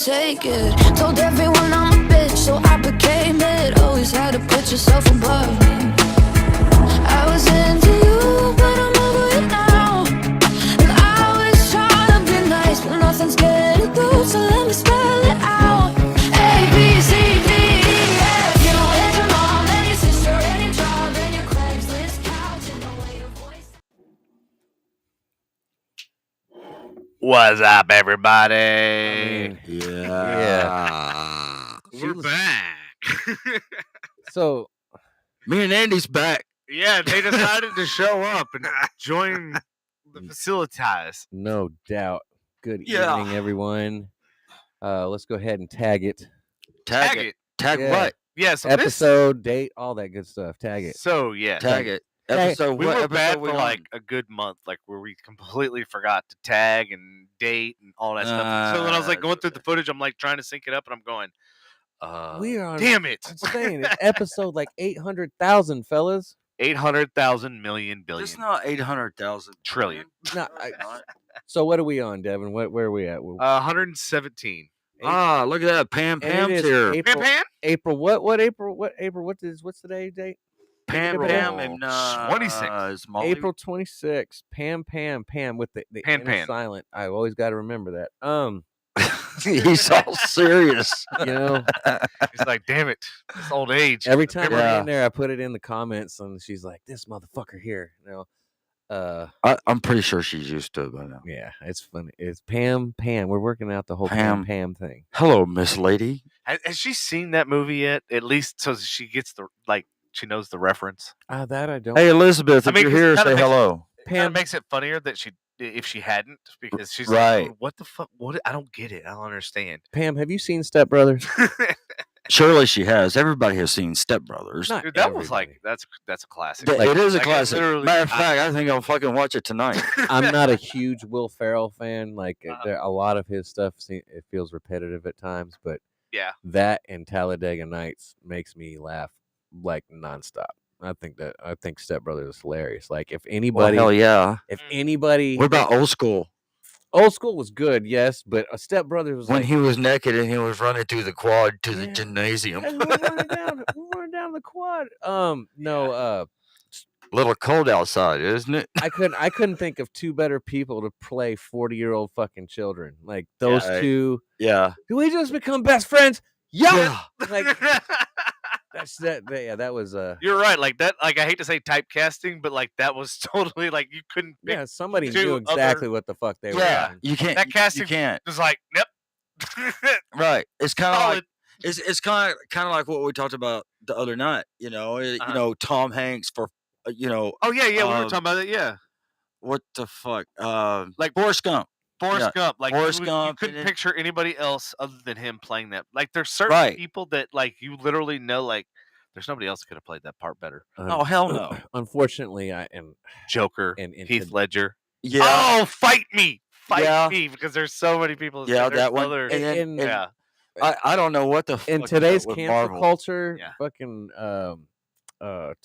take it. Told everyone I'm a bitch, so I became it. Always had to put yourself above me. I was into you, but I'm over it now. And I always try to be nice, but nothing's getting through, so let me spell it out. A, B, C, D, E, F. You and your mom and your sister and your job and your Craigslist couch and the way your voice. What's up, everybody? Yeah. We're back. So, Me and Andy's back. Yeah, they decided to show up and join the facilities. no doubt. Good Yeah. evening, everyone. Let's go ahead and tag it. Tag it. Tag Yeah. what? Yeah, so Episode, date, all that good stuff. Tag it. So, yeah. Tag it. Tag- Episode We what? were Episode bad we for on? like a good month, like where we completely forgot to tag and date and all that stuff. So when I was like going through the footage, I'm like trying to sync it up, and I'm going, We are on- damn it, I'm saying it's episode like 800,000, fellas. 800,000 million billion It's not 800,000 trillion. No, so what are we on, Devin? Where are we at? 117. Ah, look at that. Pam And it Pam's is here. April, Pan? April, what April? What's today's date? Pam Pam, and 26. is Molly. April 26th. Pam with the Pan, N Pan. silent. I always got to remember that. He's all serious. You know, He's like, damn it, it's old age. every time Yeah. I'm in there, I put it in the comments, and she's like, "This motherfucker here." You know, I'm pretty sure she's used to it by now. yeah, it's funny. It's Pam. We're working out the whole Pam. Pam thing. Hello, Miss Lady. Has she seen that movie yet? At least so she gets the she knows the reference. That I don't. Hey, Elizabeth, I if mean, you're 'cause it here, kinda say makes- hello. It kind Pam- of makes it funnier that if she hadn't, because she's Right. like, what the fuck? What? I don't get it. I don't understand. Pam, have you seen Step Brothers? Surely she has. Everybody has seen Step Brothers. Not Dude, that was like everybody. that's a classic. It is a like, classic. literally- Matter of fact, I think I'll fucking watch it tonight. I'm not a huge Will Ferrell fan. Like, Uh-huh. a lot of his stuff, it feels repetitive at times, but Yeah. that and Talladega Nights makes me laugh like nonstop. I think Step Brothers is hilarious. Like, if Well, anybody, hell yeah. if anybody, What about Old School? Old School was good, yes, but Step Brothers was When like, he was naked and he was running through the quad to the Yeah. gymnasium. "Hey, we're running down the quad. No, Little cold outside, isn't it? I couldn't think of two better people to play 40-year-old fucking children. Like those Yeah. two. Yeah. Do we just become best friends? Yeah. Yeah. Like that was You're right. Like that. Like I hate to say typecasting, but like that was totally like you couldn't. Pick, yeah, somebody two knew other- exactly what the fuck they were Yeah. doing. You can't. That casting You can't. It was like, yep. Right. It's kind of Solid. like it's kind of like what we talked about the other night. You know. Uh-huh. You know, Tom Hanks for. You know. Oh yeah, we were Um, talking about it. Yeah, What the fuck? Like Forrest Gump. Forrest yeah, Gump. Like Forrest you Gump, couldn't and then- picture anybody else other than him playing that. Like there's certain Right. people that like you literally know. Like there's nobody else that could have played that part better. Oh hell no. Unfortunately, I am Joker, and Heath Ledger. Yeah. Oh, fight me, Yeah. me, because there's so many people. Yeah, there's that one. Other, And then- in- yeah. I don't know what the fuck in is today's up with cancel Marvel. culture, Yeah. fucking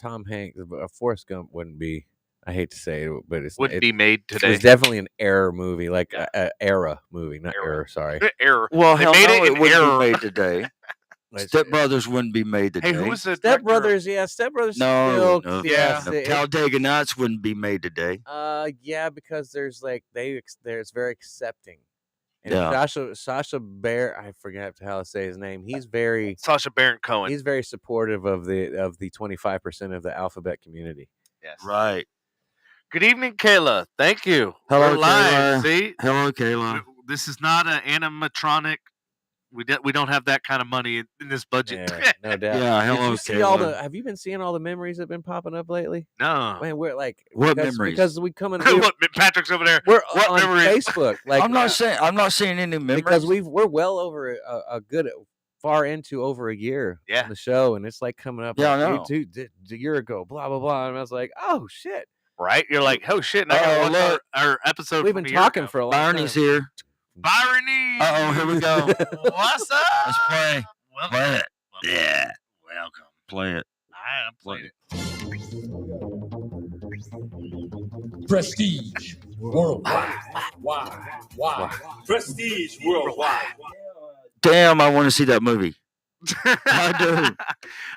Tom Hanks, Forrest Gump wouldn't be. I hate to say it, but Wouldn't be made today. It's definitely an error movie, like Yeah. a era movie, not Era. error. Sorry. Error. Well, They hell made no, it it in wouldn't error. be made today. Step Brothers wouldn't be made today. Hey, who was the Step director of- Brothers? Yeah, Step Brothers. No, still, no, Yeah. no. it- Talladega Nights wouldn't be made today. yeah, because there's like there's very accepting. And Yeah. Sasha Baron, I forget how to say his name. He's very Sacha Baron Cohen. he's very supportive of the 25% of the alphabet community. Yes. Right. Good evening, Kayla. Thank you. Hello, We're live. Kayla. See, Hello, Kayla. this is not an animatronic. We don't have that kind of money in this budget. Yeah, no doubt. Yeah, Did hello, you see all Kayla. have you been seeing all the memories that have been popping up lately? No. Man, we're like What because, memories? Because we come in What, Patrick's over there. we're what on memories? Facebook. Like I'm not seeing any memories. because we're well over a good far into over a year Yeah. on the show, and it's like coming up. Yeah, like, I know. a year ago, blah blah blah, and I was like, oh shit, Right? You're like, oh shit! And I Uh-oh, gotta watch look. our episode. we've from been a year talking ago. for a long Barney's time. here. Byrony. Uh-oh, here we go. What's up? Let's play. Welcome. Play it. Welcome. Yeah. Welcome. Play it. All right, I'm playing it. Prestige worldwide. Why? Prestige worldwide. Damn, I want to see that movie. I do.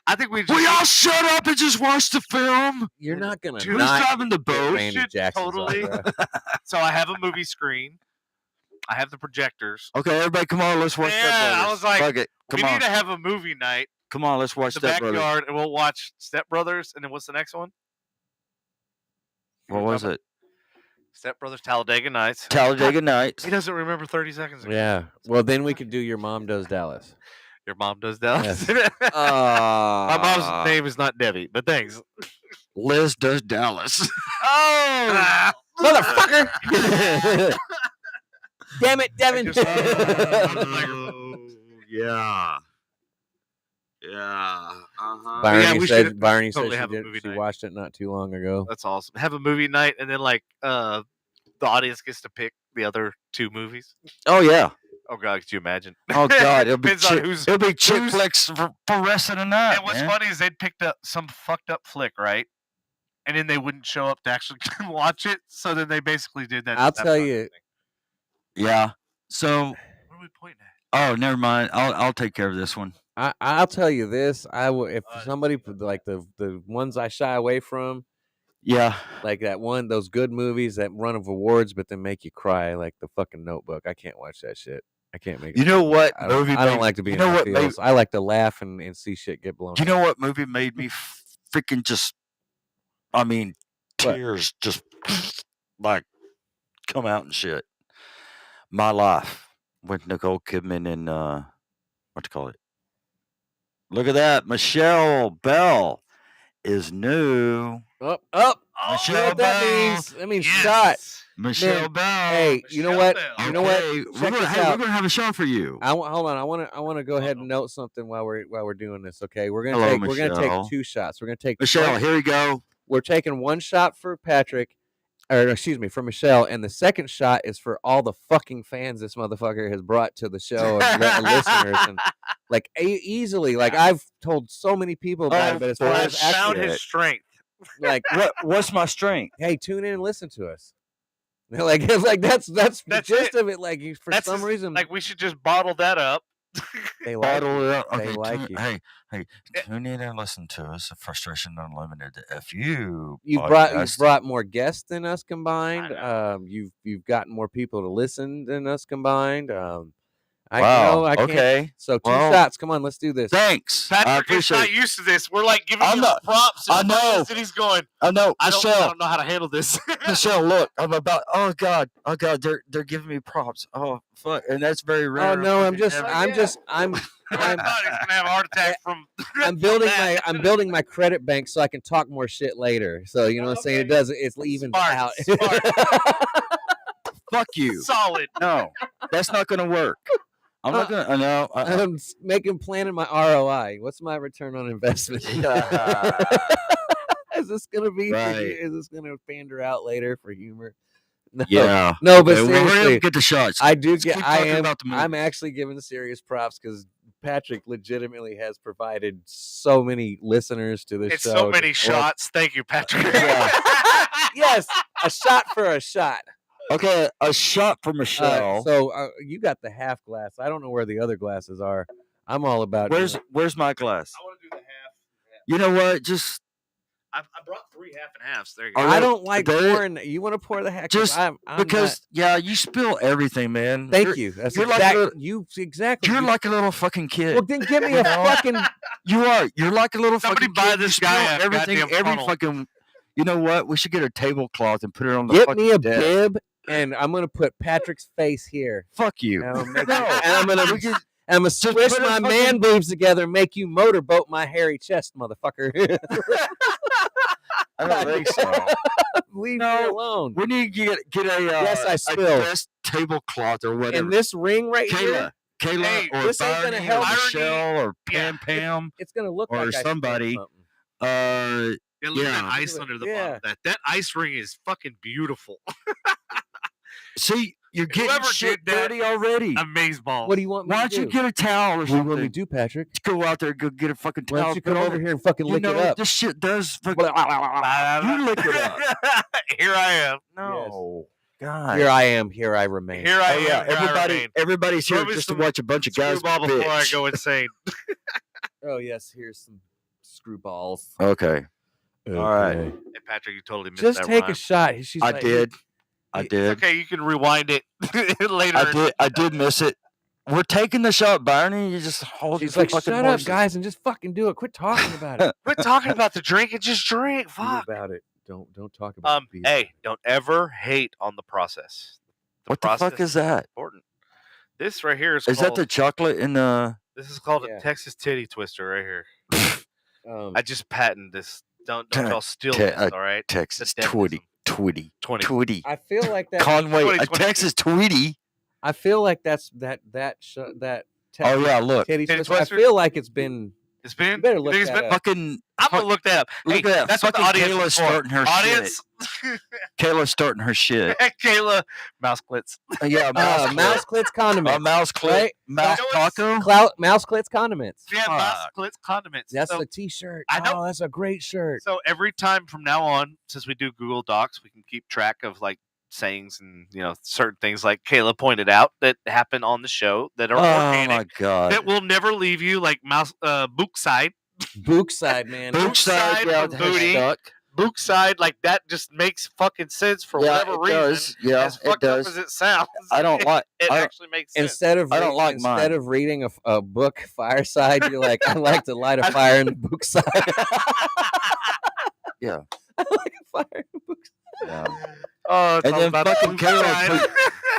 I think we just. Will y'all shut up and just watch the film? You're not gonna Dude, Who's not driving the get boat? Randy should Jackson's totally- autograph. So I have a movie screen. I have the projectors. Okay, everybody, come on, let's watch Yeah, Step Brothers. I was like, Fuck it. We Come on, need to have a movie night come on, let's watch in the Step Brothers. backyard, and we'll watch Step Brothers. And then what's the next one? What was it? Step Brothers, Talladega Nights. Talladega Nights. He doesn't remember 30 seconds ago. Yeah. Well, then we could do Your Mom Does Dallas. Your mom does Dallas. Yes. My mom's name is not Debbie, but thanks. Liz does Dallas. Oh, Motherfucker! Damn it, Devin! Yeah. Yeah. Uh-huh. Barney Yeah, we said, should Barney totally said have she, a movie she night. watched it not too long ago. That's awesome. Have a movie night, and then the audience gets to pick the other two movies. Oh yeah. Oh God, could you imagine? Oh God, it'll be Depends on chick, who's- it'll be chick who's- flicks for rest of the night. And what's man. funny is they'd picked up some fucked up flick, right? And then they wouldn't show up to actually watch it. So then they basically did that. I'll that tell fucking you- thing. Yeah. So, What are we pointing at? oh, never mind. I'll take care of this one. I'll tell you this. I would if What? somebody like the ones I shy away from, Yeah. like that one, those good movies that run of awards, but then make you cry, like the fucking Notebook. I can't watch that shit. I can't make. You know what I don't, movie? I don't made- like to be You in know my what? Made, feels. I like to laugh and see shit get blown. you know what movie made me freaking just? I mean, What? tears just like come out and shit. My Life with Nicole Kidman and what you call it? Look at that, Michelle Bell is new. Up. Oh, You know what that means? That means yes. shot. Michelle Man, Bell. Hey, you know Michelle what? Bell. You know what? Okay, Check this we're out. gonna have a show for you. Hold on. I want to go ahead and note something while we're doing this. Okay, we're gonna Hello, we're gonna Michelle. take two shots. We're gonna take Michelle, one- here we go. We're taking one shot for Patrick, or excuse me, for Michelle, and the second shot is for all the fucking fans this motherfucker has brought to the show and listeners, and like easily, like I've told so many people about Oh, it, but as far boy, Well, as found actually, his strength. like, What's my strength? hey, tune in and listen to us. Like it's like that's the That's gist it. of it. Like for That's some just- reason, Like we should just bottle that up. they like Bottle you. it up. They Okay, like you. Hey, tune in and listen to us. Frustration Unlimited. FU. You've podcast. brought more guests than us combined. know. You've gotten more people to listen than us combined. I Wow. know I can't. Okay. So two Well, shots. Come on, let's do this. Thanks. I Patrick is appreciate not it. used to this. We're like giving I'm him not- props. I and know. and he's going. I know, I Michelle. don't know how to handle this. Michelle, look, I'm about. Oh God, they're giving me props. Oh fuck, and that's very rare. Oh no, I'm fucking just ever. I'm just I'm I thought he was gonna have a heart attack from. I'm building my credit bank so I can talk more shit later. So you know what I'm saying? It Okay. does it evens Smart, out. smart. Fuck you. Solid. No, that's not gonna work. I'm not gonna. No. I'm planning my ROI. What's my return on investment? Is this gonna be? Right. Is this gonna pander out later for humor? No. Yeah. No, but Okay, we're gonna seriously, get the shots. I do Let's get. keep I talking am. about the movie. I'm actually giving serious props because Patrick legitimately has provided so many listeners to this It's show. so many Well, shots. Thank you, Patrick. Yeah. Yes, a shot for a shot. Okay, a shot for Michelle. So you got the half glass. I don't know where the other glasses are. I'm all about. Where's my glass? I want to do the half. You know what? Just I brought 3 half and halves. There you Oh, go. I really? don't like There- pouring. You want to pour the heck? Just I'm because yeah, you spill everything, man. Not, thank You're- you. That's you're like exactly a- you. Exactly. You're you- like a little fucking kid. Well, then give me a You know? fucking. You are. You're like a little Somebody fucking buy kid. You this guy spill a everything. goddamn Every funnel. fucking. You know what? We should get a tablecloth and put it on the Get fucking me a desk. bib, and I'm gonna put Patrick's face here. Fuck you. And I'm, No, I'm gonna. we can- I'm gonna Just squish put a my fucking- man boobs together and make you motorboat my hairy chest, motherfucker. I don't think so. Leave me No. alone. We need to get a Yes, I a spilled. desk tablecloth or whatever. And this ring right here, Kayla, Hey, or this ain't gonna Barney help. or Michelle or Yeah. Pam. it's gonna look Or like I spilled somebody. something. Uh, Yeah, look at Yeah. that ice under the Yeah. bottom. of That ice ring is fucking beautiful. see, you're getting Whoever shit did that- dirty already. Amazeballs. What do you want me Why to don't you do? get a towel or What do you want me something? to do, Patrick? Go out there and go get a fucking Why towel. don't you put come it over here and fucking You lick know, it up? this shit does fucking. You lick it up. Here I am. No. God. Here I am. Here I remain. Here I Oh am. yeah, Here I remain. everybody's here Throw me just to some watch a bunch of guys Screwball before I bitch. go insane. Oh yes, here's some screwballs. Okay. All right. Hey, Patrick, you totally missed Just that take rhyme. a shot. She's I like, did. I he- did. It's okay, you can rewind it later. I did miss it. We're taking the shot, Barney. You just hold She's your like, fucking shut horses. up, guys, and just fucking do it. Quit talking about it. Quit talking about the drink and just drink. Do Fuck. about it. Don't talk about it. Hey, don't ever hate on the process. What the fuck is that? Important. This right here is Is called, that the chocolate in the? This is called Yeah. a Texas titty twister right here. Um, I just patented this. Don't y'all steal Te- this, all right? Texas The Devinism. Tweety. 20. Tweety. I feel like that. Conway, a 2022. Texas Tweety. I feel like that. Oh yeah, look. Titty Titty twister. I twister? feel like it's been. It's been. You better You look think it's that been? up. Fucking I'm gonna look that up. Look Hey, at that. that's what the Fucking audience Kayla's is for. starting her Audience. Kayla's starting her shit. Kayla, mouse clits. Yeah, Mouse clits condiments. mouse clit, right? mouse You know what's- taco. Mouse clits condiments. Yeah, mouse Fuck. clits condiments. That's so, a T-shirt. I know. Oh, that's a great shirt. so every time from now on, since we do Google Docs, we can keep track of like sayings and certain things like Kayla pointed out that happen on the show that are Oh organic my god. that will never leave you, like mouse Bookside. Bookside, man. Bookside yeah, from Booty. stuck. Bookside, like that just makes fucking sense for Yeah, whatever it reason. does. Yeah, as it fucked up does. as it sounds, I don't like. it I don't- actually makes sense. Instead of I don't like instead mine. of reading a book fireside, you're like, I like to light a fire in the bookside. Yeah. I like a fire in the bookside. Yeah. Oh, it's And all then about fucking Kayla Bookside.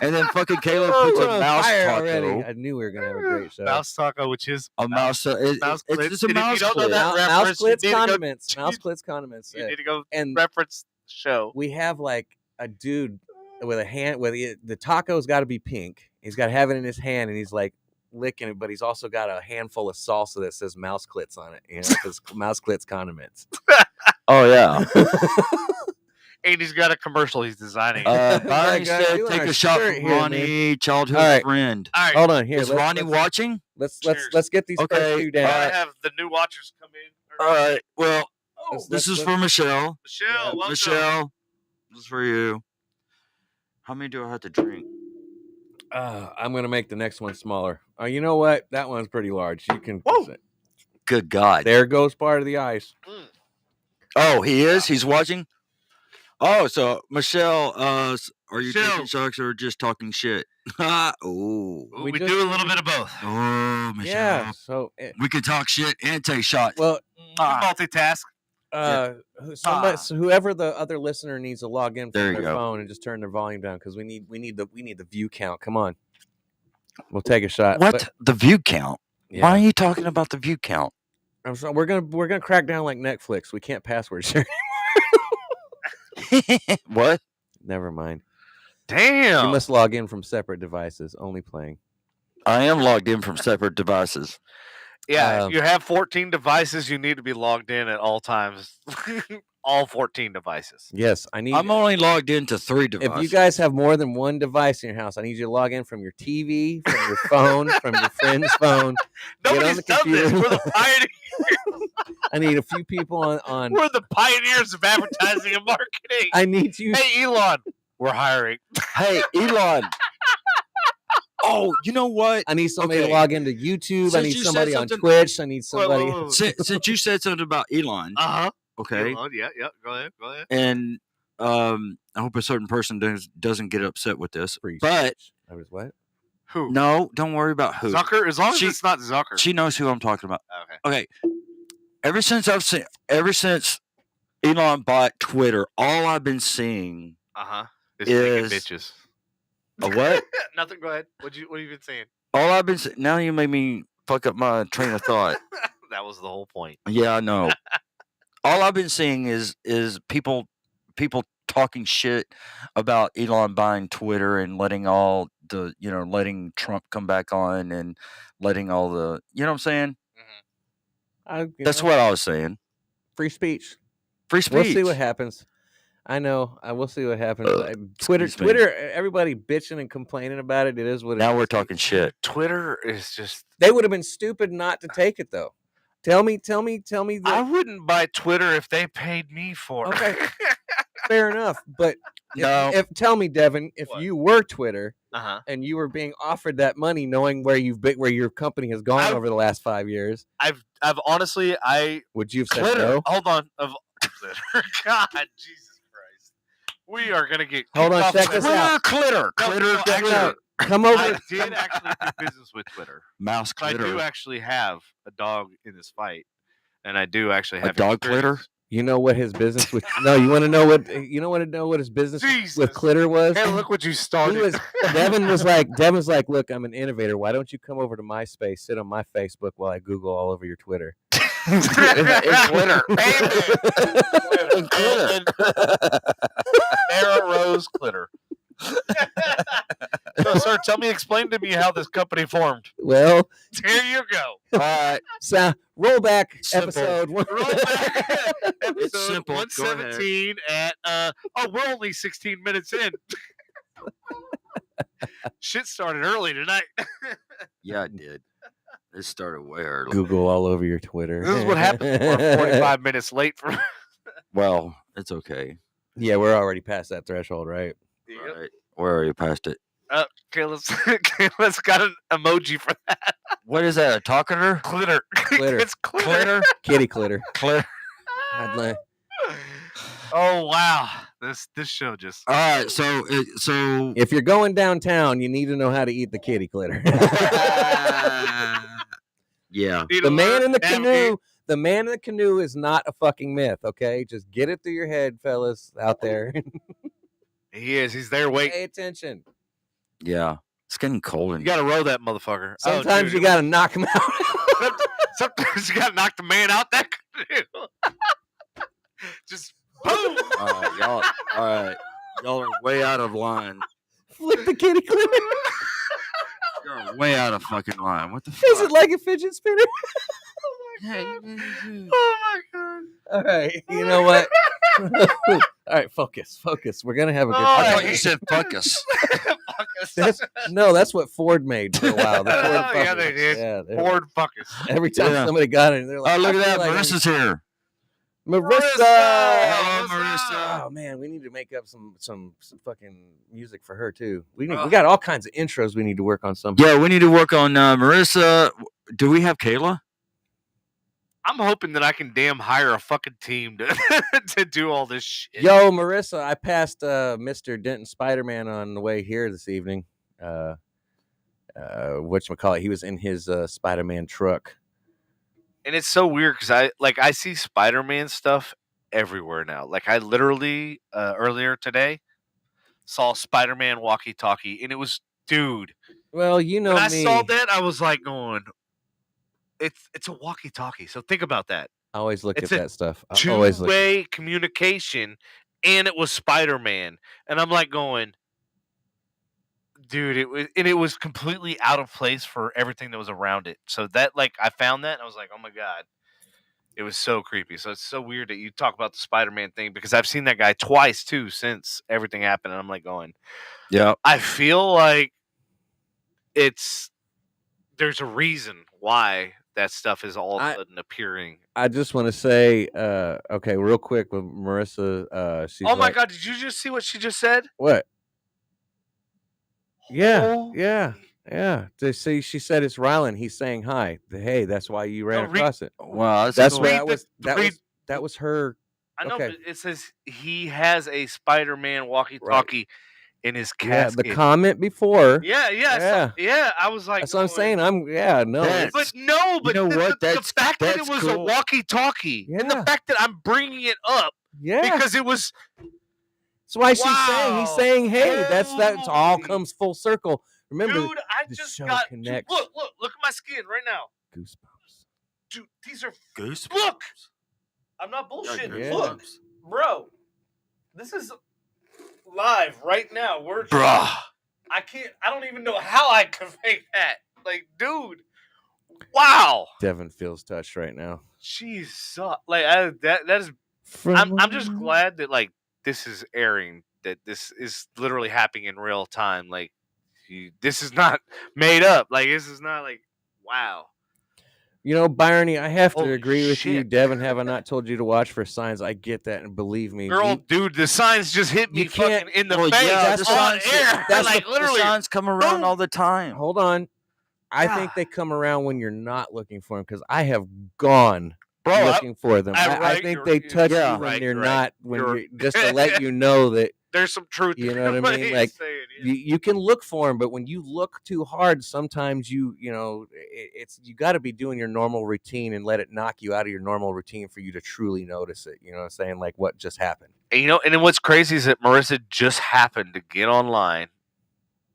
And then fucking Kayla Oh, puts we're a on mouse fire taco. already. I knew we were gonna have a great show. Mouse taco, which is A mouse. mouse It's clits. just a And if you mouse don't know clit. that Mouse reference, you clits need to go- condiments. Mouse clits condiments. You need to go And reference the show. we have like a dude with a hand with the taco's got to be pink. He's got to have it in his hand, and he's like licking it, but he's also got a handful of salsa that says mouse clits on it. It says mouse clits condiments. Oh yeah. And he's got a commercial he's designing. Like, Barney said, doing take our a shot shirt from here, Ronnie, childhood All right. friend. All right, Hold on here. Is Ronnie watching? Let's Cheers. get these Okay, first two down. gotta right. have the new watchers come in. All right. Well, Let's- this is let's- for Michelle. Michelle, welcome. Michelle, this is for you. How many do I have to drink? I'm gonna make the next one smaller. Oh, you know what? That one's pretty large. You can. Whoa. Good God. There goes part of the ice. Mm. Oh, he is? He's watching? Oh, so Michelle, are you Michelle. taking shots or just talking shit? oh. Ooh, We we just- do a little bit of both. Oh, Michelle. Yeah. So, We can talk shit and take shots. well, We multitask. whoever the other listener needs to log in There from you their go. phone and just turn their volume down because we need the view count. Come on, we'll take a shot. what? But, The view count? yeah. Why are you talking about the view count? I'm sorry, we're gonna crack down like Netflix. We can't password share. What? Never mind. Damn. You must log in from separate devices. Only playing. I am logged in from separate devices. Yeah, Um, if you have 14 devices, you need to be logged in at all times. All 14 devices. Yes, I need. I'm only logged into 3 devices. If you guys have more than one device in your house, I need you to log in from your TV, from your phone, from your friend's phone. Get on Nobody's the done this. computer. We're the pioneers. I need a few people on. We're the pioneers of advertising and marketing. I need you. Hey, Elon, we're hiring. Hey, Elon. Oh, you know what? I need somebody Okay. to log into YouTube. I Since need you said somebody on something- Twitch. I need somebody. Since you said something about Elon, Uh huh. okay, Elon, yeah. Go ahead. and I hope a certain person doesn't get upset with this, Free but speech. I was what? Who? no, don't worry about who. Zucker. As long as She- it's not Zucker. She knows who I'm talking about. Okay. Okay, ever since Elon bought Twitter, all I've been seeing Uh huh. Is- bitches. a what? Nothing. Go ahead. What have you been saying? All I've been now you made me fuck up my train of thought. That was the whole point. Yeah, I know. All I've been seeing is people talking shit about Elon buying Twitter and letting all the letting Trump come back on and letting all the what I'm saying. That's what I was saying. Free speech. Free speech. We'll see what happens. I know. We'll see what happens. Twitter. excuse me. Twitter. Everybody bitching and complaining about it. It is what it is. Now we're talking shit. Twitter is just. They would have been stupid not to take it though. Tell me. I wouldn't buy Twitter if they paid me for it. Okay. Fair enough, but No. Tell me, Devin, if What? you were Twitter Uh-huh. and you were being offered that money, knowing where your company has gone over the last 5 years, I've honestly, would you have said Clitter. no? Hold on. Clitter. God, Jesus Christ. We are gonna get Hold on, kicked off check of this out. Clitter. actually, Come I over. did actually do business with Twitter. Mouse So I do clitter. actually have a dog in this fight, and I do actually A have dog clitter? experience. You know what his business with? No, you want to know what his business Jesus. with Clitter was? Hey, look what you He started. was Devin's like, look, I'm an innovator. Why don't you come over to MySpace, sit on my Facebook while I Google all over your Twitter? And Clitter. And Clitter. Mara Rose Clitter. So, sir, explain to me how this company formed. Well, Here you go. All right. so roll back Simple. episode. Roll back episode It's simple. Go 117 at we're only 16 minutes in. Shit started early tonight. Yeah, I did. It started way early. Google all over your Twitter. This is what happens when we're 45 minutes late for. Well, it's okay. Yeah, we're already past that threshold, right? Yep. Right. We're already past it. Kayla's got an emoji for that. What is that? A talkator? Clitter. Clitter. It's clitter. Kitty Clitter. Clitter. I'd like- Oh wow. This show just. All right. So If you're going downtown, you need to know how to eat the kitty Clitter. yeah. Need to The man learn in the to canoe. navigate. The man in the canoe is not a fucking myth. Okay, just get it through your head, fellas out there. He is. He's there waiting. Pay attention. Yeah. It's getting cold. You gotta row that motherfucker. Sometimes you gotta knock him out. Sometimes you gotta knock the man out that canoe. Just boom. All right. Y'all are way out of line. Flip the kitty Clitter. You're way out of fucking line. What the fuck? Is it like a fidget spinner? Oh my god. All right, you know what? All right, focus. We're gonna have a good Oh, I time. thought you said fuck us. That's what Ford made for a while. The Ford Yeah, they fuckers. did. Yeah, Ford fuckers. every time Yeah. somebody got it, they're like, Oh, look I at feel that. like Marissa's here. Marissa. Hello, Marissa. Oh man, we need to make up some fucking music for her too. We got all kinds of intros we need to work on. Yeah, we need to work on Marissa. Do we have Kayla? I'm hoping that I can damn hire a fucking team to to do all this shit. Yo, Marissa, I passed Mr. Denton Spider-Man on the way here this evening. Whatchamacallit, he was in his Spider-Man truck. And it's so weird because I see Spider-Man stuff everywhere now. Like I literally earlier today saw Spider-Man walkie-talkie, and it was dude. Well, you know When I me. saw that, I was like going, it's a walkie-talkie. So think about that. I always look It's at a that stuff. I always look. Two-way communication, and it was Spider-Man, and I'm like going, dude, it was completely out of place for everything that was around it. So that I found that and I was like, oh my god, it was so creepy. So it's so weird that you talk about the Spider-Man thing because I've seen that guy twice too since everything happened, and I'm like going, Yeah. I feel like there's a reason why that stuff is all of a sudden appearing. I just want to say, okay, real quick with Marissa. She's Oh my like, god, did you just see what she just said? what? Yeah, Holy- yeah. They see, she said it's Rylan. He's saying hi. Hey, that's why you ran read- across it. Wow, That's cool. what Read that was her. I know, Okay. but it says he has a Spider-Man walkie-talkie in his casket. Yeah, the comment before. Yeah. I was like, That's what I'm saying. That's- But no, but you know what? the That's- fact that it that's was a cool. walkie-talkie, and the Yeah. fact that I'm bringing it up Yeah, because it was that's why she's saying. He's Wow. saying, hey, that's all Holy- comes full circle. Remember, dude. I the just show got connects. dude, look at my skin right now, goosebumps. dude. These are Goose. look. I'm not bullshitting. Yeah. Look, bro, this is live right now. We're Bruh. I don't even know how I convey that. Like, dude, wow. Devin feels touched right now. Jeez, that is. I'm just glad that this is airing. That this is literally happening in real time. This is not made up. This is not wow. You know, Byrony, I have to Holy agree with you. shit. Devin, have I not told you to watch for signs? I get that, and believe me, Girl, dude, the signs just hit me you can't- fucking in the Well, face. yeah, that's the on signs- air. that's like the literally. The signs come around boom. all the time. hold on. I think they come around when you're not looking for them because I have gone Bro, looking for them. I right, think you're- they touch yeah, you when right, they're right. not, when You're- you're just to let you know that there's some truth. You to know what I mean? he's Like, saying, yeah. you can look for them, but when you look too hard, sometimes you know it's you got to be doing your normal routine and let it knock you out of your normal routine for you to truly notice it. You know what I'm saying? Like what just happened. And, and then what's crazy is that Marissa just happened to get online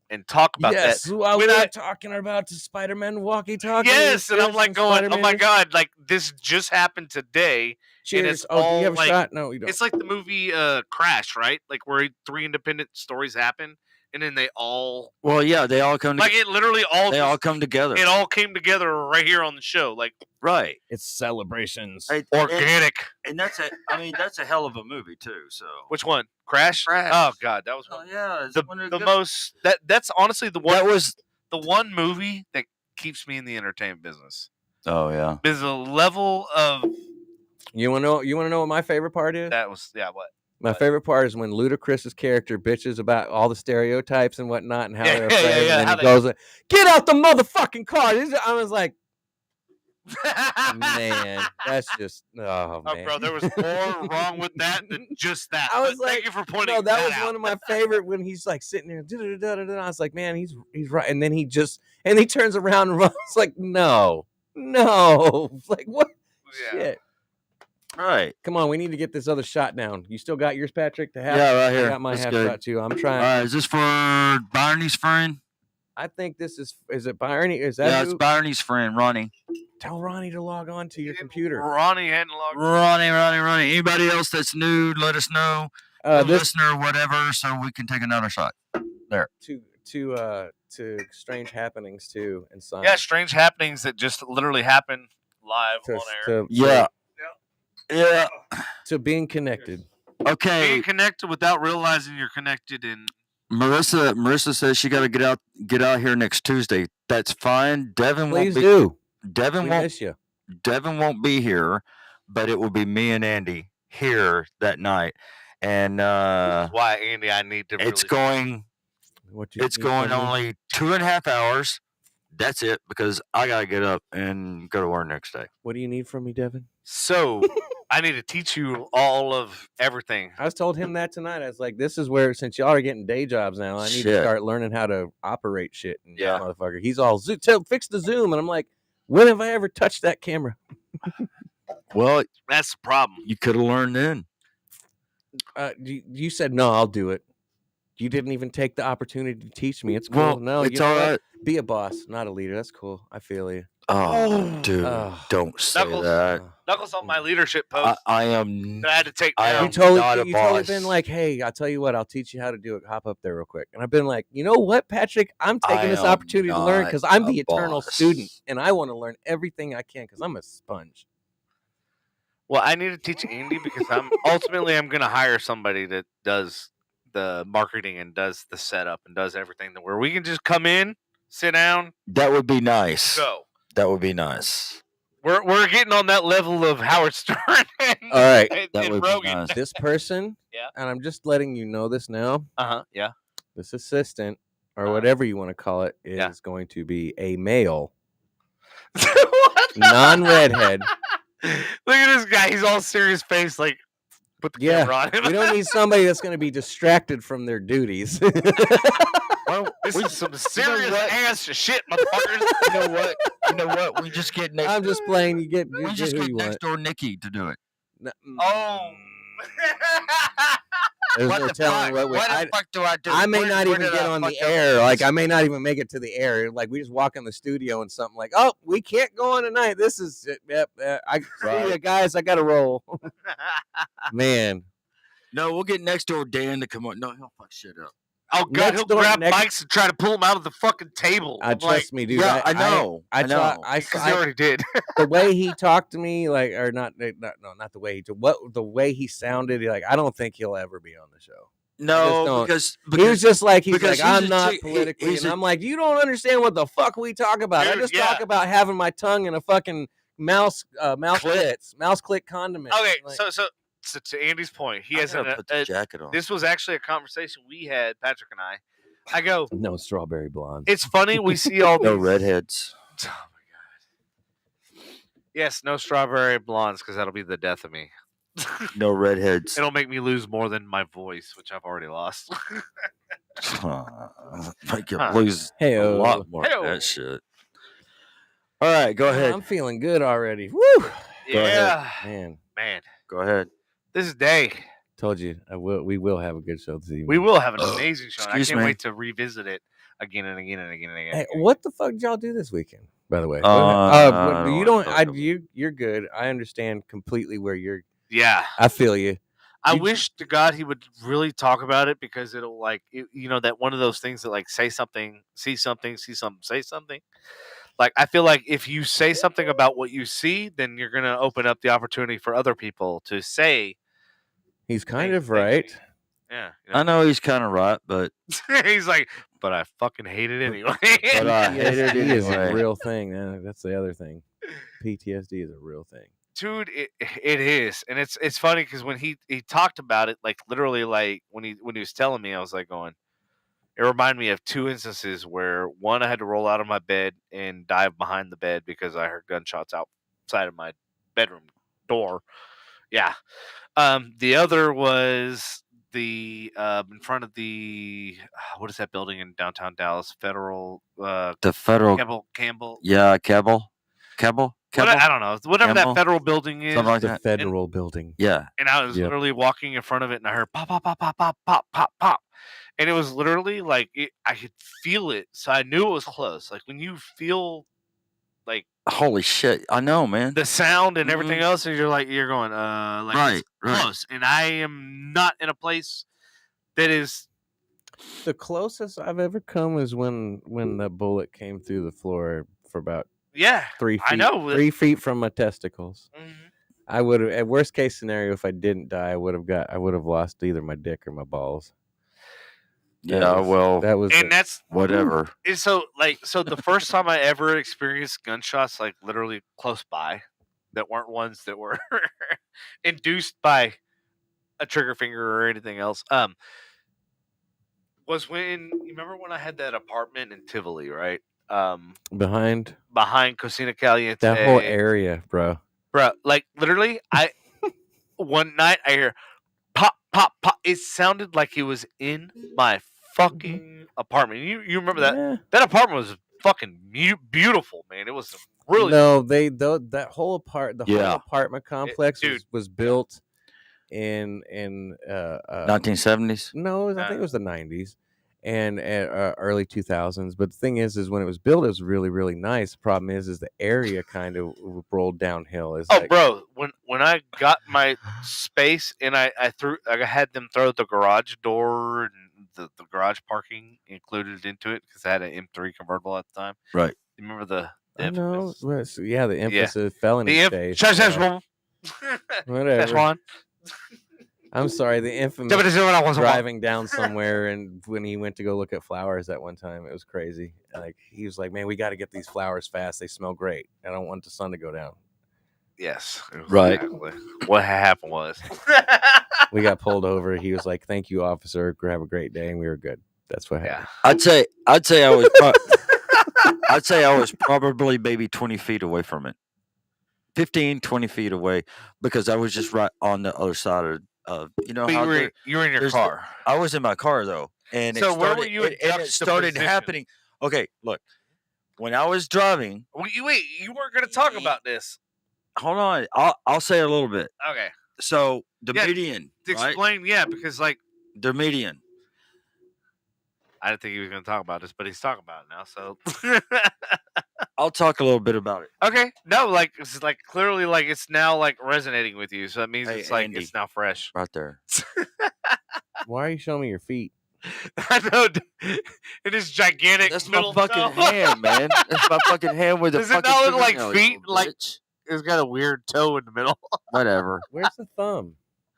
and talk about yes, that. while When we I- were talking about the Spider-Man walkie-talkie. Yes, and I'm like going, oh my Spider-Man. god, like this just happened today. Cheers. it's Oh, do all you have a like- shot? No, you don't. It's like the movie Crash, right? Like where 3 independent stories happen, and then they all Well, yeah, they all come. like it literally all they just- all come together. it all came together right here on the show, like Right. It's celebrations. organic. And that's a hell of a movie too. So. Which one? Crash? Crash. Oh god, that was Oh one. yeah, it's the one of the good- most that's honestly the one That was. the one movie that keeps me in the entertainment business. Oh yeah. There's a level of You want to know what my favorite part is? that was what? My favorite part is when Ludacris's character bitches about all the stereotypes and whatnot and how Yeah, they're yeah, afraid, yeah, and then how he they- goes like, "Get out the motherfucking car!" I was like, man, that's just Oh, man. bro, there was more wrong with that than just that. I was But thank like, you for pointing No, that was out. one of my favorite when he's like sitting there. I was like, man, he's right. And then he turns around and runs like, no, like what? Yeah. Shit. Right. Come on, we need to get this other shot down. You still got yours, Patrick? To have? Yeah, right here. I got my That's half good. shot too. I'm All trying. right. Is this for Barney's friend? I think this is it Byron? Is that Yeah, who? it's Barney's friend, Ronnie. Tell Ronnie to log on to your computer. Ronnie hadn't logged. Ronnie. Anybody else that's new, let us know. This Listener, whatever, so we can take another shot. to strange happenings too and signs. Yeah, strange happenings that just literally happen live to, on air. Yeah. to being connected. Okay. Being connected without realizing you're connected, and Marissa says she got to get out here next Tuesday. That's fine. Devin Please won't be. do. Devin We won't. miss you. Devin won't be here, but it will be me and Andy here that night, and why, Andy, I need to. it's really going. What you It's need going from me? only 2.5 hours. That's it, because I gotta get up and go to work next day. What do you need from me, Devin? So I need to teach you all of everything. I was told him that tonight. I was like, "This is where, since y'all are getting day jobs now, I need to Shit. start learning how to operate shit." And Yeah. motherfucker, he's all fix the Zoom, and I'm like, "When have I ever touched that camera?" Well, That's the problem. you could have learned then. You said no, I'll do it. You didn't even take the opportunity to teach me. It's cool. Well, No, it's you know all what? right. Be a boss, not a leader. That's cool. I feel you. Oh, dude, Oh. don't say Knuckles. that. Knuckles on my leadership post I am. that I had to take I down. am You totally, not a you totally boss. been like, "Hey, I'll tell you what, I'll teach you how to do it. Hop up there real quick." And I've been like, "You know what, Patrick? I'm taking I this am opportunity to learn not because I'm a the eternal boss. student, and I want to learn everything I can because I'm a sponge." Well, I need to teach Andy because I'm going to hire somebody that does the marketing and does the setup and does everything that where we can just come in, sit down, That would be nice. go. That would be nice. We're getting on that level of Howard Stern. And, All right, and, that and would be Rogan. nice. this person, Yeah. and I'm just letting you know this now. Yeah. This assistant or Uh-huh. whatever you want to call it is Yeah. going to be a male, What? non-redhead. Look at this guy. He's all serious face, like put the Yeah, camera on him. We don't need somebody that's going to be distracted from their duties. Well, This is some serious what? ass shit, motherfuckers. You know what? We just get next. I'm just playing. You get, we you just get who get you next want. door Nikki to do it. Oh. There's What no the telling fuck? what the fuck do I do? I may Where- not where even did get I on the fuck up? air. Like I may not even make it to the air. Like we just walk in the studio and something like, "Oh, we can't go on tonight. This is it. Yep. I see you guys. I got to roll." Man, No, we'll get next door Dan to come on. No, he'll fuck shit up. Oh god, Next he'll door- grab next- mics and try to pull him out of the fucking table. I'm like, trust me, dude. yeah, I know. I know. because he already did. The way he talked to me, like, or not the way he the way he sounded. Like, I don't think he'll ever be on the show. No, don't. because He was just like, he's because like, he's I'm a not chick- he- politically, he's and a- I'm like, you don't understand what the fuck we talk about. I Dude, just yeah. talk about having my tongue in a fucking mouse Click. click condiments. Okay, Like, so to Andy's point, he I has gotta put the jacket on. this was actually a conversation we had, Patrick and I go, no strawberry blonde. it's funny we see all No these redheads. Oh my god. Yes, no strawberry blondes because that'll be the death of me. No redheads. It'll make me lose more than my voice, which I've already lost. Make you Huh. lose a Heyo. lot more of Heyo. that shit. All right, go ahead. I'm feeling good already. Woo, Go ahead. man. Man, Go ahead. this is day. Told you, we will have a good show this evening. We will have an amazing show. Excuse I can't me. wait to revisit it again and again and again and again. Hey, and again. what the fuck did y'all do this weekend? By the way, I don't you wanna don't. talk about it. You're good. I understand completely where you're. Yeah. I feel you. I You- wish to God he would really talk about it because it'll that one of those things that like say something, see something, say something. Like I feel like if you say something about what you see, then you're gonna open up the opportunity for other people to say. He's kind things of that they right. see. Yeah. I know he's kind of right, but He's like, but I fucking hate it anyway. But I hate it PTSD is a anyway. real thing. That's the other thing. PTSD is a real thing. Dude, it is, and it's funny because when he talked about it, like literally, like when he was telling me, I was like going. It reminded me of two instances where one I had to roll out of my bed and dive behind the bed because I heard gunshots outside of my bedroom door. Yeah. The other was the in front of the what is that building in downtown Dallas? Federal the federal. Campbell. Yeah, Cabell. I don't know. Whatever Campbell? that federal building is. Something like The that. federal building. Yeah. And I was Yep. literally walking in front of it, and I heard pop, pop, pop, pop, pop, pop, pop, pop, and it was literally like I could feel it, so I knew it was close. Like when you feel like Holy shit! I know, man. the sound and everything else, and you're going, like Right, it's right. close, and I am not in a place that is. The closest I've ever come is when the bullet came through the floor for about Yeah, 3 feet. I know. 3 feet from my testicles. Mhm. I would have, at worst case scenario, if I didn't die, I would have lost either my dick or my balls. Yeah, well, that was And that's whatever. and so the first time I ever experienced gunshots like literally close by, that weren't ones that were induced by a trigger finger or anything else. Was when you remember when I had that apartment in Tivoli, right? behind Behind Cocina Caliente. that whole area, bro. Bro, like literally, one night I hear pop, pop, pop. It sounded like it was in my fucking apartment. You remember that? Yeah. That apartment was fucking beautiful, man. It was really No, that whole whole Yeah. apartment complex dude. was built in 1970s. no, I think it was the 90s and early 2000s. But the thing is when it was built, it was really, really nice. The problem is the area kind of rolled downhill. It's Oh, like, bro! When I got my space and I had them throw the garage door and the garage parking included into it because I had an M3 convertible at the time. Right. You remember the I know. infamous- The emphasis felony the space. Whatever. Whatever. I'm sorry. The infamous driving down somewhere, and when he went to go look at flowers at one time, it was crazy. Like he was like, "Man, we got to get these flowers fast. They smell great. I don't want the sun to go down." Yes. It was Right. exactly. What happened was. We got pulled over. He was like, "Thank you, officer. Have a great day," and we were good. That's what happened. Yeah. I'd say I was. I'd say I was probably maybe 20 feet away from it. 15, 20 feet away, because I was just right on the other side of But you were in your there's car. I was in my car though, and So it where started, were you in and it started juxtaposition? happening. Okay, look, when I was driving, Wait, you weren't going to talk about this. hold on, I'll say a little bit. Okay. So the Yeah, median, right? Explain, yeah, because like The median. I didn't think he was going to talk about this, but he's talking about it now. So I'll talk a little bit about it. okay, no, like it's like clearly like it's now like resonating with you, so that means Hey, it's like Andy. it's now fresh. Right there. Why are you showing me your feet? I know it is gigantic. That's my middle fucking toe. hand, man. That's my fucking hand with a Does it fucking not look like fingernail, feet? you little Like- bitch. It's got a weird toe in the middle. Whatever. Where's the thumb?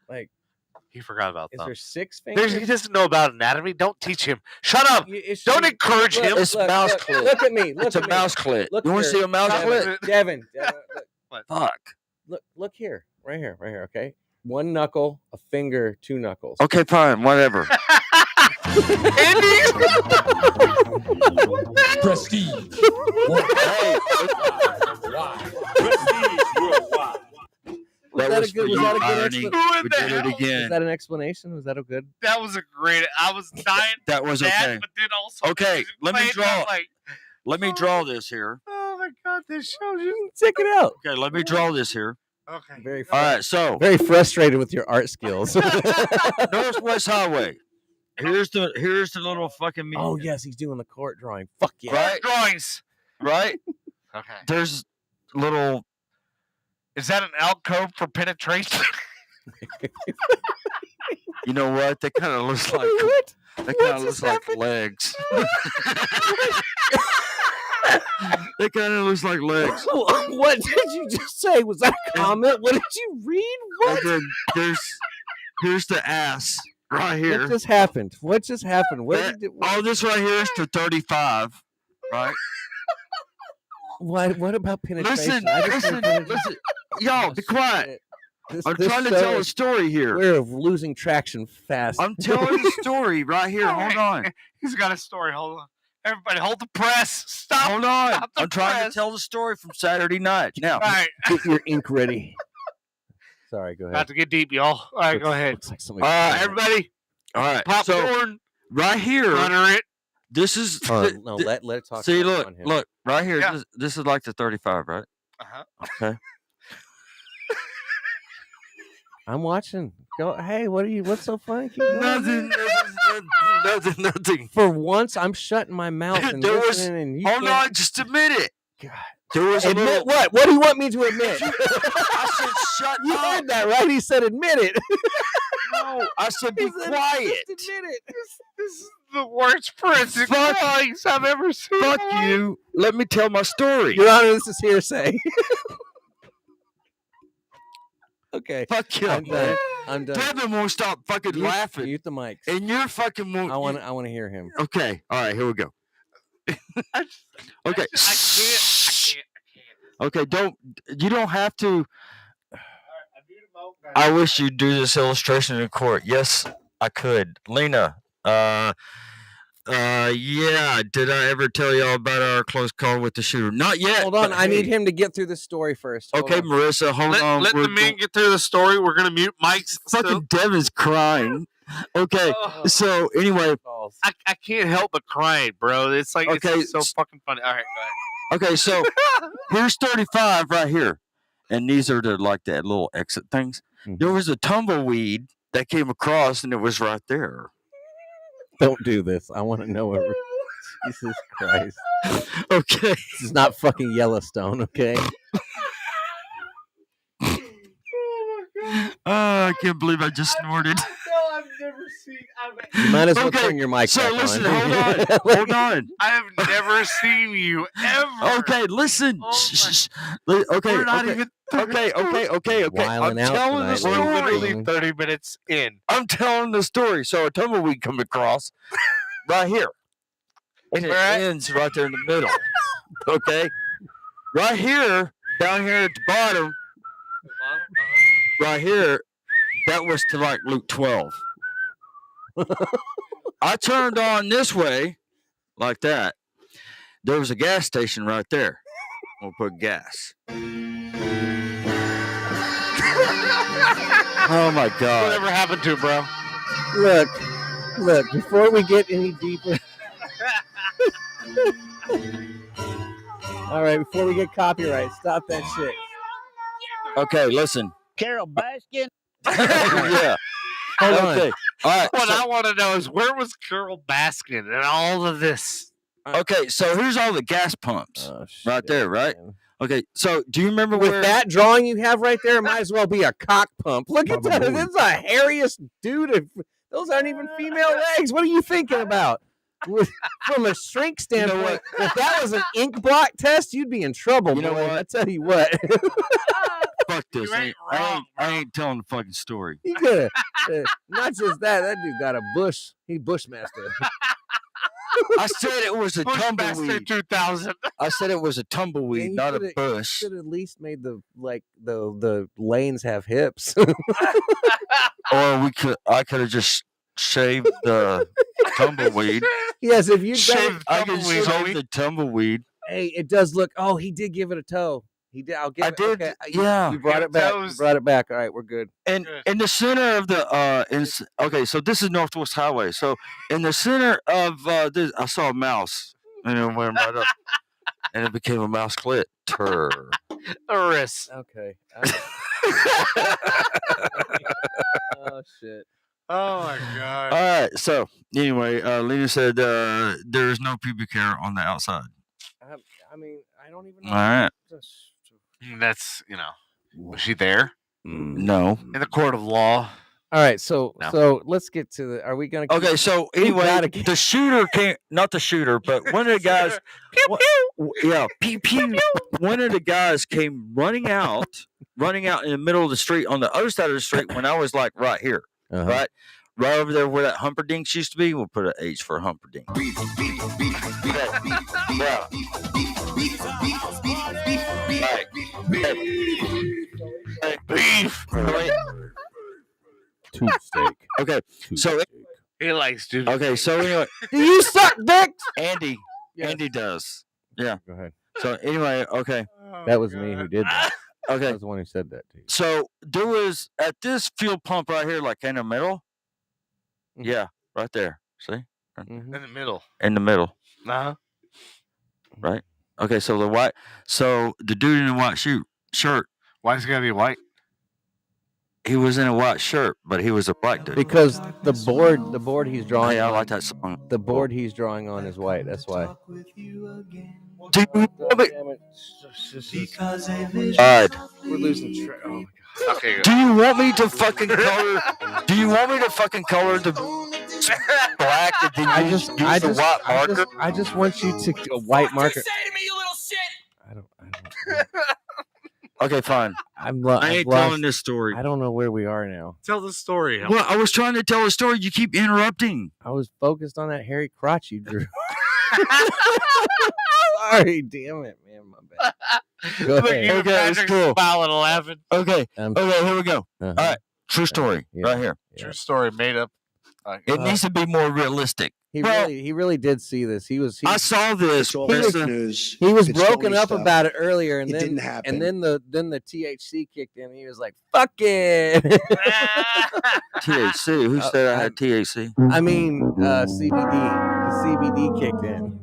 Like, He forgot about is that. there 6 He fingers? doesn't know about anatomy. Don't teach him. Shut up. It Don't should- encourage him. It's mouse look, clit. Look at me. Look It's at a me. mouse clit. Look You want to here. see a mouse Stop clit? it. Devin, look. What? What? Fuck. Look here, right here. Okay, one knuckle, a finger, two knuckles. Okay, fine, whatever. Prestige. Hey, Prestige worldwide. Was that a was good? for Was you, that a good irony. explanation? We did it Was again. that an explanation? Was that a good? That was a great. I was dying. That was that, okay. But then also, Okay, music let me played, and I'm draw. Like, Let me draw this here. oh my god, this show just. Check it out. Okay, let me draw this here. Okay. Very, All right, so very frustrated with your art skills. Northwest Highway. Here's the little fucking. Oh yes, he's doing the court drawing. Fuck yeah. Right. Drawings. Right. Okay. There's little. Is that an alcove for penetration? You know what? That kind of looks like. What? That What kind of just looks like happened? legs. That kind of looks like legs. What did you just say? Was that a comment? What did you read? What? And then here's the ass right here. What just happened? What just happened? What That- did all this right here is to 35, right? what about penetration? Listen, I just heard penetration. listen. Y'all, be quiet. This, I'm this trying to show tell a is- story here. We're losing traction fast. I'm telling the story right here. Hold on. He's got a story. Hold on. Everybody, hold the press. Stop. Hold on. Stop the I'm trying to press. tell the story from Saturday night. Now, All right. Get your ink ready. Sorry, go ahead. About to get deep, y'all. All right, go ahead. Looks like somebody. Everybody, all right. So popcorn, right here, butter it. this is. No, let it talk. See, about look, on him. look, right here. Yeah. This is like the 35, right? Uh-huh. Okay. I'm watching. Go. Hey, what's so funny? Keep going. Nothing. For once, I'm shutting my mouth and There was- listening. And you Hold can't- on, just a minute. God. There was a Admit little. what? What do you want me to admit? I said, shut You up. heard that, right? He said, admit it. No, I said, be He said, quiet. Just admit it. This is the worst forensic Fuck. drawings I've ever seen. Fuck you. Let me tell my story. Your Honor, this is hearsay. Okay. Fuck you. I'm done. I'm done. Devin won't stop fucking Mute- laughing. Mute the mics. And you're fucking won't. I want to hear him. Okay. All right. Here we go. Okay. I can't. Okay. You don't have to. I wish you'd do this illustration in court. Yes, I could. Lena. Yeah. Did I ever tell y'all about our close call with the shooter? Not yet. Hold on. but I need hey. him to get through the story first. Hold Okay, on. Marissa, hold on. Let We're the man get through the story. We're gonna mute Mike's. fucking Devin's crying. Okay, so anyway, I can't help but crying, bro. It's like Okay, it's so fucking funny. All right, go ahead. okay, so here's 35 right here, and these are the like that little exit things. Mhm. There was a tumbleweed that came across, and it was right there. Don't do this. I want to know what. Jesus Christ. Okay, This is not fucking Yellowstone, okay? I can't believe I just snorted. I've never seen. You might as well Okay, turn your mic So back listen, on. hold on. I have never seen you ever. Okay, listen. Oh Shh. my- Okay, We're not okay. even. Okay. I'm Wilding out telling the tonight, We're ladies and story. literally 30 minutes in. I'm telling the story. So a tumbleweed come across right here. And it Right. ends right there in the middle. Okay? Right here, down here at the bottom, right here, that was to like Luke 12. I turned on this way, like that. There was a gas station right there. We'll put gas. Oh my God. Whatever happened to it, bro? Look, before we get any deeper. All right, before we get copyright, stop that shit. Okay, listen. Carol Baskin. Yeah. Hold on. Okay. All right. What so- I want to know is where was Carol Baskin and all of this? Okay, so here's all the gas pumps. Oh, Right shit, there, right? man. Okay, so do you remember With where that drawing you have right there, it might as well be a cock pump. Look at that. Probably. This is a hairiest dude. Those aren't even female legs. What are you thinking about? From a shrink standpoint, if that was an ink blot test, you'd be in trouble. You know boy. what? I tell you what. fuck this? You ain't I wrong, ain't telling the fucking story. You could have. Not just that. That dude got a bush. He bushmaster. I said it was a Bushmaster tumbleweed. 2000. I said it was a tumbleweed, you not a shoulda- bush. Should at least made the lanes have hips. Or I could have just shaved the tumbleweed. Yes, if you Shave I could tumbleweed, shave homie. the tumbleweed. Hey, it does look. Oh, he did give it a toe. He did. I'll give I it. did, Okay, yeah. You brought Give it it back. You toes. brought it back. All right, we're good. And Good. in the center of the okay, so this is Northwest Highway. So in the center of this, I saw a mouse, and it went right up, and it became a mouse clit. Oris. Okay. Oh shit. Oh my god. All right. So anyway, Lena said there is no pubic hair on the outside. I mean, I don't even know. All right. That's was she there No. in the court of law? All right, so No. so let's get to the. Are we gonna? Okay. So anyway, gotta get- the shooter came. Not the shooter, but one of the guys. Yeah, pew pew. One of the guys came running out in the middle of the street on the other side of the street when I was like right here, Uh-huh. right over there where that Humperdinks used to be. We'll put an H for Humperdinck. Yeah. Beef. Tube steak. Okay, so He likes dude. okay, so anyway, Do you suck dicks? Andy Yes. does. Go ahead. So anyway, okay, That was me who did that. I okay. was the one who said that to you. So there was at this fuel pump right here, like in the middle. Mhm. Yeah, right there. See, Mhm. In the middle. in the middle. Uh-huh. Okay, so the dude in the white shirt, Why is it gotta be white? he was in a white shirt, but he was a black dude. Because the board he's drawing. Hey, I on, like that song. The board he's drawing on is white. That's why. Do you want me, Damn it. God, We're losing track. Oh my god. Okay, good. do you want me to fucking color? Do you want me to fucking color the black and then I use just, the white marker? I just want you to a white marker. Say to me, you little shit! I don't. Okay, fine. I I ain't telling this story. I don't know where we are now. Tell the story. Well, I was trying to tell a story. You keep interrupting. I was focused on that hairy crotch you drew. Sorry, damn it, man. My bad. Go Look, ahead. you and Okay, it's Patrick cool. smiling and laughing. Okay, Um, okay, here we go. uh-huh. All right, true story, Yeah. right here. Yeah. True story made up. It needs to be more realistic. He Well- really did see this. He was I saw this. It's all was- fake news. he was It's broken phony up stuff. about it earlier, and It then didn't happen. and then the THC kicked in. And he was like, "Fuck it." THC. Who said I had THC? I mean, CBD. The CBD kicked in.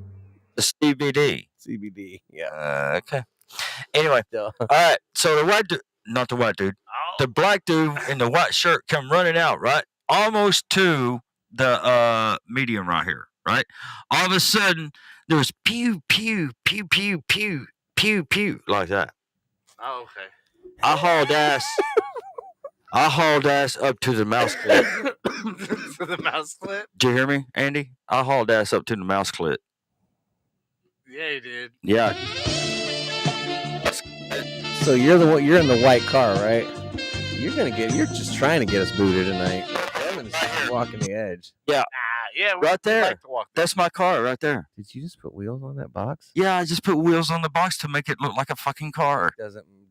The CBD. CBD. Yeah. Okay. Anyway, Duh. all right. So the white dude, not the white dude, the black dude in the white shirt come running out, right? Almost to the medium right here, right? All of a sudden, there was pew, pew, pew, pew, pew, pew, pew, like that. Oh, okay. I hauled ass. I hauled ass up to the mouse clit. For the mouse clip? Did you hear me, Andy? I hauled ass up to the mouse clit. Yeah, he did. Yeah. So you're the one. You're in the white car, right? You're just trying to get us booted tonight. Devin's walking the edge. Yeah, we Right there. like to walk there. That's my car right there. Did you just put wheels on that box? Yeah, I just put wheels on the box to make it look like a fucking car.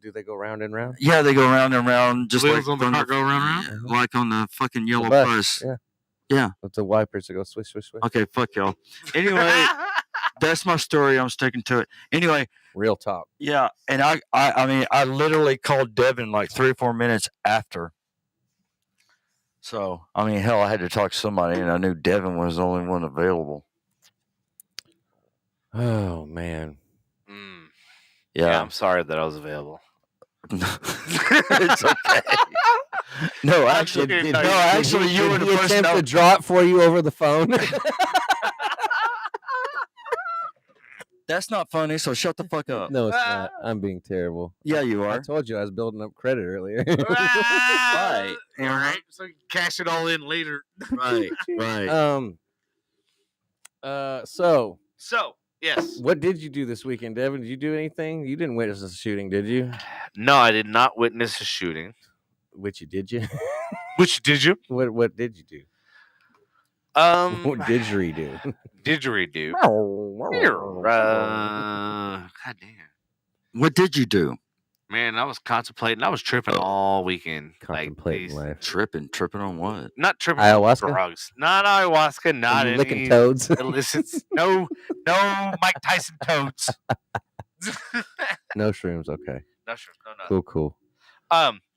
Do they go round and round? Yeah, they go round and round, just Wheels like on the car go round and round? like on the fucking yellow bus, bus. yeah. Yeah. With the wipers that go swish, swish, swish. Okay, fuck y'all. Anyway, that's my story. I'm sticking to it. Anyway, Real talk. yeah, and I mean, I literally called Devin like 3 or 4 minutes after. So, I mean, hell, I had to talk to somebody, and I knew Devin was the only one available. Oh man. Mm. Yeah, Yeah, I'm sorry that I was available. it's okay. No, actually, kidding. no, actually, you were the Did he person. attempt to draw it for you over the phone? That's not funny. So shut the fuck up. No, it's not. I'm being terrible. Yeah, you I are. told you I was building up credit earlier. Right. All right. So you can cash it all in later. Right. Right. So So, yes. what did you do this weekend, Devin? Did you do anything? You didn't witness a shooting, did you? No, I did not witness a shooting. Which you did you? Which did you? What did you do? Didgeridoo. Didgeridoo. God damn. What did you do? Man, I was contemplating. I was tripping all weekend. Contemplating life. Tripping on what? Not tripping Ayahuasca? on drugs. Not ayahuasca. Not Are you any licking toads? illicits. No Mike Tyson toads. No shrooms. Okay. No, sure. No. Cool.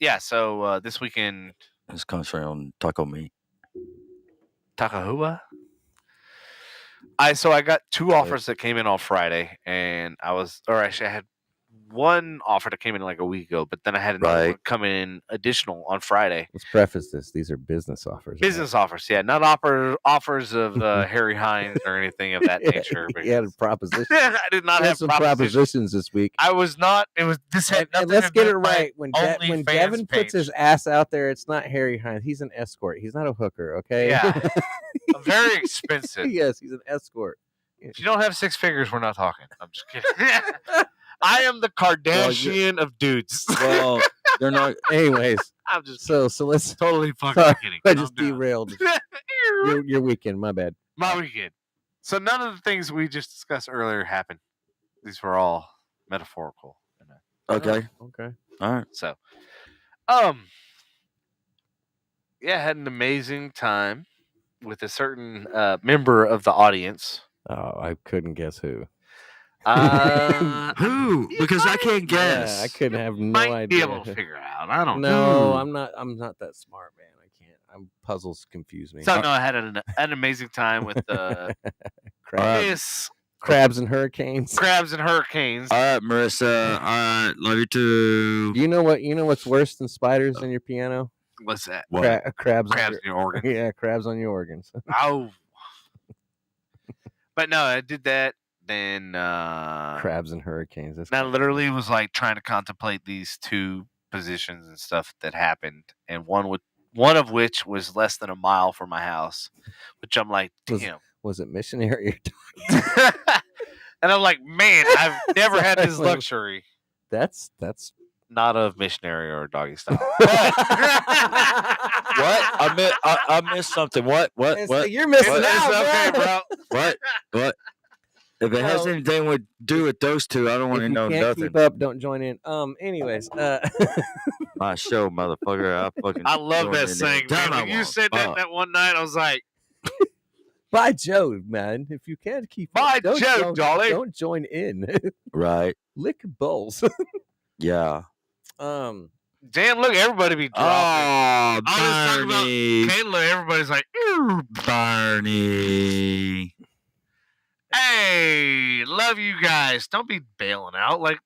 Yeah. So this weekend, This comes from taco meat. Takahua. I got 2 offers that came in on Friday, and I had one offer that came in like a week ago, but then I had another one come in additional on Friday. Let's preface this. These are business offers. Business offers, yeah, not offers of Harry Hines or anything of that nature. You had a proposition. I did not have some propositions. propositions this week. I was not. It was this. Had And nothing let's to get do it with my right. When OnlyFans Devin puts his page. ass out there, it's not Harry Hines. He's an escort. He's not a hooker. Okay. Yeah, very expensive. Yes, he's an escort. If you don't have 6 figures, we're not talking. I'm just kidding. I am the Kardashian of dudes. Well, they're not. Anyways, I'm just so let's. totally fucking Sorry, kidding. I just Calm down. derailed your weekend. My bad. My weekend. So none of the things we just discussed earlier happened. These were all metaphorical. Okay. Okay. All right. So, yeah, had an amazing time with a certain member of the audience. Oh, I couldn't guess who. Who? Because I can't guess. Yeah, I couldn't have no Might idea. be able to figure out. I don't No, know. I'm not that smart, man. I can't. Puzzles confuse me. So no, I had an amazing time with Crabs, Miss crabs and hurricanes. Crabs and Hurricanes. All right, Marissa. All right, love you too. You know what's worse than spiders in your piano? What's that? What? Crabs. Crabs in your organ. Yeah, crabs on your organs. Oh. But no, I did that. Then Crabs and hurricanes. That's I literally was like trying to contemplate these 2 positions and stuff that happened, and one of which was less than a mile from my house, which I'm like, damn. Was it missionary? And I'm like, man, I've never had this luxury. That's Not of missionary or doggy style. What? I missed something. What? You're missing It's out, okay, bro. bro. What? If it has anything to do with those 2, I don't want to If you know can't nothing. keep up, don't join in. Anyways, My show, motherfucker. I love that saying, man. When you said that one night, I was like, by Joe, man. If you can't keep By up, don't Joe, join- Dolly. don't join in. Right. Lick bowls. Yeah. damn, look, everybody be dropping. Oh, I was talking about Barney. Kayla, everybody's like, ew. Barney. Hey, love you guys. Don't be bailing out. Like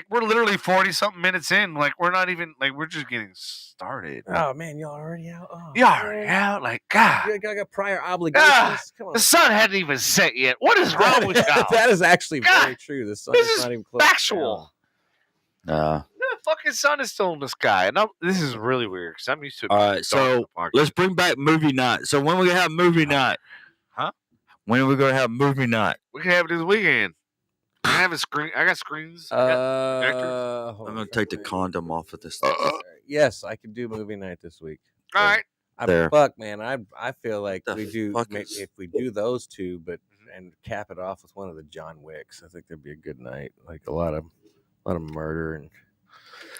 we're literally 40-something minutes in. Like we're not even, like we're just getting started. Oh man, y'all already out. Oh, You already out? Like, God. I got prior obligations. Come on. The sun hadn't even set yet. What is wrong with y'all? That is actually God, very true. The sun this is is not even close. factual. Uh, The fucking sun is still in the sky. And this is really weird because I'm used to it. all being right, dark so in the park. let's bring back movie night. So when we gonna have movie night? Huh? When are we gonna have movie night? We can have it this weekend. I have a screen. I got screens. I got hold I'm on. gonna take the condom off of this. Yes, I can do movie night this week. all right. There. Fuck, man. I feel like What the we do fuck maybe is- if we do those 2, but and cap it off with one of the John Wicks. I think that'd be a good night. Like a lot of murder and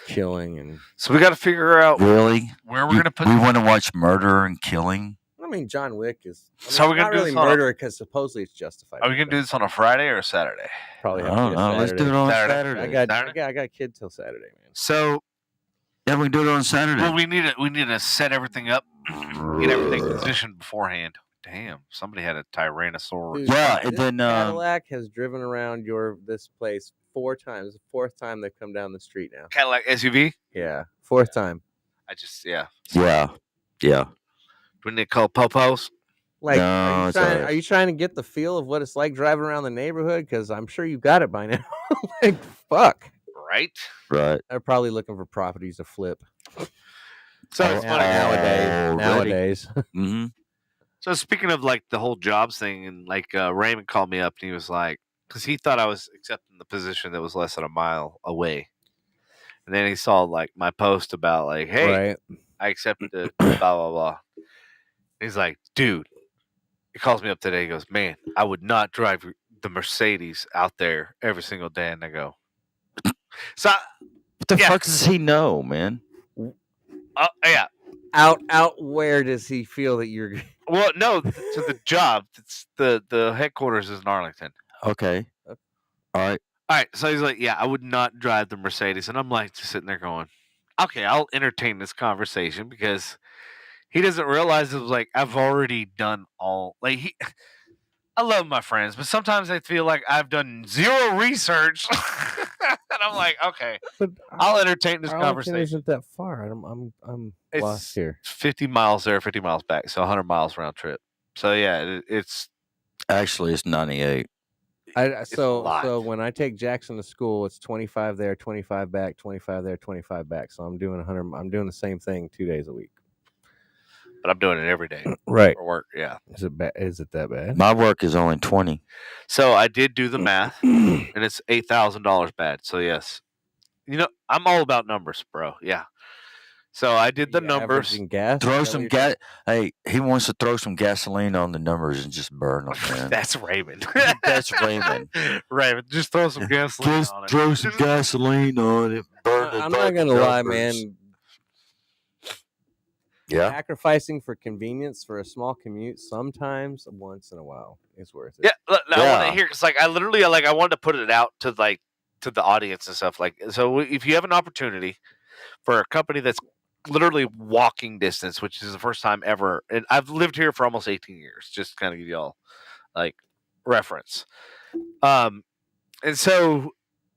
killing and. So we got to figure out Really? where we're going to put We want to watch murder and killing. I mean, John Wick is. So we're gonna not do really this on a- murder because supposedly it's justified. Are we going to do this on a Friday or a Saturday? Probably I have to don't be a know. Let's do it Saturday. on Saturday. Saturday. I got a kid till Saturday, man. So, Yeah, we can do it on Saturday. well, we need to set everything up, get everything positioned beforehand. Damn, somebody had a Tyrannosaurus. Dude, Yeah, and this then, Cadillac has driven around this place 4 times. The 4th time they've come down the street now. Cadillac SUV. Yeah, 4th time. I just yeah. Yeah. Do we need to call popos? Like, No, are, you it's trying, alright. are you trying to get the feel of what it's like driving around the neighborhood? Because I'm sure you got it by now. Like, fuck. Right. Right. They're probably looking for properties to flip. So it's funny. Nowadays. Mm-hmm. So speaking of like the whole jobs thing, and like Raymond called me up and he was like, because he thought I was accepting the position that was less than a mile away, and then he saw like my post about like, hey, Right. I accepted it, blah blah blah. He's like, dude, he calls me up today. He goes, "Man, I would not drive the Mercedes out there every single day." And I go, "So, What the Yeah. fuck does he know, man? yeah, Out where does he feel that you're well, no, to the job. It's the headquarters is in Arlington." Okay. All right. All right, so he's like, "Yeah, I would not drive the Mercedes," and I'm like, just sitting there going, "Okay, I'll entertain this conversation," because he doesn't realize it was like I've already done all like he. I love my friends, but sometimes I feel like I've done zero research, and I'm like, okay, But I'll entertain this Arlington conversation. isn't that far. I'm lost It's here. 50 miles there, 50 miles back, so 100 miles round trip. So yeah, it's Actually, it's 98. a So lot. when I take Jackson to school, it's 25 there, 25 back, 25 there, 25 back. So I'm doing 100. I'm doing the same thing 2 days a week. but I'm doing it every day Right. for work. Yeah. Is it bad? Is it that bad? My work is only 20. So I did do the math, and it's $8,000 bad. So yes, I'm all about numbers, bro. Yeah. So I did the You numbers. averaging gas. Throw Is that some what you're gas. Hey, he wants to throw some gasoline on the numbers and just burn them, man. That's Raymond. That's Raymond. Raymond, just throw some gasoline Just on it. throw some gasoline on it. Burn saying? it I'm by not the gonna lie, numbers. man. Yeah. Sacrificing for convenience for a small commute sometimes once in a while is worth it. Yeah, look, I want Yeah. to hear because like I literally I wanted to put it out to the audience and stuff like so. If you have an opportunity for a company that's literally walking distance, which is the first time ever, and I've lived here for almost 18 years, just to kind of give y'all like reference. And so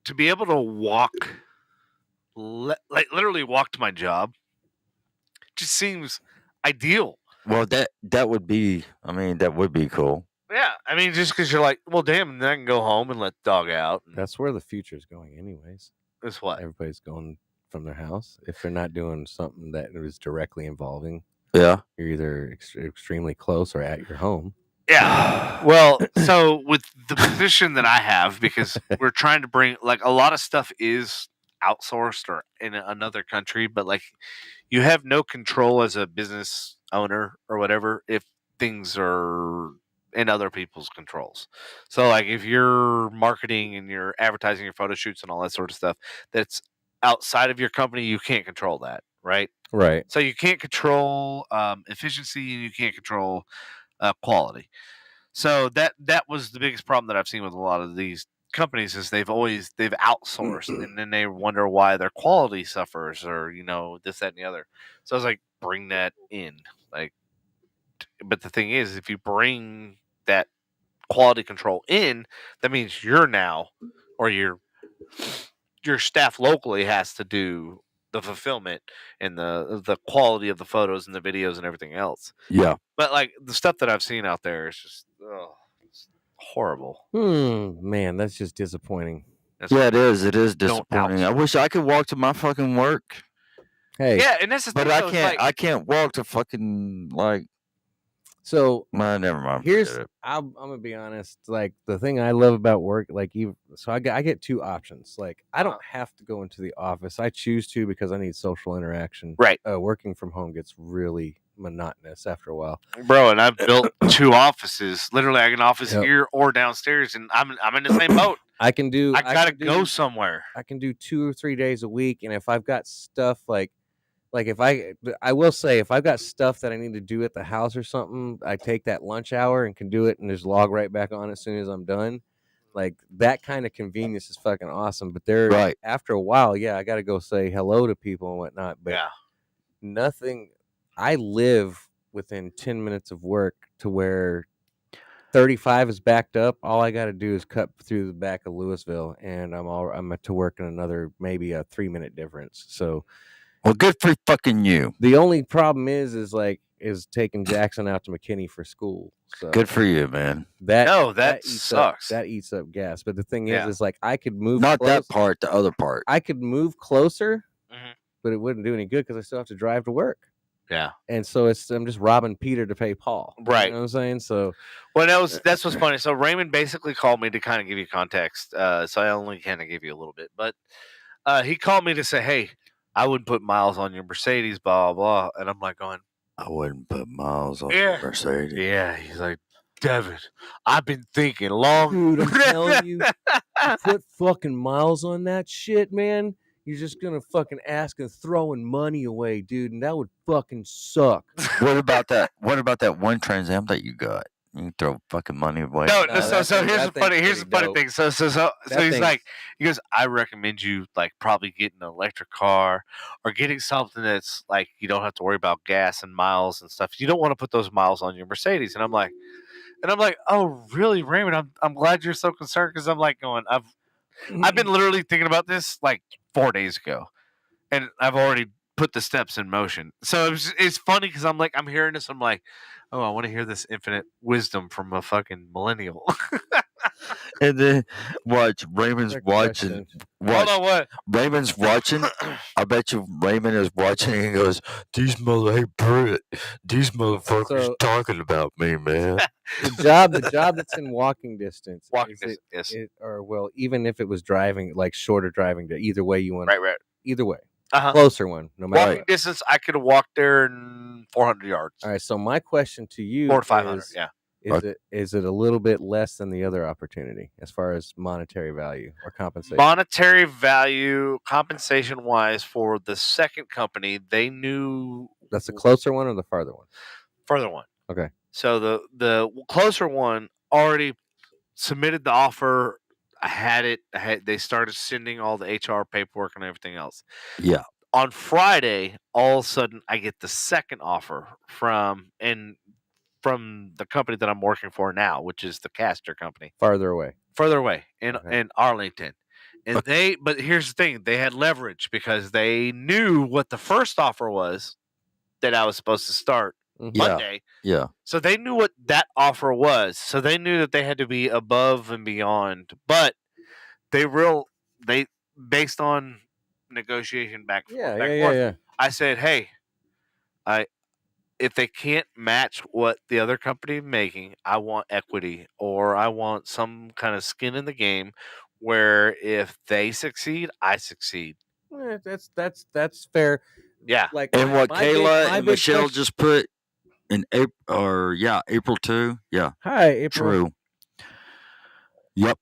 to be able to walk, like literally walk to my job, just seems ideal. Well, that would be. I mean, that would be cool. Yeah, I mean, just because you're like, well, damn, and then I can go home and let the dog out. And That's where the future's going, anyways. that's what. Everybody's going from their house. If they're not doing something that is directly involving, Yeah. you're either extremely close or at your home. Yeah. Well, so with the position that I have, because we're trying to bring like a lot of stuff is outsourced or in another country, but like you have no control as a business owner or whatever if things are in other people's controls. So like if you're marketing and you're advertising your photo shoots and all that sort of stuff that's outside of your company, you can't control that, right? Right. So you can't control efficiency and you can't control quality. So that was the biggest problem that I've seen with a lot of these companies is they've outsourced and then they wonder why their quality suffers or this, that, and the other. So I was like, bring that in, like. But the thing is, if you bring that quality control in, that means you're now or your staff locally has to do the fulfillment and the quality of the photos and the videos and everything else. Yeah. But like the stuff that I've seen out there is just it's horrible. Man, that's just disappointing. That's Yeah, it is. It is Don't disappointing. I wish I could walk to my fucking work, Hey, Yeah, and that's the but thing. I though, it's can't. like- I can't walk to fucking like. so Well, never mind. here's forget it. I'm gonna be honest. Like the thing I love about work, like I get two options. Like I don't have to go into the office. I choose to because I need social interaction. Right. Working from home gets really monotonous after a while. bro, and I've built 2 offices. Literally, I have an office Yep. here or downstairs, and I'm in the same boat. I can do. I gotta can do- go somewhere. I can do 2 or 3 days a week, and if I've got stuff like if I will say if I've got stuff that I need to do at the house or something, I take that lunch hour and can do it and just log right back on as soon as I'm done. Like that kind of convenience is fucking awesome. But there, Right. after a while, yeah, I got to go say hello to people and whatnot. But Yeah. nothing. I live within 10 minutes of work to where 35 is backed up. All I got to do is cut through the back of Louisville, and I'm to work in another maybe a 3-minute difference. So Well, good for fucking you. the only problem is taking Jackson out to McKinney for school. So Good for you, man. That eats sucks. That eats up gas. But the thing Yeah. is like I could move Not close, that part. The other part. I could move closer, Mhm. but it wouldn't do any good because I still have to drive to work. Yeah. And so I'm just robbing Peter to pay Paul. Right. You know what I'm saying? So Well, that's what's funny. So Raymond basically called me to kind of give you context. So I only kind of give you a little bit, but he called me to say, "Hey, I wouldn't put miles on your Mercedes, blah blah." And I'm like going, I wouldn't put miles on Yeah. the Mercedes. "Yeah." He's like, Devin, I've been thinking long. Dude, I'm telling you, put fucking miles on that shit, man. You're just gonna fucking ask and throwing money away, dude, and that would fucking suck. What about that? What about that one Trans Am that you got? You can throw fucking money away. No, No, so that thing- here's that the funny thing's pretty dope. thing. So That he's like, thing's- he goes, I recommend you like probably getting an electric car or getting something that's like you don't have to worry about gas and miles and stuff. You don't want to put those miles on your Mercedes. And I'm like, oh really, Raymond? I'm glad you're so concerned because I'm like going, I've been literally thinking about this like 4 days ago, and I've already put the steps in motion. So it's funny because I'm like, I'm hearing this. I'm like, oh, I want to hear this infinite wisdom from a fucking millennial. And then watch Raymond's Trick watching. question. Hold Watch on, what? Raymond's watching. I bet you Raymond is watching and he goes, "These hey Britt, these motherfuckers So- talking about me, man." the job that's in walking distance. Walking is distance, yes. or well, even if it was driving, like shorter driving, to either way you want. Right. Either way, Uh-huh. closer one, no matter. Walking distance, I could have walked there in 400 yards. All right. So my question to you 400 to 500, is, yeah. is it a little bit less than the other opportunity as far as monetary value or compensation? Monetary value, compensation wise, for the second company, they knew That's the closer one or the farther one? further one. Okay. So the closer one already submitted the offer. I had it. They started sending all the HR paperwork and everything else. Yeah. On Friday, all of a sudden, I get the second offer from the company that I'm working for now, which is the caster company, Farther away. further away in Okay. Arlington. And but here's the thing, they had leverage because they knew what the first offer was that I was supposed to start Mhm. Yeah. Monday. Yeah. So they knew what that offer was. So they knew that they had to be above and beyond. But they based on negotiation back and forth, back and forth, Yeah. I said, hey, if they can't match what the other company making, I want equity or I want some kind of skin in the game where if they succeed, I succeed. Yeah, that's fair. Yeah. Like And what my big- Kayla my and big Michelle question- just put in April 2. Yeah. Hi, April. True. Yep.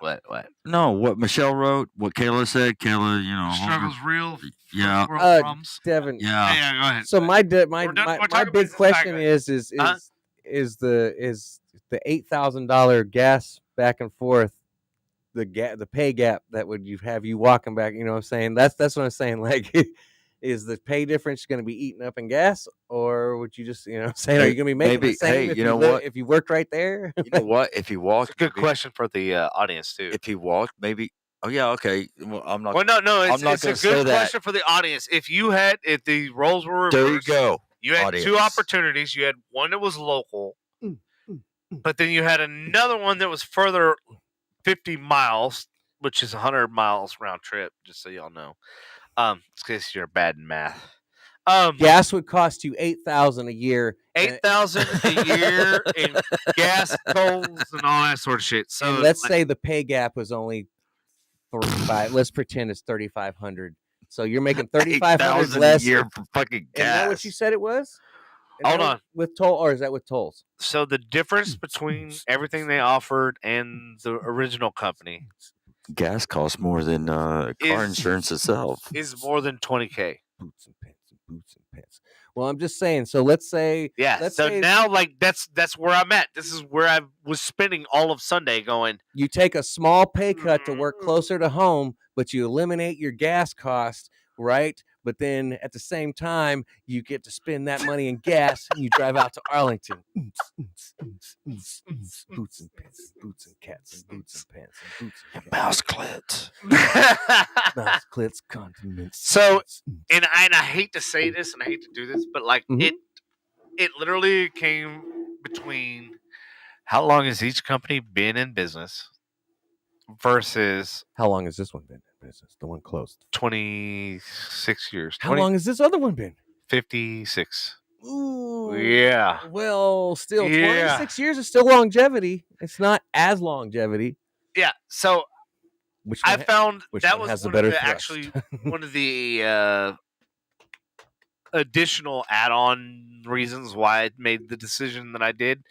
What? No, what Michelle wrote, what Kayla said, Kayla, Struggle's real. Yeah. World Uh, problems. Devin. Yeah. Yeah, go ahead. So my We're done- we're my talking big business. question Alright, is Huh? is the $8,000 gas back and forth, the pay gap that would have you walking back, you know what I'm saying? That's what I'm saying. Like, is the pay difference going to be eaten up in gas, or would you just, you know what I'm saying, are you going to be making the Maybe- same hey, if you know li- what? if you worked right there? You know what? If he It's walked, a good maybe- question for the audience too. If he walked, maybe. Oh yeah, okay. Well, I'm not. Well, no, I'm it's not a gonna say good that. question for the audience. If the roles were reversed, There you go. you had two audience. opportunities. You had one that was local, Mm. but then you had another one that was further 50 miles, which is 100 miles round trip, just so y'all know. It's because you're bad in math. Gas would cost you $8,000 a year. and- 8,000 a year in gas, tolls, and all that sort of shit. So and let's say the pay gap was only 35. Let's pretend it's 3,500. So you're making 3,500 $8,000 less. a year for fucking gas. Is that what you said it was? Hold on. With toll, or is that with tolls? So the difference between everything they offered and the original company Gas costs more than car Is- insurance itself. is more than 20K. Boots and pants. Well, I'm just saying. So let's say, Yeah. let's So say now, like that's where I'm at. This is where I was spending all of Sunday going. you take a small pay cut to work Mm. closer to home, but you eliminate your gas cost, right? But then at the same time, you get to spend that money in gas and you drive out to Arlington. Boots and pants, boots and cats, and boots and pants, and boots and cats. Mouse clits. Mouse clits, condiments. So, and I hate to say this and I hate to do this, but like Mhm. it literally came between how long has each company been in business versus How long has this one been in business? The one closed. 26 years. How long has this other one been? 56. Ooh. Yeah. Well, still, Yeah. 26 years is still longevity. It's not as longevity. Yeah. So Which I one found which that one was has the one better of the, thrust? actually one of the additional add-on reasons why I made the decision that I did,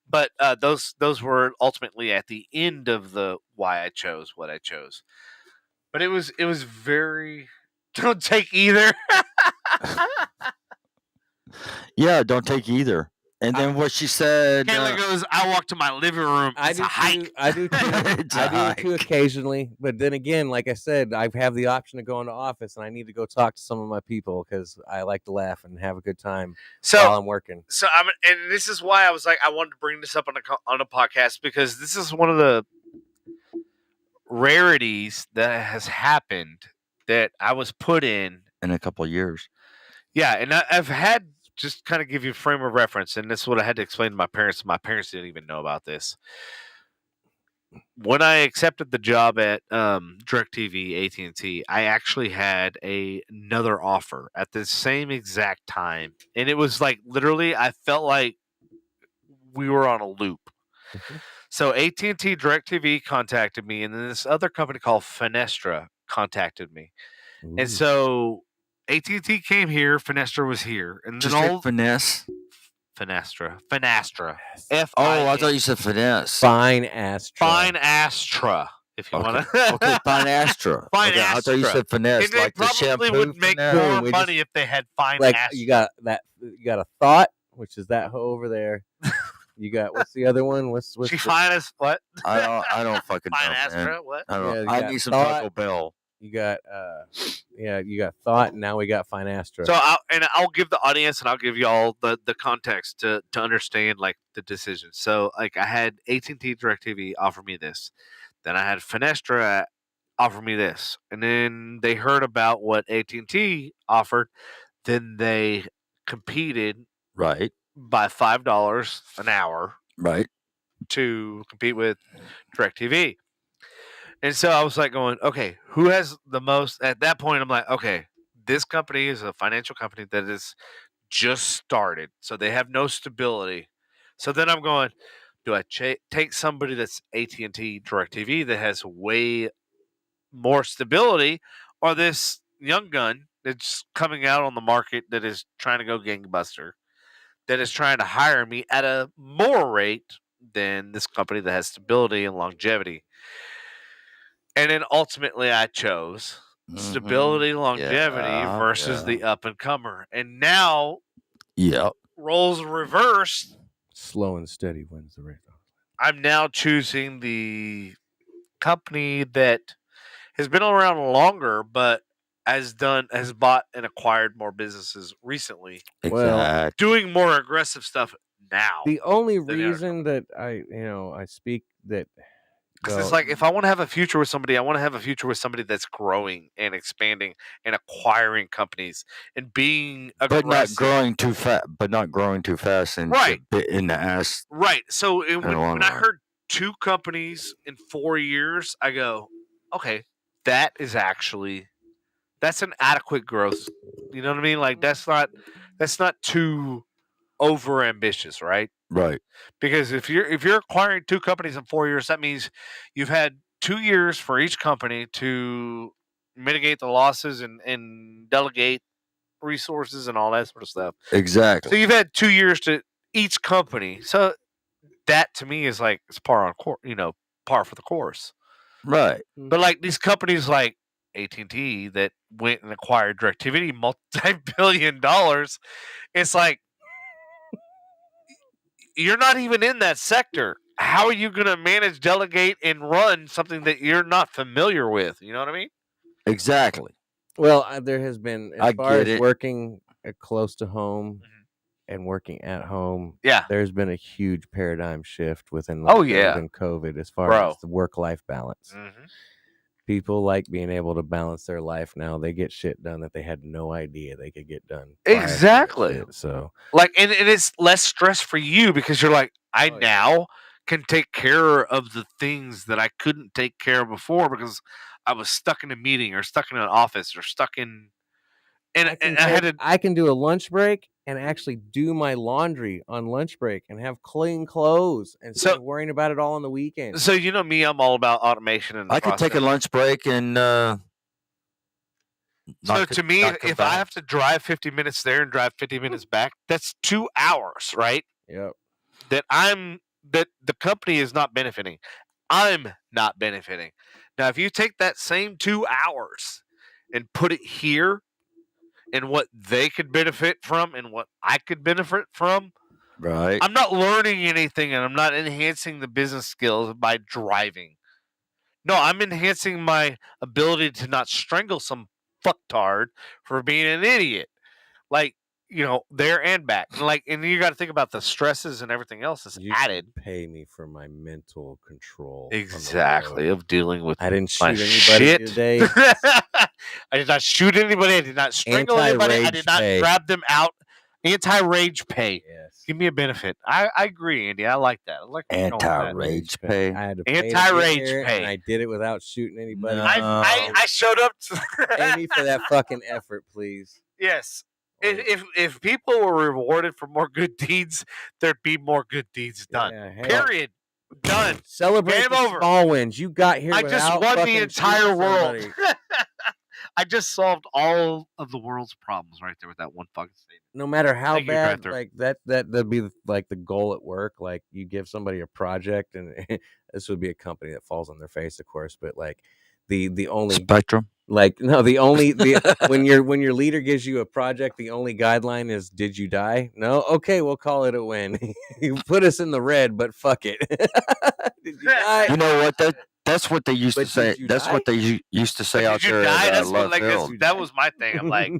but those were ultimately at the end of the why I chose what I chose. But it was very don't take either. Yeah, don't take either. And then what she said. Kayla goes, I walk to my living room. I It's do a hike. too. I do too. It's a I do too hike. occasionally. But then again, like I said, I have the option to go into office, and I need to go talk to some of my people because I like to laugh and have a good time while So I'm working. and this is why I was like, I wanted to bring this up on a podcast because this is one of the rarities that has happened that I was put in. In a couple of years. Yeah, and I've had just kind of give you a frame of reference, and this is what I had to explain to my parents. My parents didn't even know about this. When I accepted the job at DirecTV, AT&T, I actually had another offer at the same exact time, and it was like literally, I felt like we were on a loop. Mhm. So AT&T DirecTV contacted me, and then this other company called Finestra contacted me, and Ooh. so AT&T came here, Finestra was here, and then Just say all finesse. Finastra, Oh, I thought you said finesse. Fine ass. Fine Astra, if you Okay. want to. Okay, fine Astra. Fine Okay, I thought you Astra. said finesse, And they like the probably shampoo would make finesse. more Boom, we just- money if they had Fine Like Astra. you got that. You got a thought, which is that hoe over there. You got what's the other one? What's She the, fine as what? I don't fucking Fine know, man. Astra. What? I don't Yeah, know. you I got need some thought. Taco Bell. you got you got thought, and now we got Finestra. So I'll give the audience and I'll give y'all the context to understand like the decision. So like I had AT&T DirecTV offer me this, then I had Finestra offer me this, and then they heard about what AT&T offered, then they competed Right. by $5 an hour Right. to compete with DirecTV. And so I was like going, okay, who has the most? At that point, I'm like, okay, this company is a financial company that is just started, so they have no stability. So then I'm going, do I take somebody that's AT&T DirecTV that has way more stability, or this young gun that's coming out on the market that is trying to go gangbuster, that is trying to hire me at a more rate than this company that has stability and longevity? And then ultimately I chose stability, longevity versus the up and comer. And now Yeah. roles reversed. Slow and steady wins the race. I'm now choosing the company that has been around longer, but has bought and acquired more businesses recently, Well, Exactly. doing more aggressive stuff now. The only Then they are reason that I speak that Because well, it's like if I want to have a future with somebody, I want to have a future with somebody that's growing and expanding and acquiring companies and being But not aggressive. growing too fast. But not growing too fast and Right. bit in the ass. Right. So the when long I run. heard 2 companies in 4 years, I go, okay, that is actually that's an adequate growth. You know what I mean? Like that's not too over ambitious, right? Right. Because if you're acquiring 2 companies in 4 years, that means you've had 2 years for each company to mitigate the losses and delegate resources and all that sort of stuff. So Exactly. you've had 2 years to each company. So that to me is like it's par for the course. Right. But like these companies like AT&T that went and acquired DirecTV, multi-billion dollars, it's like you're not even in that sector. How are you going to manage, delegate, and run something that you're not familiar with? You know what I mean? Exactly. well, there has been as I far get as it. working close to home and working at home. Yeah. There's been a huge paradigm shift within Oh, yeah. within COVID as far Bro. as the work-life balance. Mm-hmm. People like being able to balance their life now. They get shit done that they had no idea they could get done. prior to that Exactly. shit. So Like, and it's less stress for you because you're like, I Oh, yeah. now can take care of the things that I couldn't take care of before because I was stuck in a meeting or stuck in an office or stuck in. And I can do a lunch break and actually do my laundry on lunch break and have clean clothes instead of worrying about it all on the weekend. So you know me, I'm all about automation and I could take a lunch break and So to me, if I have to drive 50 minutes there and drive 50 minutes back, that's 2 hours, right? Yep. That the company is not benefiting. I'm not benefiting. Now, if you take that same 2 hours and put it here and what they could benefit from and what I could benefit from, right. I'm not learning anything and I'm not enhancing the business skills by driving. No, I'm enhancing my ability to not strangle some fucktard for being an idiot. Like, there and back. And you got to think about the stresses and everything else that's You added. should pay me for my mental control. on the Exactly, road. of dealing with I didn't my shoot anybody shit. today. I did not shoot anybody. I did not strangle anybody. I Anti-rage did not pay. grab them out. Anti-rage pay. Yes. Give me a benefit. I agree, Andy. I like that. I like where you're going with that. Anti-rage pay. I had to pay to get Anti-rage here, pay. and I did it without shooting anybody. No. I showed up. Pay me for that fucking effort, please. Yes. If people were rewarded for more good deeds, there'd be more good deeds done. Yeah, hey, Period. Done. Celebrate Game the over. small wins. You got here I just without won the fucking entire shooting world. somebody. I just solved all of the world's problems right there with that one fucking statement. No matter how Thank you, bad, Granther. like that'd be like the goal at work. Like you give somebody a project, and this would be a company that falls on their face, of course. But like the only Spectrum. like no the only the when your leader gives you a project, the only guideline is did you die? No, okay, we'll call it a win. You put us in the red, but fuck it. Did you die? You know what? That's what they used But to say. did you That's die? what they used to say But out did you there die? at That's what, Love like, Field. that was my thing. I'm like,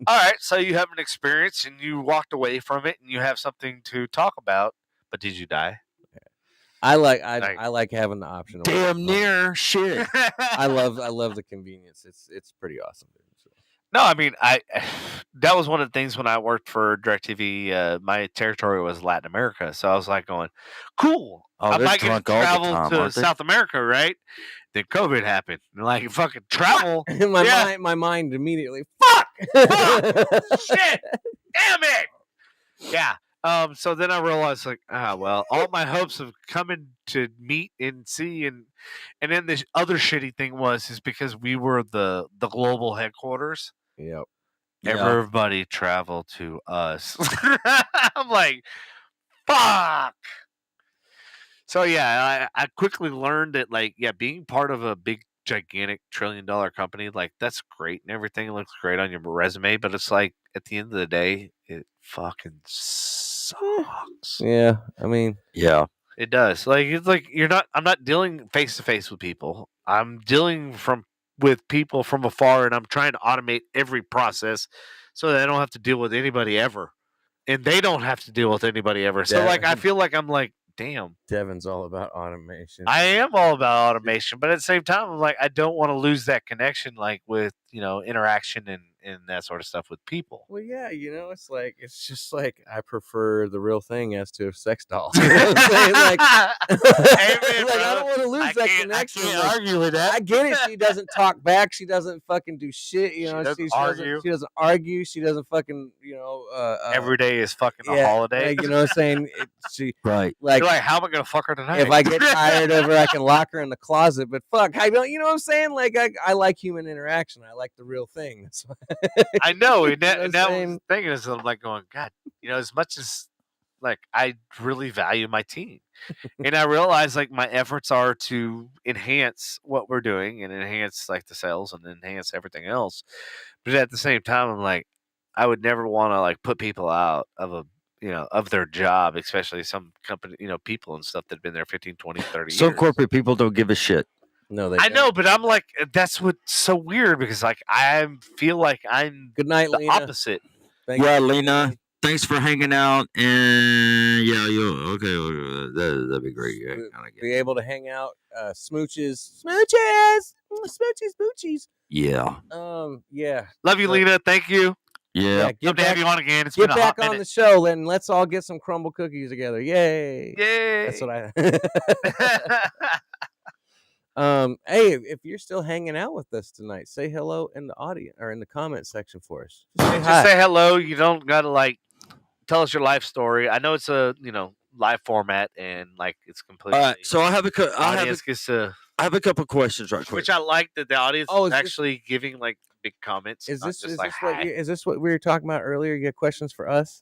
all right, so you have an experience and you walked away from it and you have something to talk about, but did you die? I like having the option. of Damn working. near shit. I love the convenience. It's pretty awesome. Dude. So. No, I mean, that was one of the things when I worked for DirecTV. My territory was Latin America, so I was like going, cool. Oh, I they're might get to drunk all the travel time, to aren't they? South America, right? Then COVID happened. And like fucking travel. my mind immediately. Fuck! Shit! Damn it! Yeah. So then I realized, like, well, all my hopes of coming to meet and see, and then the other shitty thing is because we were the global headquarters. Yep. Everybody traveled to us. I'm like, fuck. So yeah, I quickly learned that, like, yeah, being part of a big, gigantic, $1 trillion company, like, that's great and everything. It looks great on your resume, but it's like at the end of the day, it fucking sucks. Yeah. I mean, Yeah. It does. Like, it's like I'm not dealing face to face with people. I'm dealing with people from afar, and I'm trying to automate every process so that I don't have to deal with anybody ever, and they don't have to deal with anybody ever. So like, I feel like I'm like, damn, Devin's all about automation. I am all about automation, but at the same time, I'm like, I don't want to lose that connection, like with interaction and that sort of stuff with people. Well, yeah, it's just like I prefer the real thing as to a sex doll. You know what I'm saying? Like, Amen, like I brother. don't want to lose that connection. I can't Like, argue with that. I get it. She doesn't talk back. She doesn't fucking do shit. She doesn't She argue. doesn't argue. She doesn't fucking Every day is fucking a yeah, holiday. Like, you know what I'm saying? She Right. like. You're like, how am I gonna fuck her tonight? If I get tired of her, I can lock her in the closet. But fuck, I don't. You know what I'm saying? Like, I like human interaction. I like the real thing. That's why. I know, and You know what that I'm was the saying? thing is, I'm like going, God, as much as like I really value my team, and I realize like my efforts are to enhance what we're doing and enhance like the sales and enhance everything else, but at the same time, I'm like, I would never want to like put people out of of their job, especially some company, people and stuff that have been there 15, 20, 30 Some years. corporate people don't give a shit. No, they. I don't. know, but I'm like, that's what's so weird because like I feel like I'm Good night, the Lena. opposite. Thank Yeah, you. Lena. Thanks for hanging out. And yeah, that'd be great. Yeah, kinda Be get- able to hang out, smooches, boochies. yeah. Yeah. Love you, But- Lena. Thank you. Yeah. Get Love to have back, you on again. It's get been a hot back on minute. the show, and let's all get some crumble cookies together. Yay! Yay! That's what I. Hey, if you're still hanging out with us tonight, say hello in the audience or in the comment section for us. Just say hi. Just say hello. You don't gotta like tell us your life story. I know it's a live format and like it's completely. All right. So I have audience gets to, I have a couple questions right quick. which I like that the audience Oh, is is this- actually giving like big comments. Is not this just is like, this what "Hi." is this what we were talking about earlier? You got questions for us?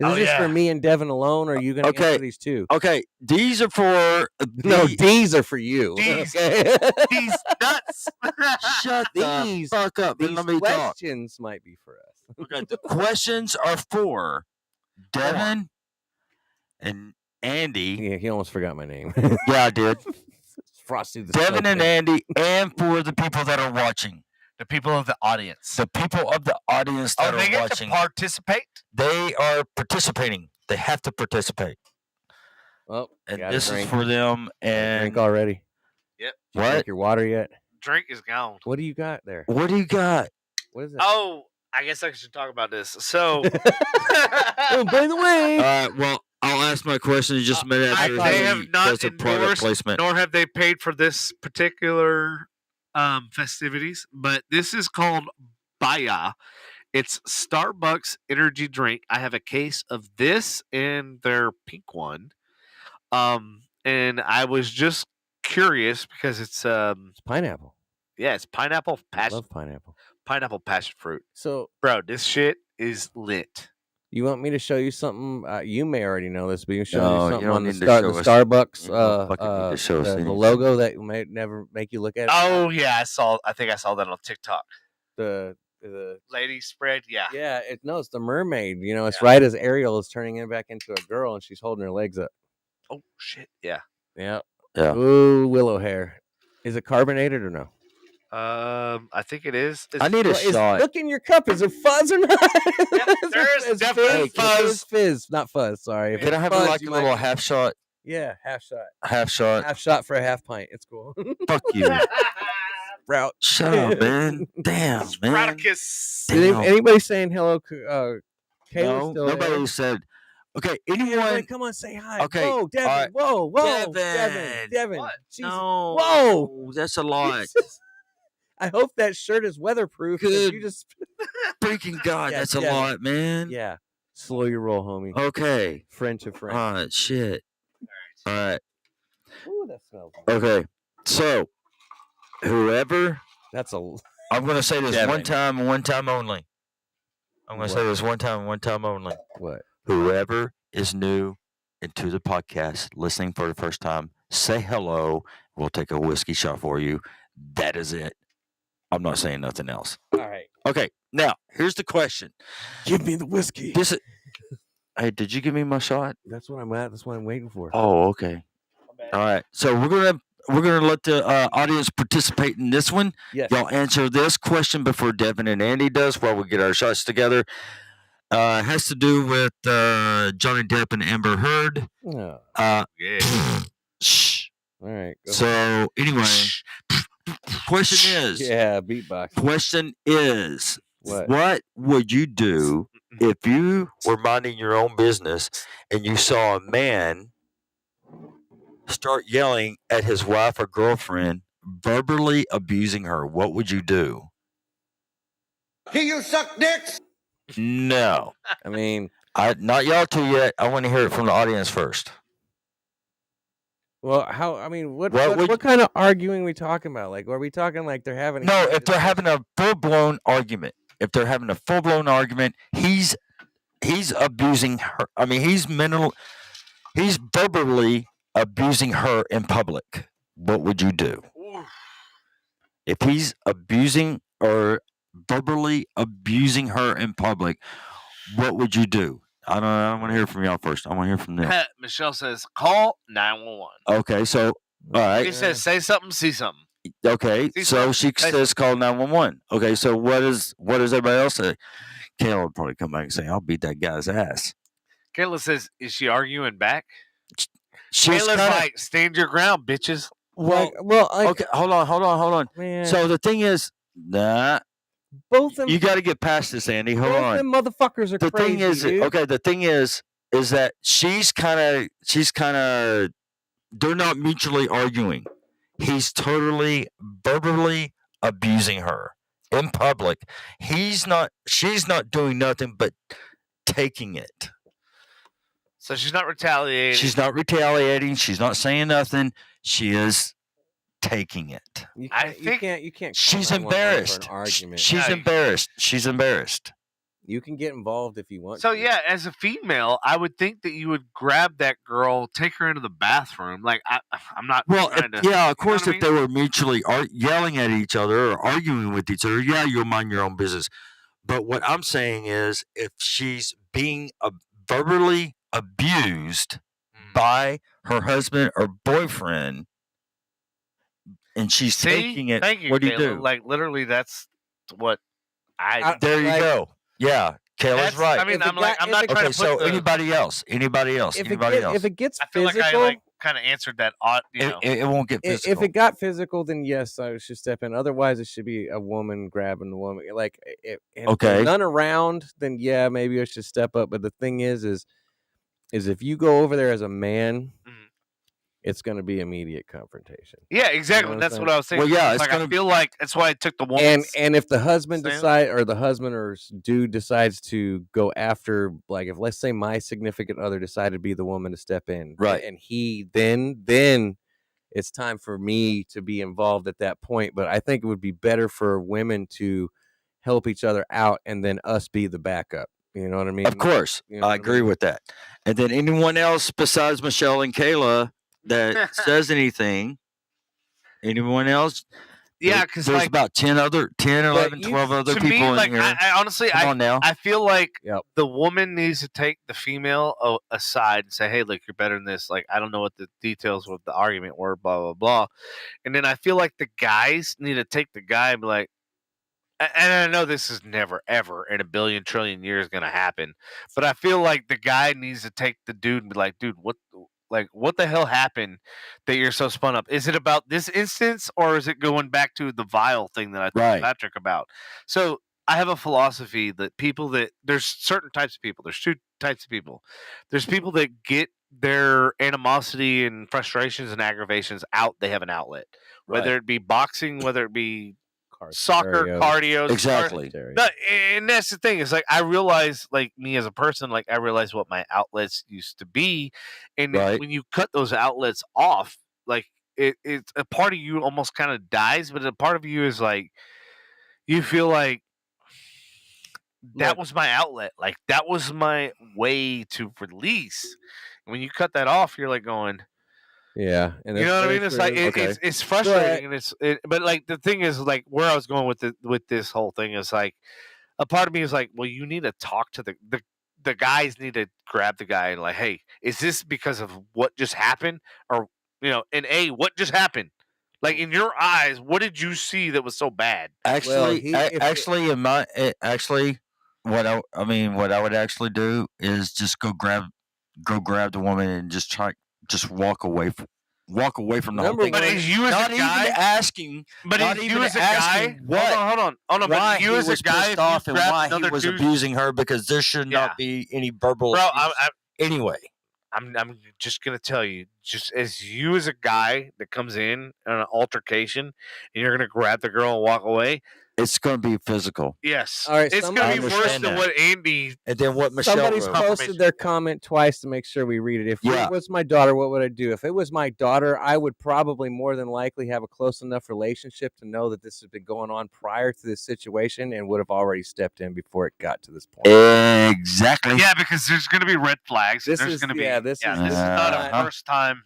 Is Oh, this just for yeah. me and Devin alone, or are you going to Okay. answer these too? Okay, these are for No, the- these are for you. These- okay? These nuts. Shut the These- fuck up and These let me talk. questions might be for us. Okay, the questions are for Devin and Andy. Yeah, he almost forgot my name. Yeah, I did. Frosty the Devin and Snowflake. Andy, and for the people that are watching. The people of the audience. The people of the audience that they are get watching. to participate. They are participating. They have to participate. Well, And got a this is drink. for them. Got a And drink already. Yep. Did you What? drink your water yet? Drink is gone. What do you got there? what do you got? What is it? Oh, I guess I should talk about this. So, Oh, by the way, Well, I'll ask my question in just a minute after they he have not does a product endorsed, placement. nor have they paid for this particular festivities. But this is called Baya. It's Starbucks energy drink. I have a case of this and their pink one. And I was just curious because it's it's pineapple. yeah, it's pineapple I passion love pineapple. pineapple passion fruit. So Bro, this shit is lit. you want me to show you something? You may already know this, but you can show No, you you something don't on the, need to the show us. Starbucks, You don't fucking need to show us the anything. logo that might never make you look at it. Oh yeah, I think I saw that on TikTok. The Lady spread, yeah. yeah, it's the mermaid. You know, it's Yeah. right as Ariel is turning it back into a girl, and she's holding her legs up. Oh shit, yeah. Yeah. Yeah. Ooh, willow hair. Is it carbonated or no? I think it is. I need a Well, shot. look in your cup. Is it fuzz or not? there is It's definitely fizz. fuzz. Fizz, not fuzz. Sorry. If Can I it's have fuzz, like you a might little be- half shot? Yeah, half shot. Half shot. Half shot for a half pint. It's cool. Fuck you. Sprout. Shut up, man. Damn, man. Sproutacus. Damn. Anybody saying hello? Kayla's No, still nobody there. said. Okay, Everybody, anyone? come on, say hi. Okay, Whoa, Devin. alright. Whoa, Devin. Devin. What? Jesus. No. Whoa. That's a lot. Jesus. I hope that shirt is weatherproof. 'cause Good. You just Freaking God, Yeah, that's a Devin. lot, man. yeah. Slow your roll, homie. Okay. French of French. All right, shit. All right. Ooh, that smells. Good. Okay. So, whoever, That's a. I'm going to say this Devin. one time and one time only. I'm going to say What? this one time and one time only. What? Whoever is new into the podcast, listening for the first time, say hello. We'll take a whiskey shot for you. That is it. I'm not saying nothing else. All right. Okay. Now, here's the question. Give me the whiskey. This is. Hey, did you give me my shot? That's what I'm at. That's what I'm waiting for. Oh, okay. All right. So we're gonna let the audience participate in this one. Yes. Y'all answer this question before Devin and Andy does while we get our shots together. It has to do with Johnny Depp and Amber Heard. Oh, Yeah. Shh. all right. Go ahead. So anyway, question is. Yeah, beatbox. Question is. What? Would you do if you were minding your own business and you saw a man start yelling at his wife or girlfriend, verbally abusing her? What would you do? Hear you suck dicks? No. I mean, Not y'all two yet. I want to hear it from the audience first. well, how? I mean, what would- what kind of arguing we talking about? Like, are we talking like they're having? a No, heated if they're having discussion? a full-blown argument. If they're having a full-blown argument, he's abusing her. I mean, he's verbally abusing her in public. What would you do? If he's abusing or verbally abusing her in public, what would you do? I don't want to hear from y'all first. I want to hear from them. Michelle says, call 911. Okay, so all right. He says, say something, see something. Okay, See so something, she say says call 911. Okay, so what does everybody else say? Kayla would probably come back and say, "I'll beat that guy's ass." Kayla says, is she arguing back? She's Kayla's kinda- like, stand your ground, bitches. Well, like, okay, hold on. man. So the thing is, both them, you got to get past this, Andy. Hold both on. them motherfuckers are The crazy. thing is, dude. okay, the thing is that she's kind of, they're not mutually arguing. He's totally verbally abusing her in public. She's not doing nothing but taking it. So she's not retaliating. She's not retaliating. She's not saying nothing. She is taking it. You I can't. think You can't. She's call 911 for embarrassed. an argument. She's No, you embarrassed. She's embarrassed. You can get involved if you want. So to. yeah, as a female, I would think that you would grab that girl, take her into the bathroom. Like I'm not Well, trying to. yeah, of you know course, what I if they were mutually yelling at each other or arguing with each other, yeah, you'll mind your own business. But what I'm saying is, if she's being verbally abused Mm. by her husband or boyfriend, and she's See, taking it, thank you, what do you Kayla. do? Like literally, that's what There you like- go. Yeah, Kayla's That's, right. I mean, If it I'm like, got- I'm if not it- trying Okay, to put so the. anybody else? if it gets I feel physical, like I like kind of answered that. It won't get physical. if it got physical, then yes, I should step in. Otherwise, it should be a woman grabbing the woman. Like, if there's Okay. none around, then yeah, maybe I should step up. But the thing is if you go over there as a man, Mhm. it's going to be immediate confrontation. Yeah, exactly. what I'm That's saying? what I was saying. Well, yeah, It's it's like I gonna- feel like that's why I took the woman. And if the husband stance. dude decides to go after, like, if let's say my significant other decided to be the woman to step in, Right. and he then it's time for me to be involved at that point. But I think it would be better for women to help each other out and then us be the backup. You know what I mean? Of course, You know what I I agree mean? with that. And then anyone else besides Michelle and Kayla that says anything? Anyone else? Yeah, because there's like about 10, 11, 12 other to people me, in like here. I honestly, Come on now. I feel like Yep. the woman needs to take the female aside and say, "Hey, look, you're better than this." Like, I don't know what the details of the argument were, blah blah blah. And then I feel like the guys need to take the guy and be like, and I know this is never ever in a billion trillion years going to happen, but I feel like the guy needs to take the dude and be like, "Dude, what the hell happened that you're so spun up? Is it about this instance, or is it going back to the vile thing that I told Right. Patrick about?" So I have a philosophy that there's certain types of people. There's two types of people. There's people that get their animosity and frustrations and aggravations out. They have an outlet, whether it be boxing, whether it be soccer, cardio, Exactly. No, and that's the thing. Is like I realize, like me as a person, like I realize what my outlets used to be, and Right. when you cut those outlets off, like it's a part of you almost kind of dies, but a part of you is like you feel like that Look. was my outlet, like that was my way to release. And when you cut that off, you're like going, Yeah, and you know what I mean? It's like Okay. it's frustrating, and but like the thing is, like where I was going with this whole thing is like a part of me is like, well, you need to talk to the guys need to grab the guy and like, hey, is this because of what just happened, or and what just happened? Like in your eyes, what did you see that was so bad? Actually, he- what I would actually do is just go grab the woman and just walk away from the whole Number thing. But one, as you as Not a even guy, asking. but not as even you as a asking guy, what- hold on. why But you he as a was guy, pissed if you off and grab why he another was dude's- abusing her, because there should Yeah. not be any verbal bro, abuse. Anyway, I'm just gonna tell you, just as you as a guy that comes in an altercation and you're gonna grab the girl and walk away. it's going to be physical. Yes, All right, it's somebody- gonna be I worse understand than that. what Andy. And then what Michelle Somebody's wrote. Confirmation. posted their comment twice to make sure we read it. If Yeah. it was my daughter, what would I do? If it was my daughter, I would probably more than likely have a close enough relationship to know that this has been going on prior to this situation and would have already stepped in before it got to this point. Exactly. Yeah, because there's gonna be red flags. This there's is- gonna be yeah, this is- this is not a Uh-huh. first time.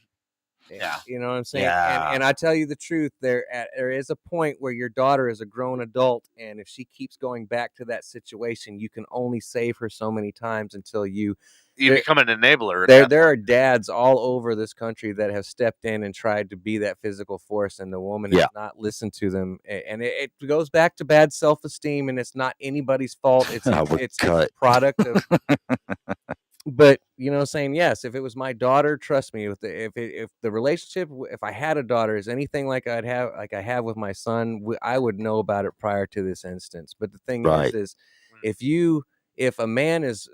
Yeah. You know what I'm saying? Yeah. And I tell you the truth, there is a point where your daughter is a grown adult, and if she keeps going back to that situation, you can only save her so many times until you You become an enabler. there are dads all over this country that have stepped in and tried to be that physical force, and the woman has not listened to them. And it goes back to bad self-esteem, and it's not anybody's fault. It's I would it's a cut. product of. But you know, saying yes, if it was my daughter, trust me, if the relationship, if I had a daughter, is anything like I have with my son, I would know about it prior to this instance. But the thing Right. is if a man is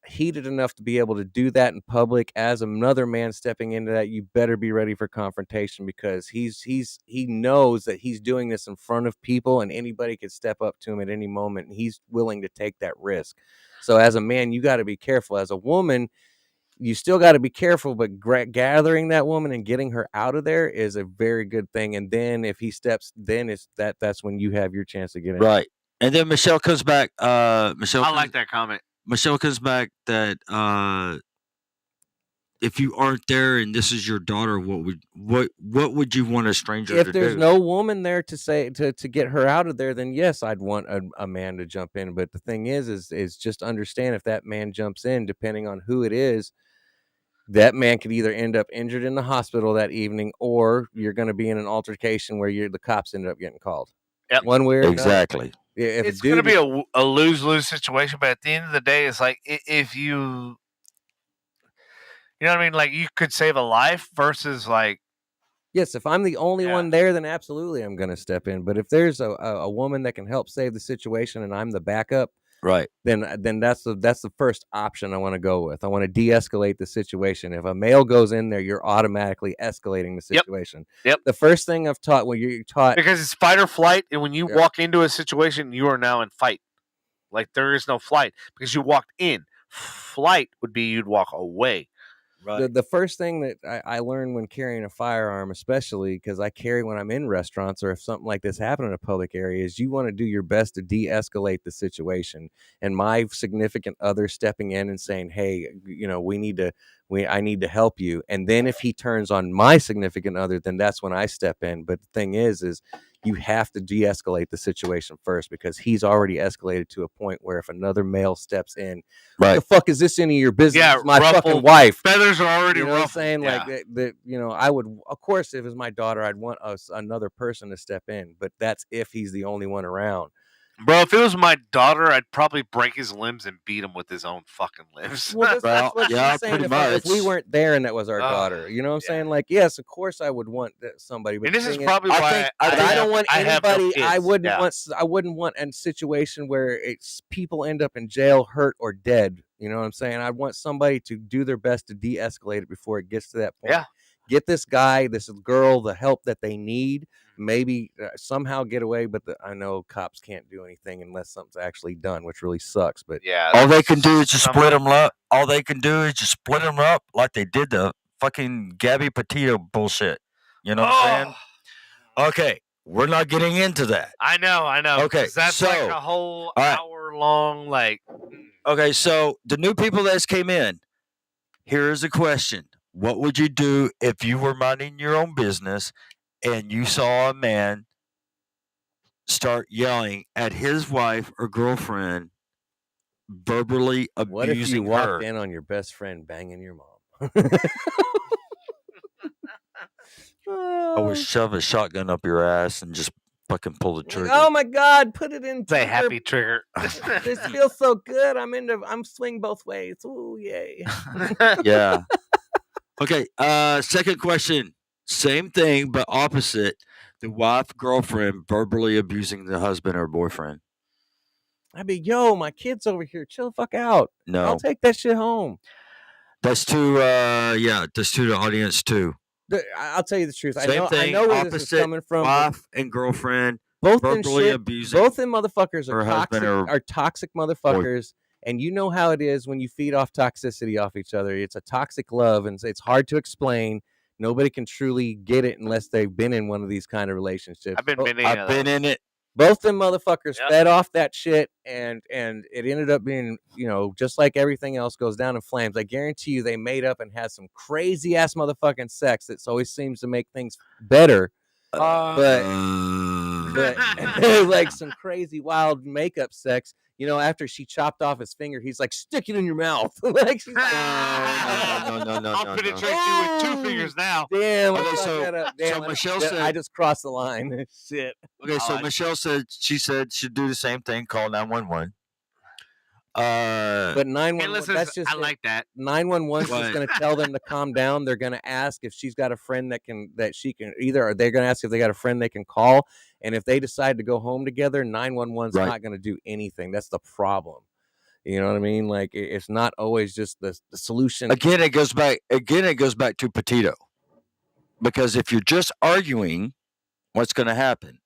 heated enough to be able to do that in public as another man stepping into that, you better be ready for confrontation, because he knows that he's doing this in front of people and anybody could step up to him at any moment, and he's willing to take that risk. So as a man, you got to be careful. As a woman, you still got to be careful, but gathering that woman and getting her out of there is a very good thing. And then if he steps, then that's when you have your chance to get in. Right. And then Michelle comes back. I like that comment. Michelle comes back that if you aren't there and this is your daughter, what would you want a stranger to do? If there's no woman there to say to get her out of there, then yes, I'd want a man to jump in. But the thing is just understand, if that man jumps in, depending on who it is, that man could either end up injured in the hospital that evening, or you're going to be in an altercation where the cops ended up getting called. Yep. One way or another. Exactly. If It's going to be a lose-lose situation, but at the end of the day, it's like if you know what I mean? Like, you could save a life versus like. Yes, if I'm the only one there, then absolutely I'm going to step in. But if there's a woman that can help save the situation and I'm the backup, right, then that's the first option I want to go with. I want to de-escalate the situation. If a male goes in there, you're automatically escalating the situation. Yep. The first thing I've taught you're taught, because it's fight or flight, and when you walk into a situation, you are now in fight. Like, there is no flight because you walked in. Flight would be you'd walk away. Right. The first thing that I learned when carrying a firearm, especially because I carry when I'm in restaurants or if something like this happened in a public area, is you want to do your best to de-escalate the situation. And my significant other stepping in and saying, hey, I need to help you. And then if he turns on my significant other, then that's when I step in. But the thing is you have to de-escalate the situation first, because he's already escalated to a point where if another male steps in, what the fuck is this any of your business? Yeah, it's my fucking wife. Feathers are already ruffled. What I'm saying? Like that, I would, of course, if it was my daughter, I'd want another person to step in, but that's if he's the only one around. Bro, if it was my daughter, I'd probably break his limbs and beat him with his own fucking limbs. Well, that's what I'm saying. If we weren't there and that was our daughter, you know what I'm saying? Like, yes, of course I would want somebody. But and this is probably why I don't want anybody. No, I wouldn't want a situation where people end up in jail, hurt, or dead. You know what I'm saying? I want somebody to do their best to de-escalate it before it gets to that point. Yeah. Get this guy, this girl, the help that they need. Maybe somehow get away, but I know cops can't do anything unless something's actually done, which really sucks. But yeah, all they can do is just split them up. All they can do is just split them up like they did the fucking Gabby Petito bullshit. You know what I'm saying? Okay, we're not getting into that. I know. Okay, that's like a whole hour long. Like, okay, so the new people that came in. Here is a question: what would you do if you were minding your own business and you saw a man start yelling at his wife or girlfriend, verbally abusing her? What if you walked in on your best friend banging your mom? I would shove a shotgun up your ass and just fucking pull the trigger. Oh my God, put it in. Say happy trigger. This feels so good. I'm swing both ways. Ooh, yay. Yeah. Okay, second question. Same thing, but opposite. The wife, girlfriend verbally abusing the husband or boyfriend. I'd be, yo, my kid's over here. Chill the fuck out. No. I'll take that shit home. That's to, that's to the audience too. I'll tell you the truth. Same thing, I know where opposite, this is coming from. Wife and girlfriend both verbally abusing. Both them motherfuckers are toxic motherfuckers. And you know how it is when you feed off toxicity off each other. It's a toxic love, and it's hard to explain. Nobody can truly get it unless they've been in one of these kind of relationships. I've been in it. Both them motherfuckers fed off that shit, and it ended up being, just like everything else goes down in flames. I guarantee you they made up and had some crazy ass motherfucking sex that always seems to make things better. But like some crazy wild makeup sex. After she chopped off his finger, he's like, stick it in your mouth. Like, she's like, no. I'll penetrate you with 2 fingers now. Damn. Okay, so Michelle said, I just crossed the line. Shit. Okay, so Michelle said she'd do the same thing, call 911. But 911, that's just I like that. 911 is just going to tell them to calm down. They're going to ask if she's got a friend that she can either, or they're going to ask if they got a friend they can call. And if they decide to go home together, 911's not going to do anything. That's the problem. You know what I mean? Like, it's not always just the solution. Again, it goes back to Petito. Because if you're just arguing, what's going to happen?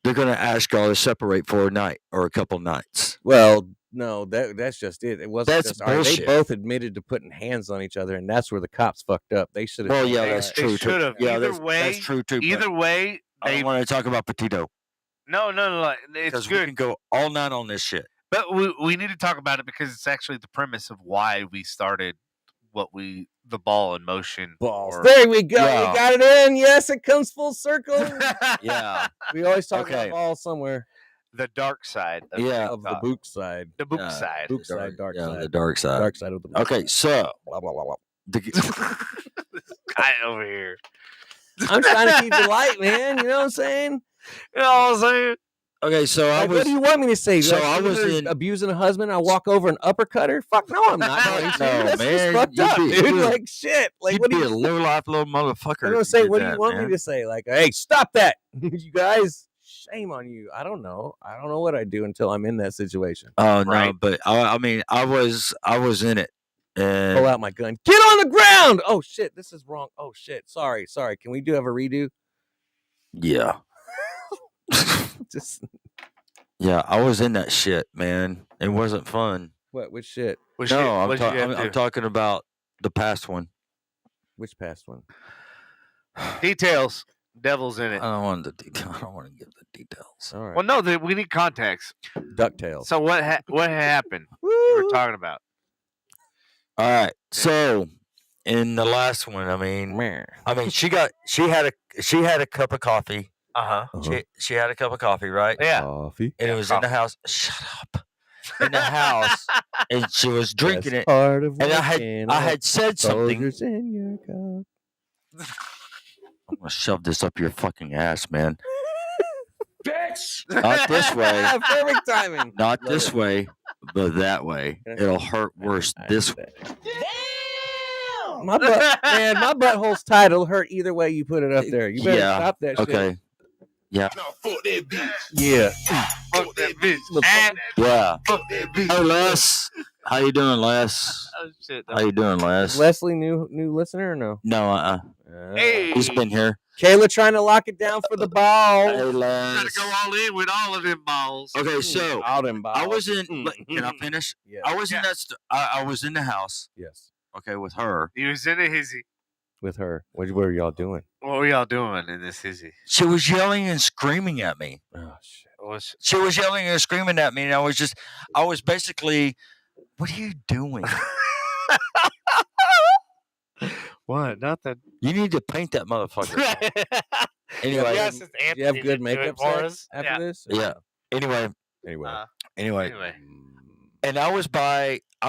They're going to ask y'all to separate for a night or a couple nights. Well, No, that's just it. It wasn't That's just all right. They bullshit. both admitted to putting hands on each other, and that's where the cops fucked up. They should have. Well, yeah, They- that's they true too. should've. Yeah, Either that's way- true too. Either way, I they don't want to talk about Petito no, it's because we good. can go all night on this shit. But we need to talk about it because it's actually the premise of why we started the ball in motion. balls. or- There we go. Yeah. You got it in. Yes, it comes full circle. Yeah, We always talk Okay. about balls somewhere the dark side. Of Yeah. of the TikTok. book side. The book Yeah. side. Book side, dark yeah, side. the dark side. Dark side of the book. Okay, so Blah, blah, blah, blah. the, This guy over here. I'm trying to keep it light, man. You know what I'm saying? You know what I'm saying? okay, so I Like, was what do you want me to say? so Like, I she was was in- abusing a husband. I walk over and uppercut her. Fuck no, I'm not going to. No, That's just man, fucked you'd up, be- dude. you'd- Like shit. Like you'd what do be you? a low life little motherfucker. I'm gonna if say, did what do that, you want man. me to say? Like, hey, stop that, you guys. Shame on you. I don't know. I don't know what I do until I'm in that situation. Oh no, Right. but I mean, I was in it, Pull and out my gun. Get on the ground. Oh shit, this is wrong. Oh shit. Sorry. Can we have a redo? yeah, Just yeah, I was in that shit, man. It wasn't fun. what? Which shit? What No, shit- I'm, what'd you have to I'm do? talking about the past one. Which past one? Details. Devil's in I it. don't want the detail. I don't want to give the details. All right. Well, no, we need context. DuckTales. So what happened? You were talking about. All right, so in the last one, I mean, she had a cup of coffee. Uh huh. She had a cup of coffee, right? Yeah. Coffee. And it was in the house. Shut up. In the house, and she was drinking Best it. Part of And waking I up, had said something. soldiers in your cup. I'm gonna shove this up your fucking ass, man. Bitch! Not this way. Perfect timing. Not Love this it. way, but that way. It'll hurt worse I this knew way. that. My butt, man, my butthole's tight. It'll hurt either way you put it up there. You better Yeah, stop that shit. Okay. Yeah. Fuck that bitch. And Yeah. fuck that bitch. Hey, Les. How you doing, Les? Oh shit. How you doing, Les? Leslie, new listener or no? No, Hey. He's been here. Kayla trying to lock it down for the ball. Hey, Les. Gotta go all in with all of them balls. Okay, so all them balls. I was in. Can I finish? Yeah. I was in Yeah. that. I was in the house. Yes. Okay, with her. He was in a hizzy. With her. What were y'all doing? What were y'all doing in this hizzy? She was yelling and screaming at me. Oh shit. Was She was yelling and screaming at me, and I was basically, what are you doing? what? Nothing. You need to paint that motherfucker. Anyway, Yes, it's Do you have Anthony good that do it makeup for sex us. after Yeah. this? yeah. Anyway, Anyway. anyway, Anyway. and I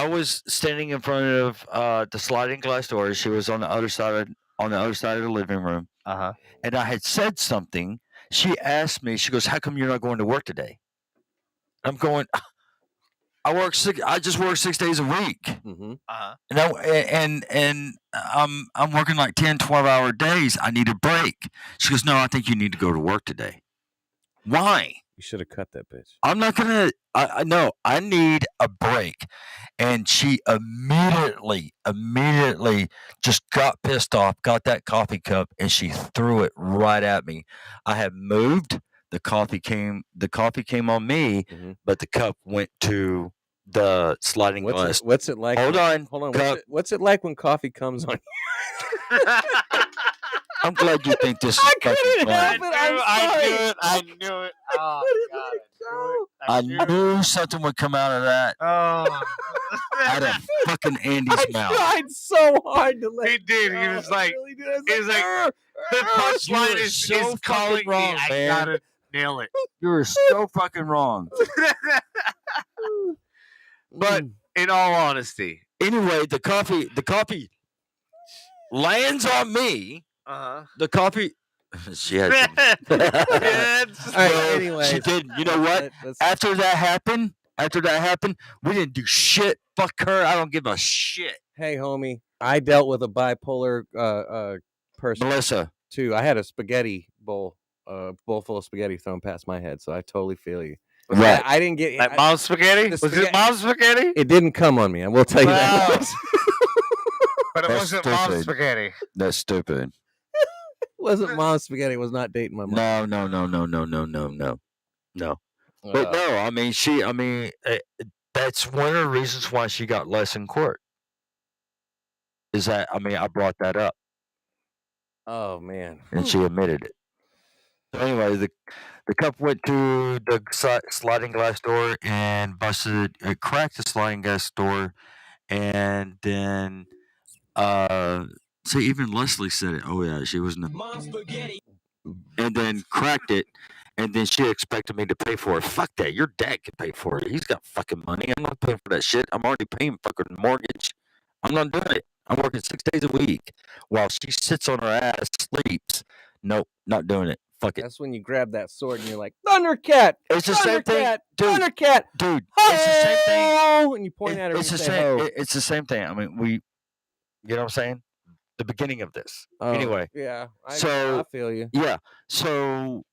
was standing in front of the sliding glass door. She was on the other side of the living room, Uh-huh. and I had said something. She asked me. She goes, "How come you're not going to work today?" I'm going. I just work 6 days a week. Mm-hmm. Uh-huh. And I'm working like 10, 12-hour days. I need a break. She goes, "No, I think you need to go to work today." Why? You should have cut that bitch. I'm not gonna. I know. I need a break. And she immediately just got pissed off, got that coffee cup, and she threw it right at me. I had moved. The coffee came on me, Mhm. but the cup went to the sliding glass. What's it like? Hold on. Hold on. Cup. What's it like when coffee comes on? I'm glad you think this is I fucking couldn't funny. help it. I'm sorry. I knew it. Oh, God. I knew it. knew something would come out of that Oh. out of fucking Andy's I mouth. tried so hard to let He did. He go. was I like, really did. I was he was like, "Arr, the arr." punchline You are is so fucking calling wrong, me. I man. gotta nail it. You're so fucking wrong. But in all honesty, Anyway, the coffee lands on me. uh-huh. The coffee. She had. All right. No, Anyways, she did. You know what? let's- After that happened, we didn't do shit. Fuck her. I don't give a shit. hey, homie, I dealt with a bipolar person Melissa. too. I had a spaghetti bowl full of spaghetti thrown past my head, so I totally feel you. Right. I didn't get Like mom's spaghetti? the Was spaghetti- it mom's spaghetti? it didn't come on me. I will tell you that. Wow. much. But it That's wasn't mom's stupid. spaghetti. That's stupid. It wasn't mom's spaghetti. It was not dating my mom. No. But no, I mean, That's one of the reasons why she got less in court. Is that I brought that up Oh man. and she admitted it. So anyway, the couple went to the sliding glass door and cracked the sliding glass door, and then see, even Leslie said it. Oh yeah, she was and then cracked it, and then she expected me to pay for it. Fuck that, your dad can pay for it. He's got fucking money. I'm not paying for that shit. I'm already paying fucking mortgage. I'm not doing it. I'm working 6 days a week while she sits on her ass, sleeps. Nope, not doing it. Fuck it. That's when you grab that sword and you're like, Thundercat! It's the same thing, dude. Thundercat! Dude, it's the same thing. Ho! And you point at her It's and the you say, same. ho. It's the same thing. I mean, you know what I'm saying? The beginning of this. Oh, Anyway, yeah. I so feel you. yeah. So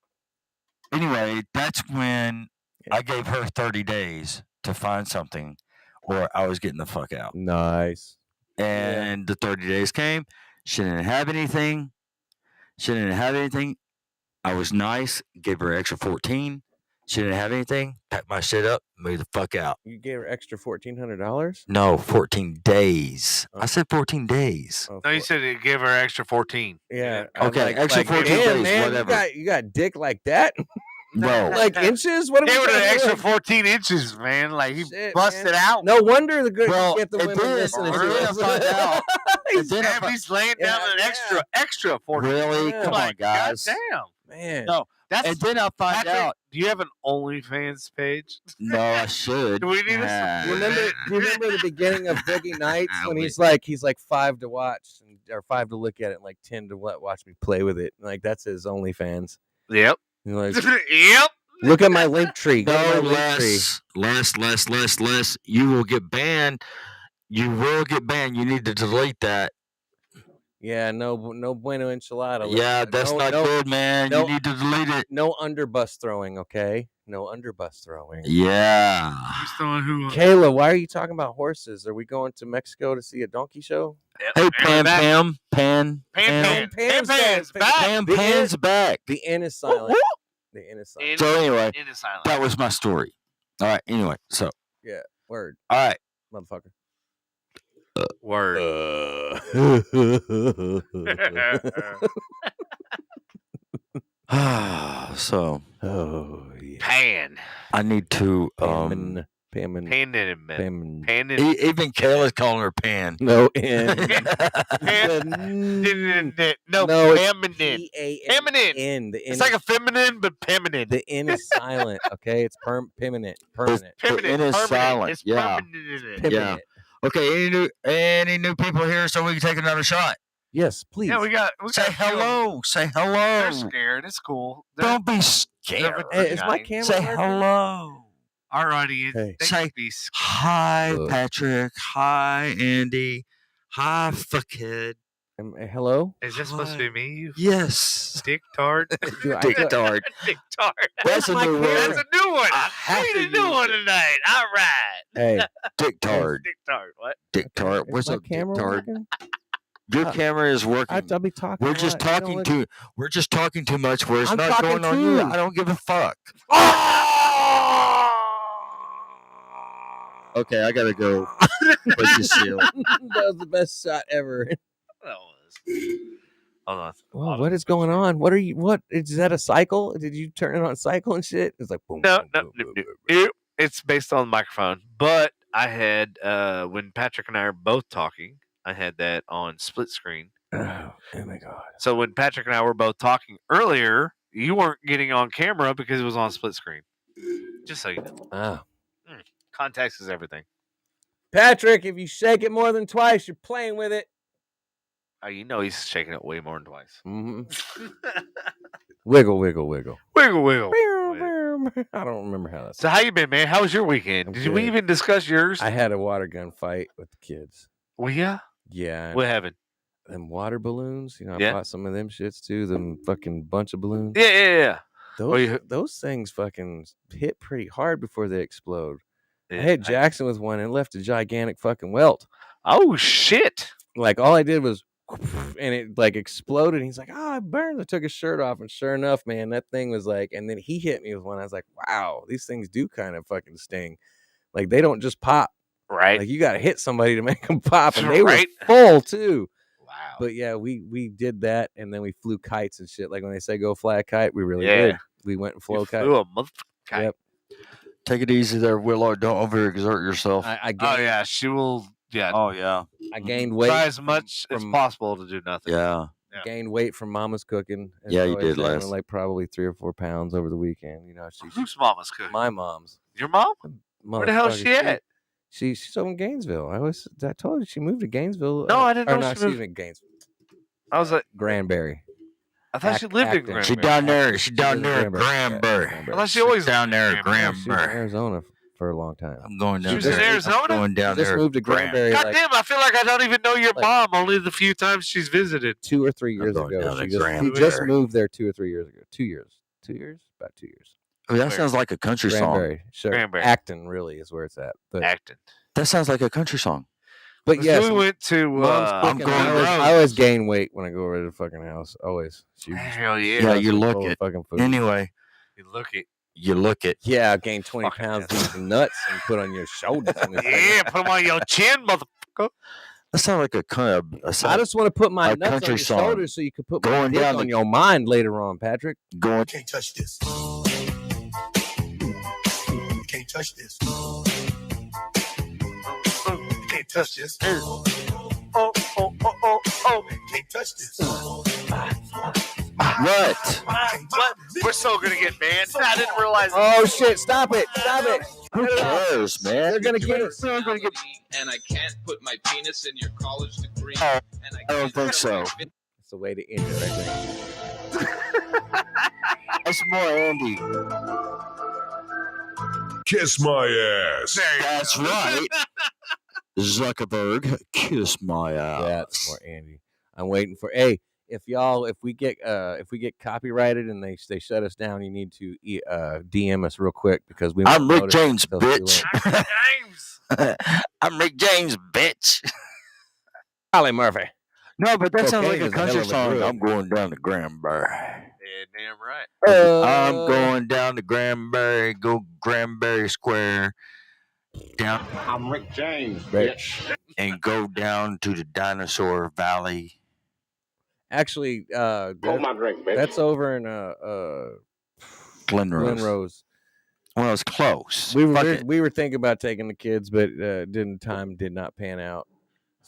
anyway, that's when I gave her 30 days to find something, or I was getting the fuck out. Nice. And the 30 days came. She didn't have anything. I was nice. Gave her extra 14. She didn't have anything. Packed my shit up. Moved the fuck out. You gave her extra $1,400? No, 14 days. I said 14 days. Oh, No, you said it gave her extra 14. Yeah. Okay, extra 14 damn, days, man, whatever. You got dick like that? No. Like inches? What are Gave we her talking an extra about? 14 inches, man. Like he Shit, busted man. out. No wonder the good Well, get the and women then- listening to and then us. I found out- and then I Damn, he's laying down Yeah, an extra 14. Really? Yeah. Come on, Like, guys. goddamn. Man. No. That's And then I find Patrick, out. do you have an OnlyFans page? No, I should. Do we need a Ah. Do you remember the beginning of Boogie Nights when he's like 5 to watch or 5 to look at it, and like 10 to watch me play with it? Like that's his OnlyFans. Yep. He's like, Yep. look at my link tree. Go to No, my link tree. less. You will get banned. You will get banned. You need to delete that. Yeah, no bueno enchilada. Yeah, that's not good, man. no- You need to delete it. No underbus throwing, okay? No underbus throwing. Yeah. Who's throwing who? Kayla, why are you talking about horses? Are we going to Mexico to see a donkey show? Hey, Pan. Pam. Pan's back. Pan's back. The N is silent. The N is silent. So anyway, In the silence. that was my story. All right. Anyway, so Word, all right. motherfucker. Word. So Oh yeah. Pan. I need to Pammin. Pan. even Kayla's calling her Pan. No N. No, No, it's feminine. P-A-M-I-N. Feminine. The N It's like a feminine, but feminine. the N is silent. Okay, it's permanent. Permanent. Feminine. It is permanent. silent, It's yeah. permanent. Permanent. Okay, any new people here so we can take another shot? Yes, please. Yeah, we got. Say hello. Say hello. They're scared. It's cool. Don't be scared. Hey, is my camera Say working? hello. Alrighty. Hey. They Say can be scared. Hi, Look. Patrick. Hi, Andy. Hi, fuckhead. Hello? Is this supposed to be me? You Yes. dick tart. Do I- Dicktard. Dick tart. That's a my new camera? That's word. a new one. I have We to need a new use one it. tonight. All right. Hey, Dicktard. Dick tart. What? Dicktard. is What's my up, camera Dicktard? working? Your camera is working. I'll be talking. We're a just lot. You don't talking look- too. We're just talking too much. Where it's I'm not talking going on you. too. I don't give a fuck. Okay, I gotta go. Put the seal. That was the best shot ever. That was. Hold on. Whoa, what is going on? What are you? What is that? A cycle? Did you turn it on cycle and shit? It's like boom. No, boom, no, boom, no, boom, no. boom, boom. It's based on the microphone, but I had when Patrick and I are both talking, I had that on split screen. Oh my god. So when Patrick and I were both talking earlier, you weren't getting on camera because it was on split screen. Just so you know, Ah. context is everything. Patrick, if you shake it more than twice, you're playing with it. Oh, you know he's shaking it way more than twice. Mm-hmm. Wiggle, wiggle, wiggle. Wiggle, wiggle. I don't remember how that's. So how you been, man? How was your weekend? I'm Did we good. even discuss yours? I had a water gun fight with the kids. Well, yeah. Yeah. What happened? Them water balloons. You know, I Yeah. bought some of them shits too. Them fucking bunch of balloons. Yeah. Those things fucking hit pretty hard before they explode. I Yeah. hit Jackson with one and left a gigantic fucking welt. Oh shit! Like all I did was, and it like exploded. And he's like, "Oh, it burns." I took his shirt off, and sure enough, man, that thing was like. And then he hit me with one. I was like, "Wow, these things do kind of fucking sting." Like they don't just pop. Right. Like you got to hit somebody to make them pop, and they Right. were full too. Wow. But yeah, we did that, and then we flew kites and shit. Like when they say go fly a kite, we really Yeah. did. We went and flew You a kite. flew a motherfucking kite. Yep. Take it easy there, Willow. Don't overexert yourself. I Oh gained, yeah, she will. Yeah. Oh yeah. I gained weight. Try as much as from- possible to do nothing. Yeah. Gained weight from Mama's cooking. as Yeah, I you always did say. I went last. like probably 3 or 4 pounds over the weekend. You know, Whose mama's cooking? my mom's. Your mom? Where the hell is Motherfucker, she at? She's over in Gainesville. I told you she moved to Gainesville. No, I didn't or know no, she excuse moved. me, Gainesville. I was like, Granbury. I thought she Act- lived in acting. Granbury. She down there. She She down lives in there at Granbury. Granbury. I thought she always down there at lived in Granbury. She was in Granbury. Arizona for a long time. I'm going She down was in there. Arizona? I'm going down She just there. moved to Granbury God like damn, I feel like I don't even know your like- mom. Only the few times she's visited. 2 or 3 years going ago. down She to just Granbury. moved there 2 or 3 years ago. 2 years. 2 years? About 2 years. Oh, that sounds like a country song. Granbury. Sure. Granbury. Acton really is where it's at. But, Acting. That sounds like a country song. but yes, we went to. Mom's I'm cooking. going I always gain weight when I go over to the fucking house. Always. She Hell Yeah, yeah. you look full of it. fucking food. Anyway, You look it. you look it. Yeah, I gained 20 Fucking pounds yes. to eat some nuts and put on your shoulders. And it's like- Yeah, put them on your chin, motherfucker. That sounds like a kind of. I just want to put my A nuts on country your song. shoulders so you can put my Going dick down on the- your mind later on, Patrick. going. Can't touch this. Can't touch this. Can't touch this. Oh, oh, oh, oh, oh. Can't touch this. What? What? We're so gonna get banned. I didn't realize. Oh shit! Stop it! Stop it! Who cares, man? They're gonna get it. And I can't put my penis in your college degree. Oh, and I don't think so. It's the way to end it right there. That's more Andy. Kiss my ass. There you That's go. right. Zuckerberg, kiss my ass. That's more Andy. I'm waiting for. Hey, if we get copyrighted and they shut us down, you need to DM us real quick because we. I'm won't Rick notice James, until it's too bitch. late. James. I'm Rick James, bitch. Holly Murphy. No, but that sounds like Cocaine a is a hell country of a song. drug. I'm going down to Granbury. Yeah, damn right. I'm going down to Granbury, go Granbury Square, down I'm Rick James, bitch. and go down to the Dinosaur Valley. Actually, Hold my drink, bitch. that's over in Glenrose. Glenrose. Well, it's close. We Fuck were it. we were thinking about taking the kids, but time did not pan out.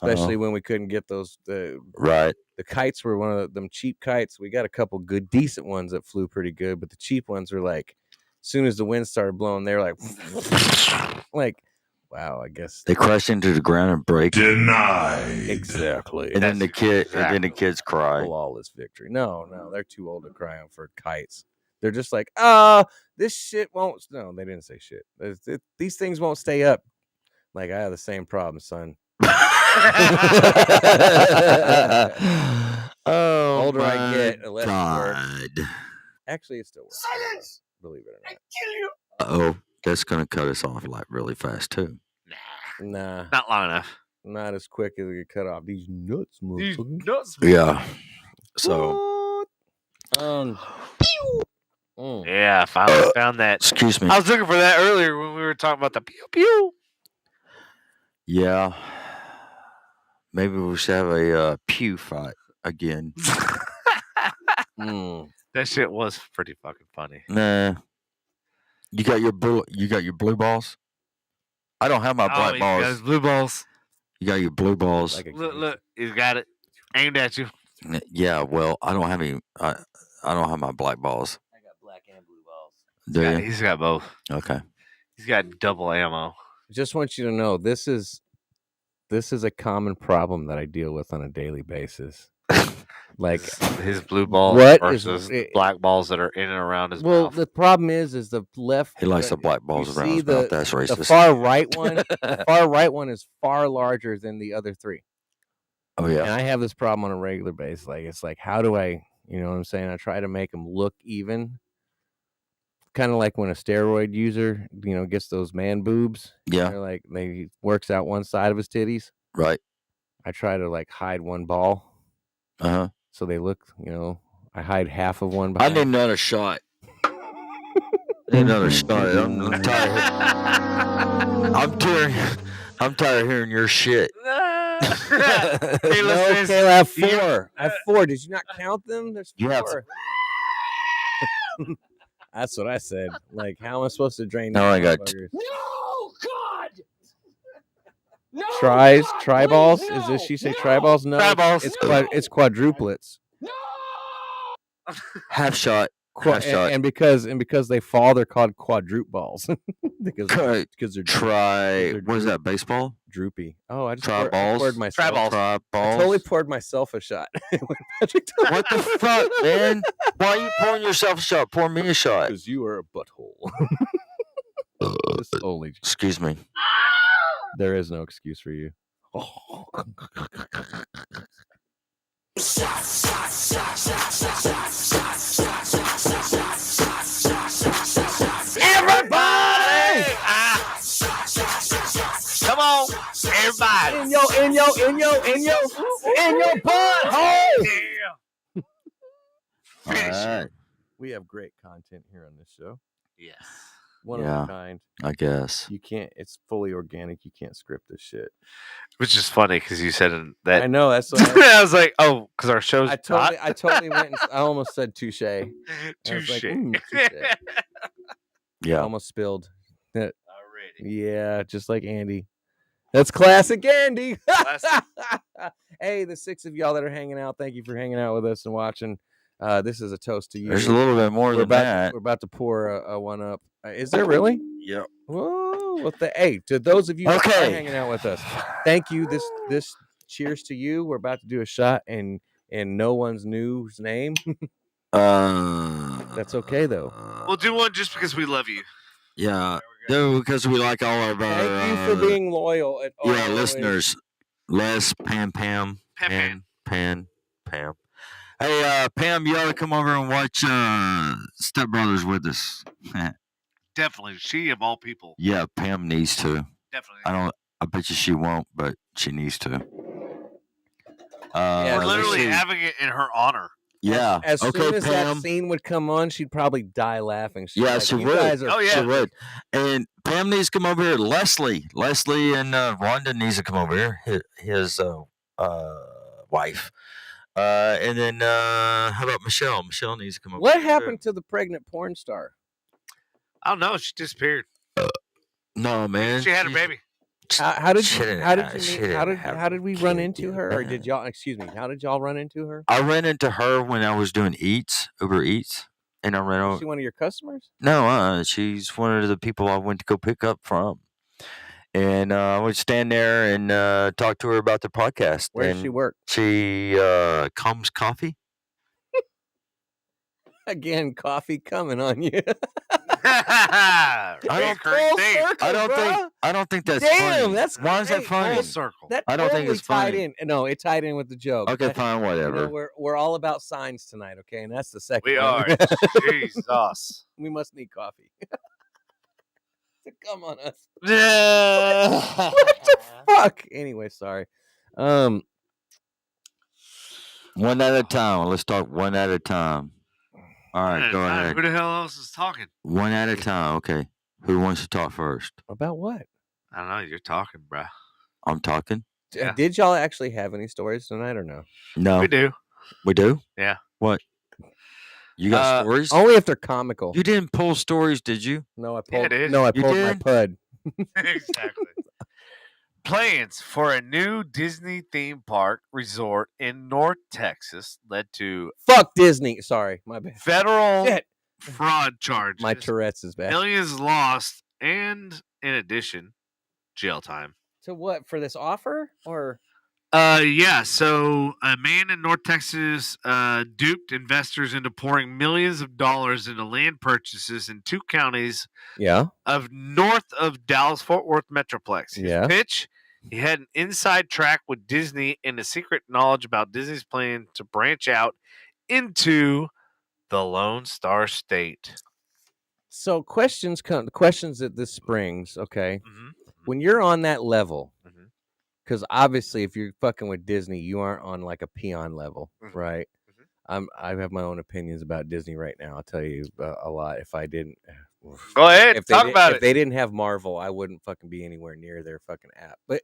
Especially when we couldn't get those Right. the kites were one of them cheap kites. We got a couple good decent ones that flew pretty good, but the cheap ones were like as soon as the wind started blowing, they were like wow, I guess They crash into the ground and break. Denied. exactly. And then the kids cry. Flawless victory. No, they're too old to cry on for kites. They're just like, this shit won't. No, they didn't say shit. These things won't stay up. Like I have the same problem, son. Oh, Older I my get, the less it works. God. Actually, it still works. Silence! Believe it or not. Kill you. Uh-oh. That's going to cut us off like really fast, too. Nah, Not long enough. not as quick as it get cut off. These nuts, These motherfucker. nuts. Yeah. So, What? Mm. Yeah, I finally found that. excuse me. I was looking for that earlier when we were talking about the pew pew. Yeah. Maybe we should have a pew fight again. Mm. That shit was pretty fucking funny. Nah. You got your blue balls? I don't have my black He's got his balls. blue balls. You got your blue balls. Like a Look, kid. look, he's got it aimed at you. Yeah, well, I don't have any. I don't have my black balls. I got black and blue balls. Do you? He's got both. Okay. He's got double ammo. Just want you to know this is a common problem that I deal with on a daily basis. Like, His blue balls What is- versus black balls that are in and around his well, mouth. the problem is the left. He likes the black balls you around see his mouth. That's The racist. far right one. The far right one is far larger than the other three. Oh And yeah. I have this problem on a regular basis. Like, it's like, how do I, you know what I'm saying? I try to make them look even. Kind of like when a steroid user, gets those man boobs. Yeah. They're like, they works out one side of his titties. Right. I try to like hide one ball. Uh-huh. So they look, I hide half of one I behind. need another shot. Need another shot. I'm tired. I'm tired of hearing your shit. Hey, No, listeners, Kayla, I have you- four. I have four. Did you not count them? There's You have- four. That's what I said. Like, how am I supposed to drain? No, I these got motherfuckers? No, God! No! Tries, God, triballs. please, Is this she say no, triballs? No, Triballs. It's quadruplets. No! half shot. Half shot. And because they fall, they're called quadruple balls because Right. they're Try. they're What is that? Baseball? droopy. Oh, I just Try poured, balls? poured myself. Try balls. Try I balls. totally poured myself a shot. When Patrick told me- What the fuck, man? Why are you pouring yourself a shot? Pour me a shot. Because you are a butthole. This only Excuse me. there is no excuse for you. Everybody! Come on, everybody. In your butthole. Yeah. All Finish it. right. We have great content here on this show. Yes. One of Yeah. a kind. I guess. You can't. It's fully organic. You can't script this shit. Which is funny because you said that. I know. That's what I, I was like, oh, because our show's I totally went. And, I almost said touche. I was like, touche. touche. I Yeah. almost spilled. Already. Yeah, just like Andy. That's classic Andy. Classic. Hey, the six of y'all that are hanging out, thank you for hanging out with us and watching. This is a toast to you. There's a little bit more than that. We're about to pour a one up. Is there really? Yep. Whoa! Well, hey, to those of you that are Okay. hanging out with us, thank you. This cheers to you. We're about to do a shot in no one's new's name. That's okay though. We'll do one just because we love you. Yeah. No, because we like all of our Thank you for being loyal. yeah, listeners. Les, Pam. Pam. Pam. Hey, Pam, you ought to come over and watch Step Brothers with us. Definitely. She of all people. Yeah, Pam needs to. Definitely. I bet you she won't, but she needs to. Yeah, We're let's literally see. having it in her honor. Yeah. As okay, soon as Pam. that scene would come on, she'd probably die laughing. She'd be Yeah, like, she "You would. guys are Oh, yeah. She would. And Pam needs to come over here. Leslie and Rhonda needs to come over here. His wife. And then how about Michelle? Michelle needs to come over. What here, too. happened to the pregnant porn star? I don't know. She disappeared. No, man. She had a she's- baby. How did She you, didn't how did have- you she meet, didn't how did have how did we a run kid into yet, her, or man. did y'all? Excuse me. How did y'all run into her? I ran into her when I was doing Uber Eats, and I ran Was over. she one of your customers? No, she's one of the people I went to go pick up from, and I would stand there and talk to her about the podcast. Where does and she work? She comes coffee. Again, coffee coming on you. I don't Full circle, I don't think that's Damn, funny. that's Why is that great. funny? Full circle. That I don't think totally it's tied funny. in. No, it tied in with the joke. Okay, That- fine, you whatever. know, we're all about signs tonight, okay? And that's the second We one. are. Jesus. We must need coffee to come on us. Yeah. What the fuck? Anyway, sorry. One at a time. Let's talk one at a time. All right, go ahead. Who the hell else is talking? One at a time. Okay. Who wants to talk first? About what? I don't know. You're talking, bruh. I'm talking. Yeah. Did y'all actually have any stories tonight or no? No, We do. we do. Yeah. What? You got stories? Only if they're comical. You didn't pull stories, did you? No, I Yeah, I pulled. did. No, I You pulled my did? pud. Exactly. Plans for a new Disney theme park resort in North Texas led to Fuck Disney. Sorry, my bad. federal Shit. fraud charges, My Tourette's is bad. millions lost, and in addition, jail time. To what, for this offer or? Yeah. So a man in North Texas duped investors into pouring millions of dollars into land purchases in 2 counties Yeah. of north of Dallas-Fort Worth Metroplex. His Yeah. pitch: he had an inside track with Disney and a secret knowledge about Disney's plan to branch out into the Lone Star State. So questions that this springs. Okay, Mm-hmm. when you're on that level, Mhm. because obviously if you're fucking with Disney, you aren't on like a peon level, Mhm. right? Mhm. I have my own opinions about Disney right now. I'll tell you a lot. If I didn't, Go ahead, If they talk about if it. they didn't have Marvel, I wouldn't fucking be anywhere near their fucking app. But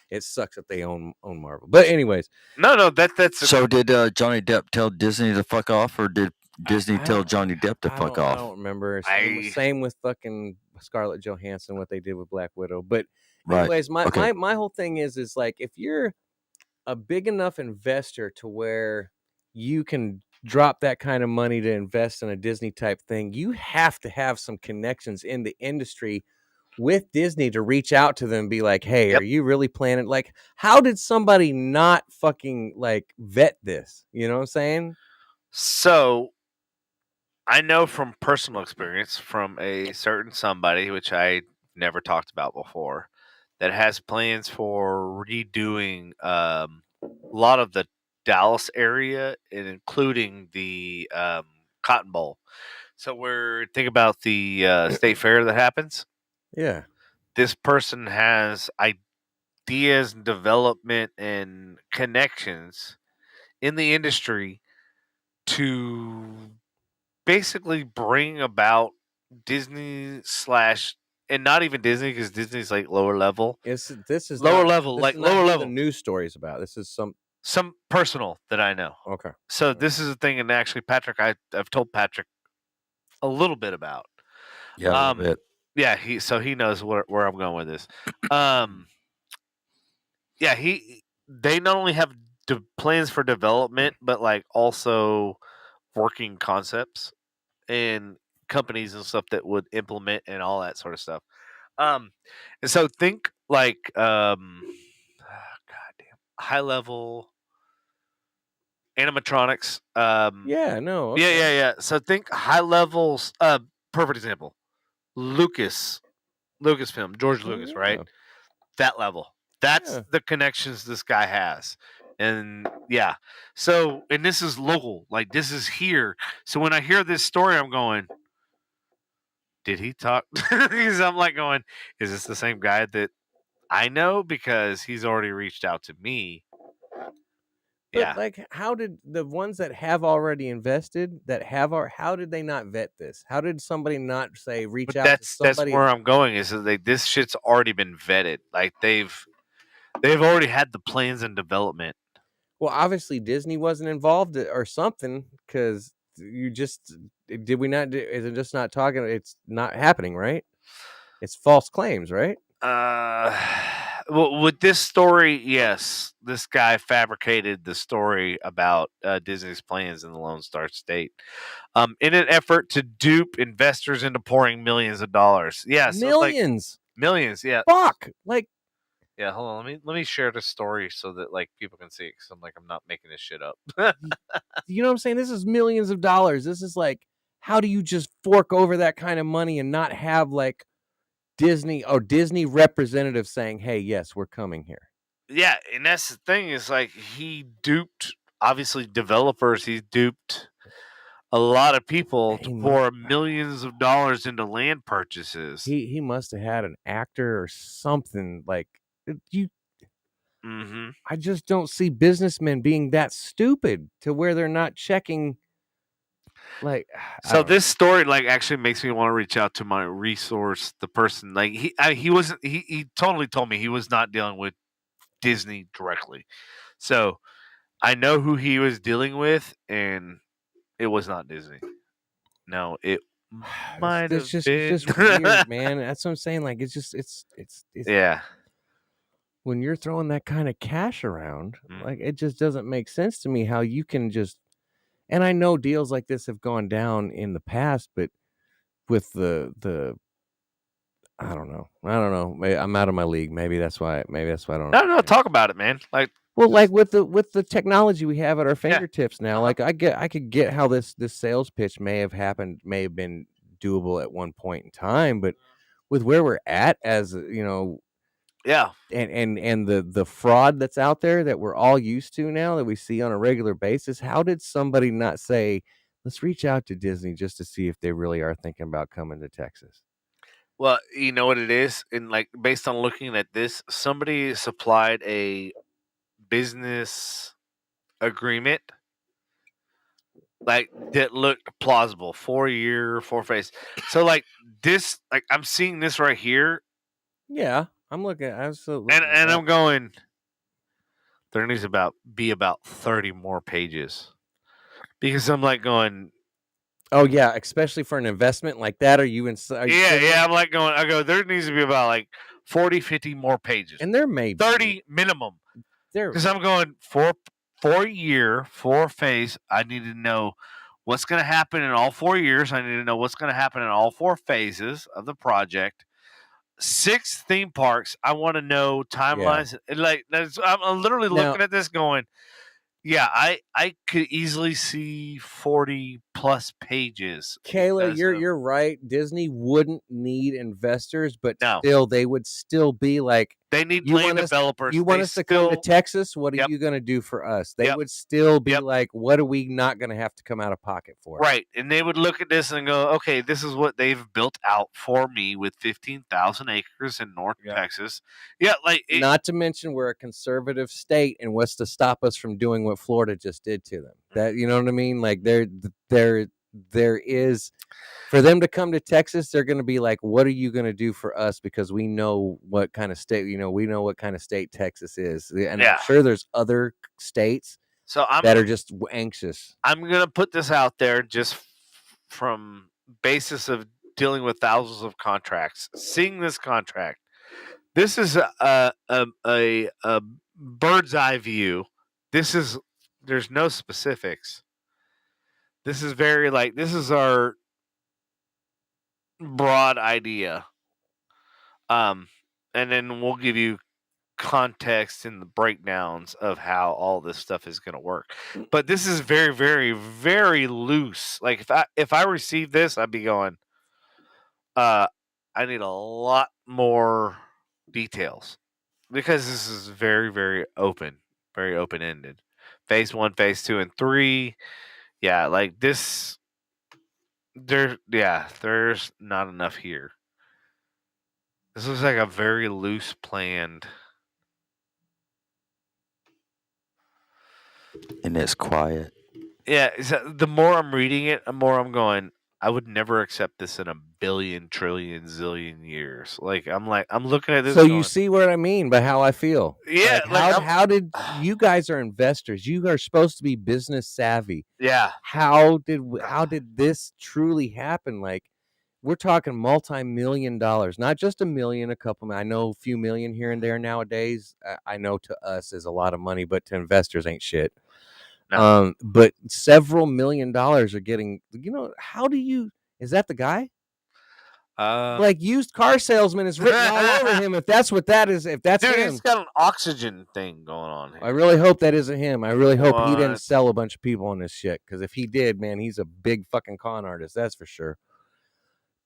it sucks that they own Marvel. But anyways, No, that's So did Johnny Depp tell Disney to fuck off, or did Disney I tell don't- Johnny Depp to fuck I off? don't remember. I- Same with fucking Scarlett Johansson, what they did with Black Widow. But Right. anyways, Okay. my whole thing is like, if you're a big enough investor to where you can drop that kind of money to invest in a Disney type thing, you have to have some connections in the industry with Disney to reach out to them and be like, hey, Yep. are you really planning? Like, how did somebody not fucking like vet this? You know what I'm saying? So I know from personal experience from a certain somebody, which I never talked about before, that has plans for redoing a lot of the Dallas area, and including the Cotton Bowl. So we're think about the state fair that happens. Yeah. This person has ideas and development and connections in the industry to basically bring about Disney slash, and not even Disney, because Disney's like lower level, This is lower not, level, this like is not lower who level, the news stories about. This is some personal that I know. okay. So this is a thing, and actually, Patrick, I've told Patrick a little bit about. Yeah, a little bit. Yeah, he knows where I'm going with this. Yeah, they not only have plans for development, but like also working concepts and companies and stuff that would implement and all that sort of stuff. And so think like goddamn high level animatronics. Yeah, no. Yeah, Okay. yeah. So think high levels. Perfect example. Lucasfilm, George Lucas, right? Yeah. That level. That's Yeah. the connections this guy has. And yeah. So, and this is local. Like this is here. So when I hear this story, I'm going, did he talk? Because I'm like going, is this the same guy that I know? Because he's already reached out to me. But Yeah. like, how did the ones that have already invested how did they not vet this? How did somebody not say reach But out to that's somebody? where I'm going is that this shit's already been vetted. Like they've already had the plans and development. Well, obviously Disney wasn't involved or something, because did we not? Is it just not talking? It's not happening, right? It's false claims, right? Well, with this story, yes, this guy fabricated the story about Disney's plans in the Lone Star State, in an effort to dupe investors into pouring millions of dollars. Yeah, so like Millions. millions. Yeah, Fuck. Like, yeah. Hold on, let me share this story so that like people can see it. Because I'm not making this shit up. you know what I'm saying? This is millions of dollars. This is like, how do you just fork over that kind of money and not have like Disney representatives saying, "Hey, yes, we're coming here." Yeah, and that's the thing is like he duped obviously developers. He duped a lot of people to pour millions of dollars into land purchases. He must have had an actor or something like you. Mm-hmm. I just don't see businessmen being that stupid to where they're not checking. Like, So this story like actually makes me want to reach out to my resource, the person like he wasn't he totally told me he was not dealing with Disney directly. So I know who he was dealing with, and it was not Disney. No, it might have it's been. just weird, man. That's what I'm saying. Like, it's Yeah. when you're throwing that kind of cash around, Mm. like it just doesn't make sense to me how you can just. And I know deals like this have gone down in the past, but with the I don't know. I'm out of my league. Maybe that's why I don't. No, talk about it, man. Like, Well, like with the technology we have at our fingertips now, like I could get how this sales pitch may have been doable at one point in time, but with where we're at, as yeah. and the fraud that's out there that we're all used to now, that we see on a regular basis, how did somebody not say, let's reach out to Disney just to see if they really are thinking about coming to Texas? Well, you know what it is, and like based on looking at this, somebody supplied a business agreement like that looked plausible. 4-year, 4-phase. So like this, like I'm seeing this right here, Yeah, I'm looking. Absolutely. and I'm going. There needs be about 30 more pages because I'm like going. Oh yeah, especially for an investment like that. Are you Yeah, kidding? yeah. I'm like going. I go. There needs to be about like 40, 50 more pages. And there may be 30 minimum. there. Because I'm going 4-year, 4-phase. I need to know what's going to happen in all 4 years. I need to know what's going to happen in all 4 phases of the project. 6 theme parks. I want to know timelines. Like I'm literally Now- looking at this going, yeah, I could easily see 40 plus pages. Kayla, because of- you're right. Disney wouldn't need investors, but No. still, they would still be like, they need you playing want us- developers. you want They us to come to still- Texas? What are Yep. you going to do for us? They Yep. would still be Yep. like, what are we not going to have to come out of pocket for? Right. And they would look at this and go, okay, this is what they've built out for me with 15,000 acres in North Yeah. Texas. Yeah. Like, Not to mention we're a conservative state, and what's to stop us from doing what Florida just did to them? That, you know what I mean? Like there is, for them to come to Texas, they're going to be like, what are you going to do for us? Because we know what kind of state, we know what kind of state Texas is. And Yeah. I'm sure there's other states so that are just anxious. I'm going to put this out there just from basis of dealing with thousands of contracts, seeing this contract. This is a bird's eye view. There's no specifics. This is this is our broad idea. And then we'll give you context and the breakdowns of how all this stuff is going to work. But this is very, very, very loose. Like if I received this, I'd be going, I need a lot more details because this is very, very open ended. Phase 1, phase 2, and 3. Yeah, like this. There's not enough here. This looks like a very loose planned. And it's quiet. Yeah, the more I'm reading it, the more I'm going, I would never accept this in a billion, trillion, zillion years. I'm looking at this. So going, you see what I mean by how I feel. Yeah, how did you guys are investors? You are supposed to be business savvy. Yeah. How did this truly happen? Like, we're talking multi-million dollars, not just a million, a couple. I know a few million here and there nowadays. I know to us is a lot of money, but to investors ain't shit. No. But several $1 million are getting. How do you? Is that the guy? Like used car salesman is written all over him. If that's what that is, if that's Dude, him, he's got an oxygen thing going on here. I really hope that isn't him. I really hope he didn't What? sell a bunch of people on this shit. Because if he did, man, he's a big fucking con artist. That's for sure.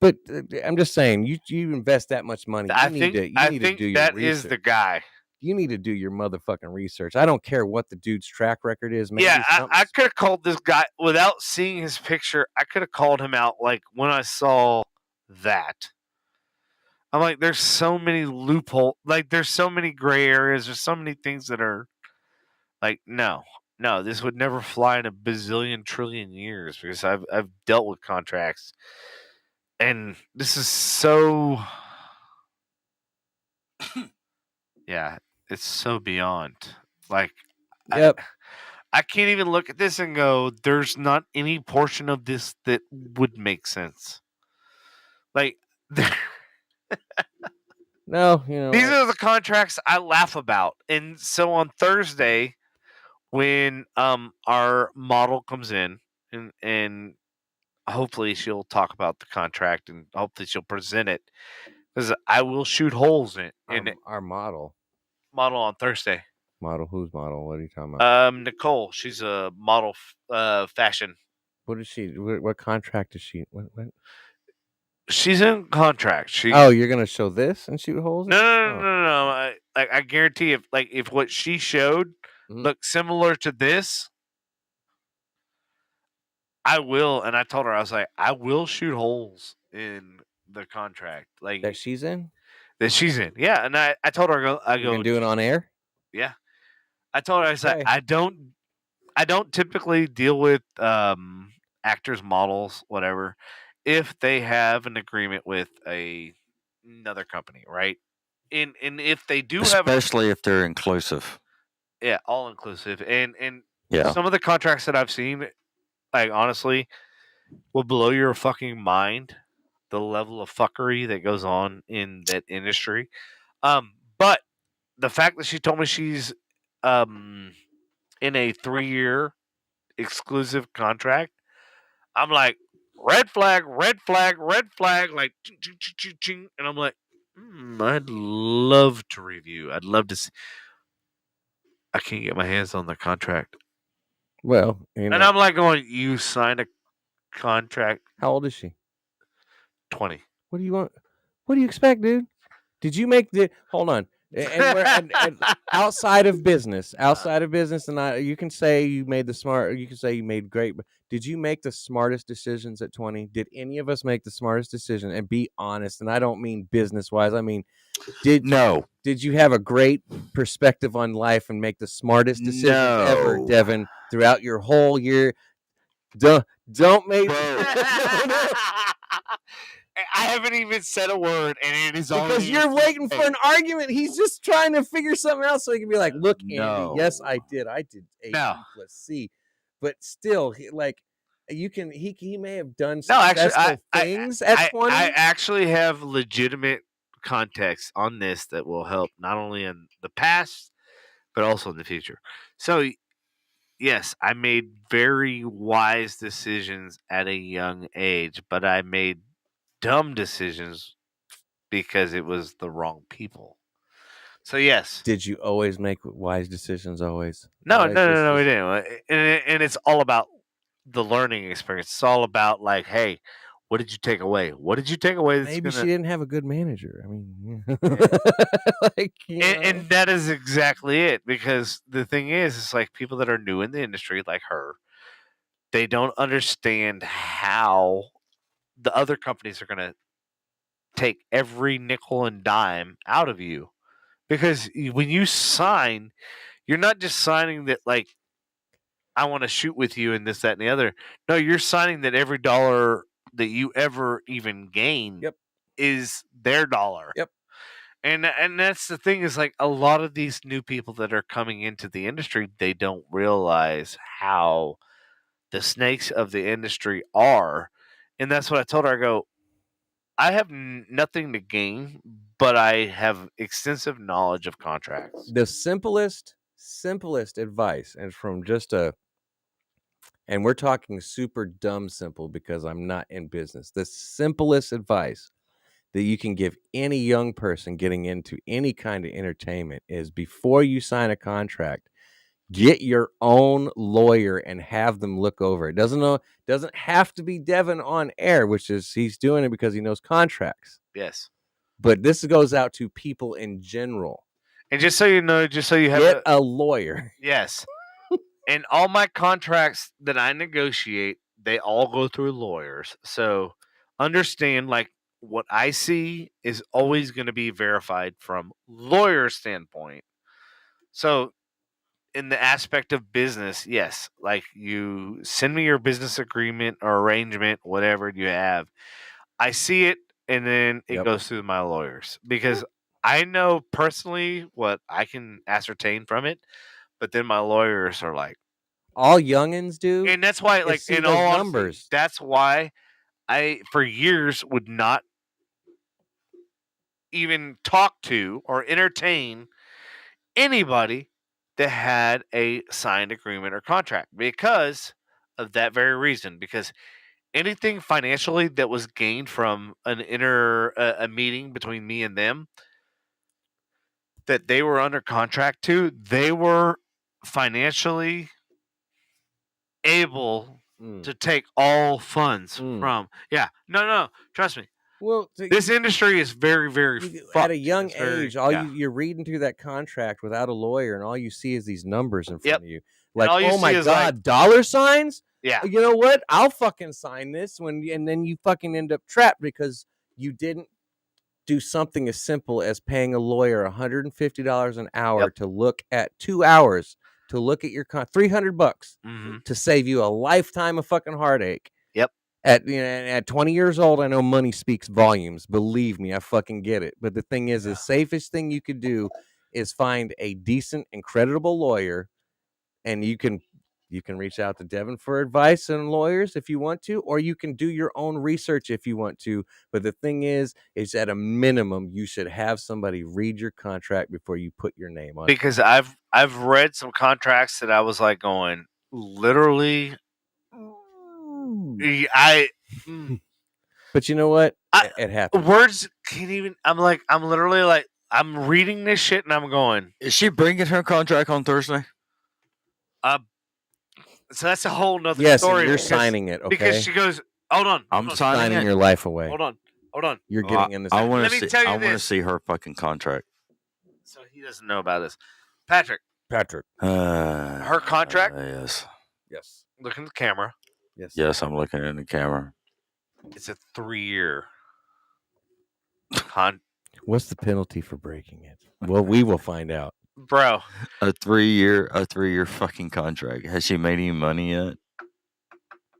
But I'm just saying, you invest that much money, I think to do your that research. is the guy. You need to do your motherfucking research. I don't care what the dude's track record is. Maybe Yeah, I something's- could have called this guy without seeing his picture. I could have called him out like when I saw that. I'm like, there's so many loopholes. Like, there's so many gray areas. There's so many things that are like, no, this would never fly in a bazillion trillion years because I've dealt with contracts, and this is so. Yeah, it's so beyond. Like, Yep. I can't even look at this and go, there's not any portion of this that would make sense. Like, No, these are the contracts I laugh about. And so on Thursday, when our model comes in and hopefully she'll talk about the contract and hopefully she'll present it, because I will shoot holes in it. our model. Model on Thursday. Model? Whose model? What are you talking about? Nicole. She's a model fashion. What is she? What contract is she? What? She's in contract. Oh, you're gonna show this and shoot holes? No. Oh. I guarantee if what she showed looked similar to this, I will. And I told her, I was like, I will shoot holes in the contract, like That she's in. Yeah. And I told her, I You go, can do it on air. yeah. I told her, I said, Okay. I don't I don't typically deal with actors, models, whatever, if they have an agreement with another company, right? And if they do have, Especially if they're inclusive. yeah, all inclusive, and Yeah. some of the contracts that I've seen, like honestly, will blow your fucking mind. The level of fuckery that goes on in that industry. But the fact that she told me she's in a 3-year exclusive contract, I'm like, red flag, red flag, red flag, like, ching, ching, ching, ching, ching. And I'm like, I'd love to review. I'd love to see. I can't get my hands on the contract. Well, you And know, I'm like going, you signed a contract how old is she? 20. What do you want? What do you expect, dude? Did you make the? Hold on. And outside of business, and you can say you made the smart. You can say you made great. But did you make the smartest decisions at 20? Did any of us make the smartest decision? And be honest. And I don't mean business wise. I mean, did you have a great perspective on life and make the smartest decisions ever, No. Devin, throughout your whole year? Don't make. I haven't even said a word, and it is Because you're waiting for an argument. He's just trying to figure something out so he can be like, "Look, Andy, yes, I did. I did A No. plus C, but still, you can. He may have done No, actually, successful things at 20. I actually have legitimate context on this that will help not only in the past but also in the future. So, yes, I made very wise decisions at a young age, but I made dumb decisions because it was the wrong people. So, yes. Did you always make wise decisions? Always? No, Wise we decisions? didn't. And it's all about the learning experience. It's all about like, hey, what did you take away? What did you take away? That's Maybe gonna... she didn't have a good manager. I mean, and that is exactly it. Because the thing is, it's like people that are new in the industry, like her, they don't understand how the other companies are gonna take every nickel and dime out of you. Because when you sign, you're not just signing that like I want to shoot with you and this, that, and the other. No, you're signing that every dollar that you ever even gain is their dollar. Yep. And that's the thing is like a lot of these new people that are coming into the industry, they don't realize how the snakes of the industry are. And that's what I told her. I go, I have nothing to gain, but I have extensive knowledge of contracts. The simplest advice, and from just and we're talking super dumb simple because I'm not in business. The simplest advice that you can give any young person getting into any kind of entertainment is before you sign a contract, get your own lawyer and have them look over it. Doesn't have to be Devin on air, which is he's doing it because he knows contracts. Yes. But this goes out to people in general. And just so you know, just so you have get a lawyer. Yes. And all my contracts that I negotiate, they all go through lawyers. So understand like what I see is always going to be verified from lawyer standpoint. So in the aspect of business, yes, like you send me your business agreement or arrangement, whatever you have. I see it and then it goes through my lawyers because I know personally what I can ascertain from it, but then my lawyers are like, all youngins do, and that's why, like, in all numbers, that's why I, for years, would not even talk to or entertain anybody that had a signed agreement or contract because of that very reason. Because anything financially that was gained from a meeting between me and them that they were under contract to, they were financially able to take all funds from. Yeah, no, trust me. Well, this industry is very, very fucked. At a young age. You're reading through that contract without a lawyer, and all you see is these numbers in front of you. Like, oh my god, like, dollar signs. Yeah, you know what? I'll fucking sign this and then you fucking end up trapped because you didn't do something as simple as paying a lawyer $150 an hour to look at 2 hours to look at your $300 Mhm. to save you a lifetime of fucking heartache. Yep. At 20 years old, I know money speaks volumes. Believe me, I fucking get it. But the thing is, the safest thing you could do is find a decent and creditable lawyer, and you can reach out to Devin for advice on lawyers if you want to, or you can do your own research if you want to. But the thing is at a minimum, you should have somebody read your contract before you put your name on it. Because I've read some contracts that I was like going, literally, But you know what? It happens. Words can't even. I'm literally like, I'm reading this shit and I'm going. Is she bringing her contract on Thursday? So that's a whole nother Yes, story. and you're signing it, okay? Because she goes, hold on. I'm hold on, signing your life away. Hold on. You're getting in this. I want Let to me see. tell you I want to this. see her fucking contract. So he doesn't know about this. Patrick, her contract. Yes. Look in the camera. Yes, I'm looking in the camera. It's a 3-year What's the penalty for breaking it? Well, we will find out. Bro. A 3-year fucking contract. Has she made any money yet?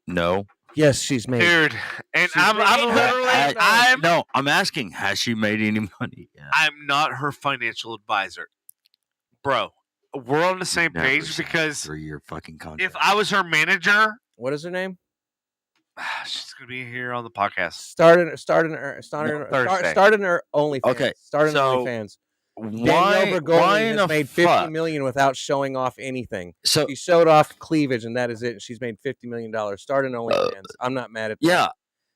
No. Yes, she's made. Dude, and I'm literally, I'm asking, has she made any money yet? I'm not her financial advisor. Bro, we're on the same Never page signed a because 3-year fucking contract. if I was her manager, what is her name? She's gonna be here on the podcast. Starting her OnlyFans. Okay, starting so OnlyFans. Why Danielle Bergoli in has the made $50 million without showing off anything. So she showed off cleavage, and that is it. And she's made $50 million. Starting OnlyFans. I'm not mad at that. Yeah.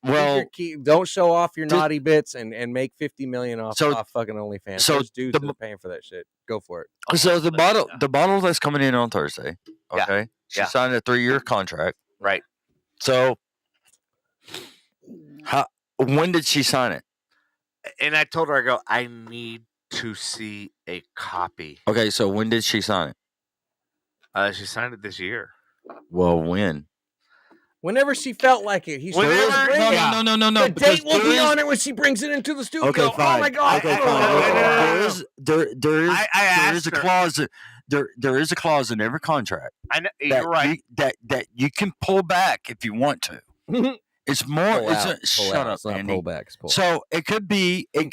Well, don't show off your naughty bits and make $50 million off fucking OnlyFans. So those dudes are paying for that shit. Go for it. So the bottle that's coming in on Thursday. Okay. She signed a 3-year contract. Right. So when did she sign it? And I told her, I need to see a copy. Okay, so when did she sign it? She signed it this year. Well, when? Whenever she felt like it. No. The date will be on it when she brings it into the studio. Okay, fine. Oh my god. Okay, fine. There is a clause. There is a clause in every contract. I know, you're right. That you can pull back if you want to. It's more. Shut up, Andy. Pull back. So it could be. Out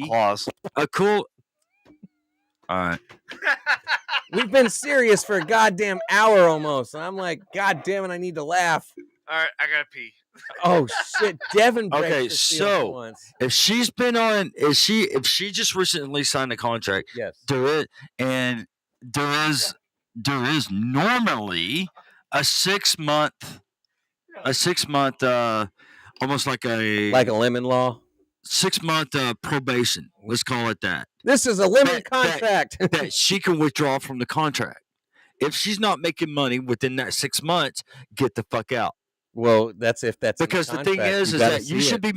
clause. A cool. All right. We've been serious for a goddamn hour almost, and I'm like, God damn it, I need to laugh. All right, I gotta pee. Oh shit, Devin. Okay, so if she's been on, if she just recently signed a contract, yes, there is normally a 6-month, almost like a lemon law. 6-month probation. Let's call it that. This is a lemon contract that she can withdraw from the contract. If she's not making money within that 6 months, get the fuck out. Well, that's because the thing is that you should be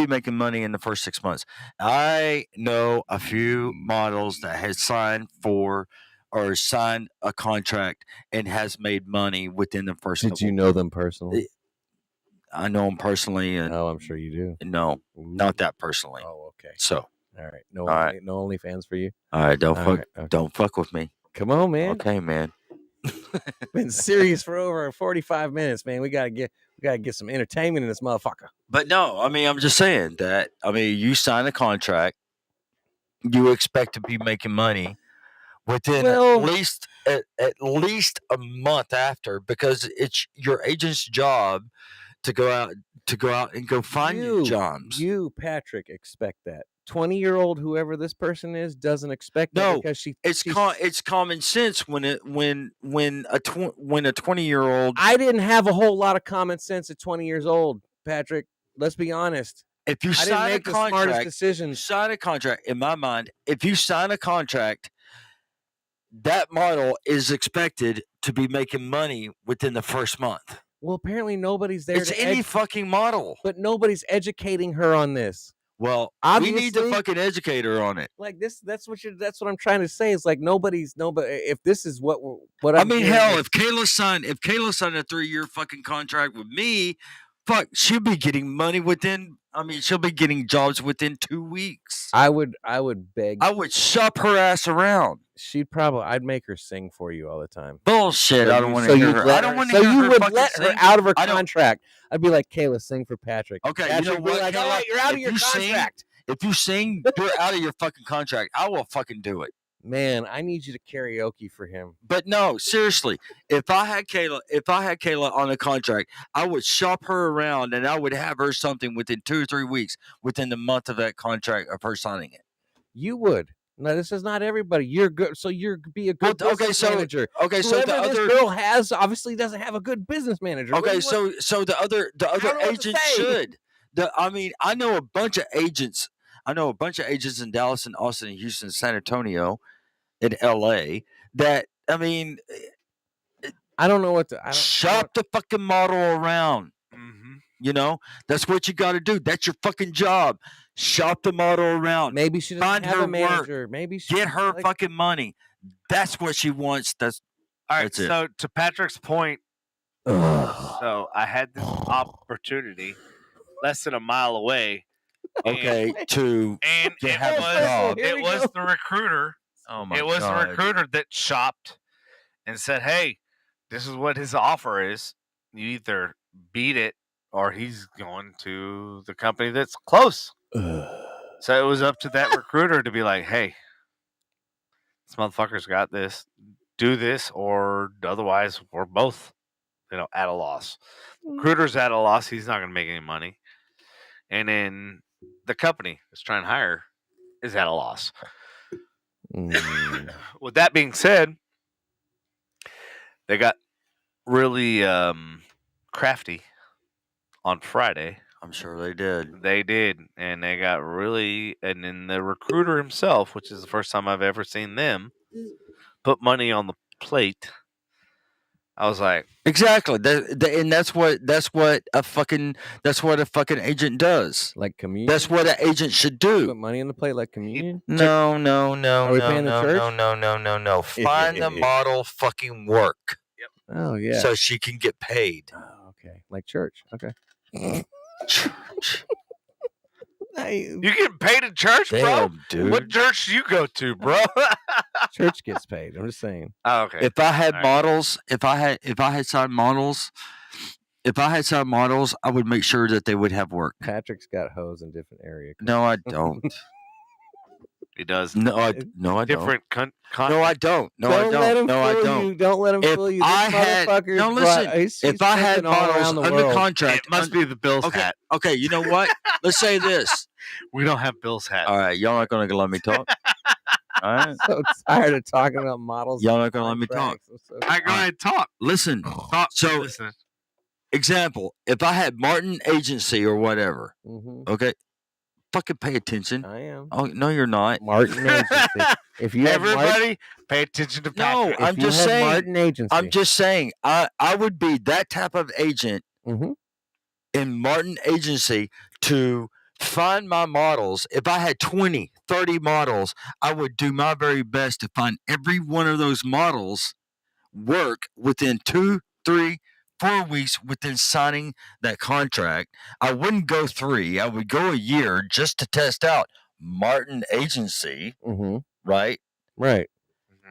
making money in the first 6 months. I know a few models that has signed a contract and has made money within the first. Did you know them personally? I know them personally, and I'm sure you do. No, not that personally. Oh, okay. So, all right, no OnlyFans for you. All right, don't fuck with me. Come on, man. Okay, man. Been serious for over 45 minutes, man. We gotta get some entertainment in this motherfucker. But no, I mean, I'm just saying that. I mean, you sign a contract, you expect to be making money within at least a month after, because it's your agent's job to go out and go find you jobs. You, Patrick, expect that. 20-year-old, whoever this person is, doesn't expect that because it's common sense when a 20-year-old. I didn't have a whole lot of common sense at 20 years old, Patrick. Let's be honest. If you sign a contract, the smartest decisions. Sign a contract. In my mind, if you sign a contract, that model is expected to be making money within the first month. Well, apparently nobody's there. It's any fucking model, but nobody's educating her on this. Well, obviously, we need to fucking educate her on it. Like this, that's what I'm trying to say. Is like nobody. If this is what I mean, hell, if Kayla signed a 3-year fucking contract with me, fuck, she'll be getting money within. I mean, she'll be getting jobs within 2 weeks. I would beg. I would shop her ass around. She'd probably. I'd make her sing for you all the time. Bullshit. So I don't you- want so to hear you'd her. let I don't her- want to So hear you her would fucking let her sing. out of her I don't- contract. I'd be like, Kayla, sing for Patrick. Okay, you Patrick know be what, like, all Kayla? right, you're out of If your you sing- contract. If you sing, you're out of your fucking contract. I will fucking do it. Man, I need you to karaoke for him. But no, seriously, if I had Kayla on a contract, I would shop her around and I would have her something within 2 or 3 weeks, within the month of that contract of her signing it. You would. No, this is not everybody. You're good. So you're be a Well, good business manager. Okay, so Whoever the this other girl has obviously doesn't have a good business manager. What do okay, you want? so the other don't know what to agent say. should. I know a bunch of agents. I know a bunch of agents in Dallas and Austin and Houston, and San Antonio, in LA that I don't know what to. shop the fucking model around. Mm-hmm. You know, that's what you got to do. That's your fucking job. Shop the model around. Maybe she doesn't Find have her a manager. Maybe she Get her like, fucking money. That's what she wants. All right. That's it. So to Patrick's point, so I had this opportunity less than a mile away. Okay, to And to it have a job. Here we was go. the recruiter. Oh my It was God. the recruiter that shopped and said, "Hey, this is what his offer is. You either beat it or he's going to the company that's close." So it was up to that recruiter to be like, "Hey, this motherfucker's got this. Do this, or otherwise we're both, at a loss." Recruiter's at a loss. He's not going to make any money. And then the company that's trying to hire is at a loss. With that being said, they got really crafty on Friday. I'm sure they did. They did, and they got really, and then the recruiter himself, which is the first time I've ever seen them put money on the plate. I was like, Exactly. And that's what a fucking agent does. like communion. That's what an agent should do. Put money on the plate like communion. No. Are we paying the church? No. Find the model fucking work Oh yeah. so she can get paid. Oh, okay, like church. Okay. Church. "You getting paid in church, bro? Damn, dude. What church do you go to, bro?" Church gets paid. I'm just saying. Oh, okay. If I had All right. models, if I had signed models, I would make sure that they would have work. Patrick's got hoes in different areas. No, I don't. He does. No, I don't. Different No, I don't. No, I Don't let him don't. No, I fool don't. you. Don't let him If fool you. This I had- motherfucker's no, listen, brought- he's If I had taking all models around the under world. contract, It must be the Bills okay. hat. Okay, you know what? Let's say this. We don't have Bills hat. All right, y'all not gonna let me talk. All right, So tired of talking about models. y'all and not gonna let me talk. contracts. I'm so All right, go ahead, talk. Listen. Talk. So- Listen. Example: if I had Martin Agency or whatever, Mhm. okay, fucking pay attention. I am. Oh no, you're not. Martin Agency. If you have Everybody, pay attention to No, Patrick. I'm you just have saying. Martin Agency. I'm just saying. I would be that type of agent Mhm. in Martin Agency to find my models. If I had 20, 30 models, I would do my very best to find every one of those models work within 2, 3, 4 weeks within signing that contract. I wouldn't go 3. I would go a year just to test out Martin Agency, Mhm. right? Right.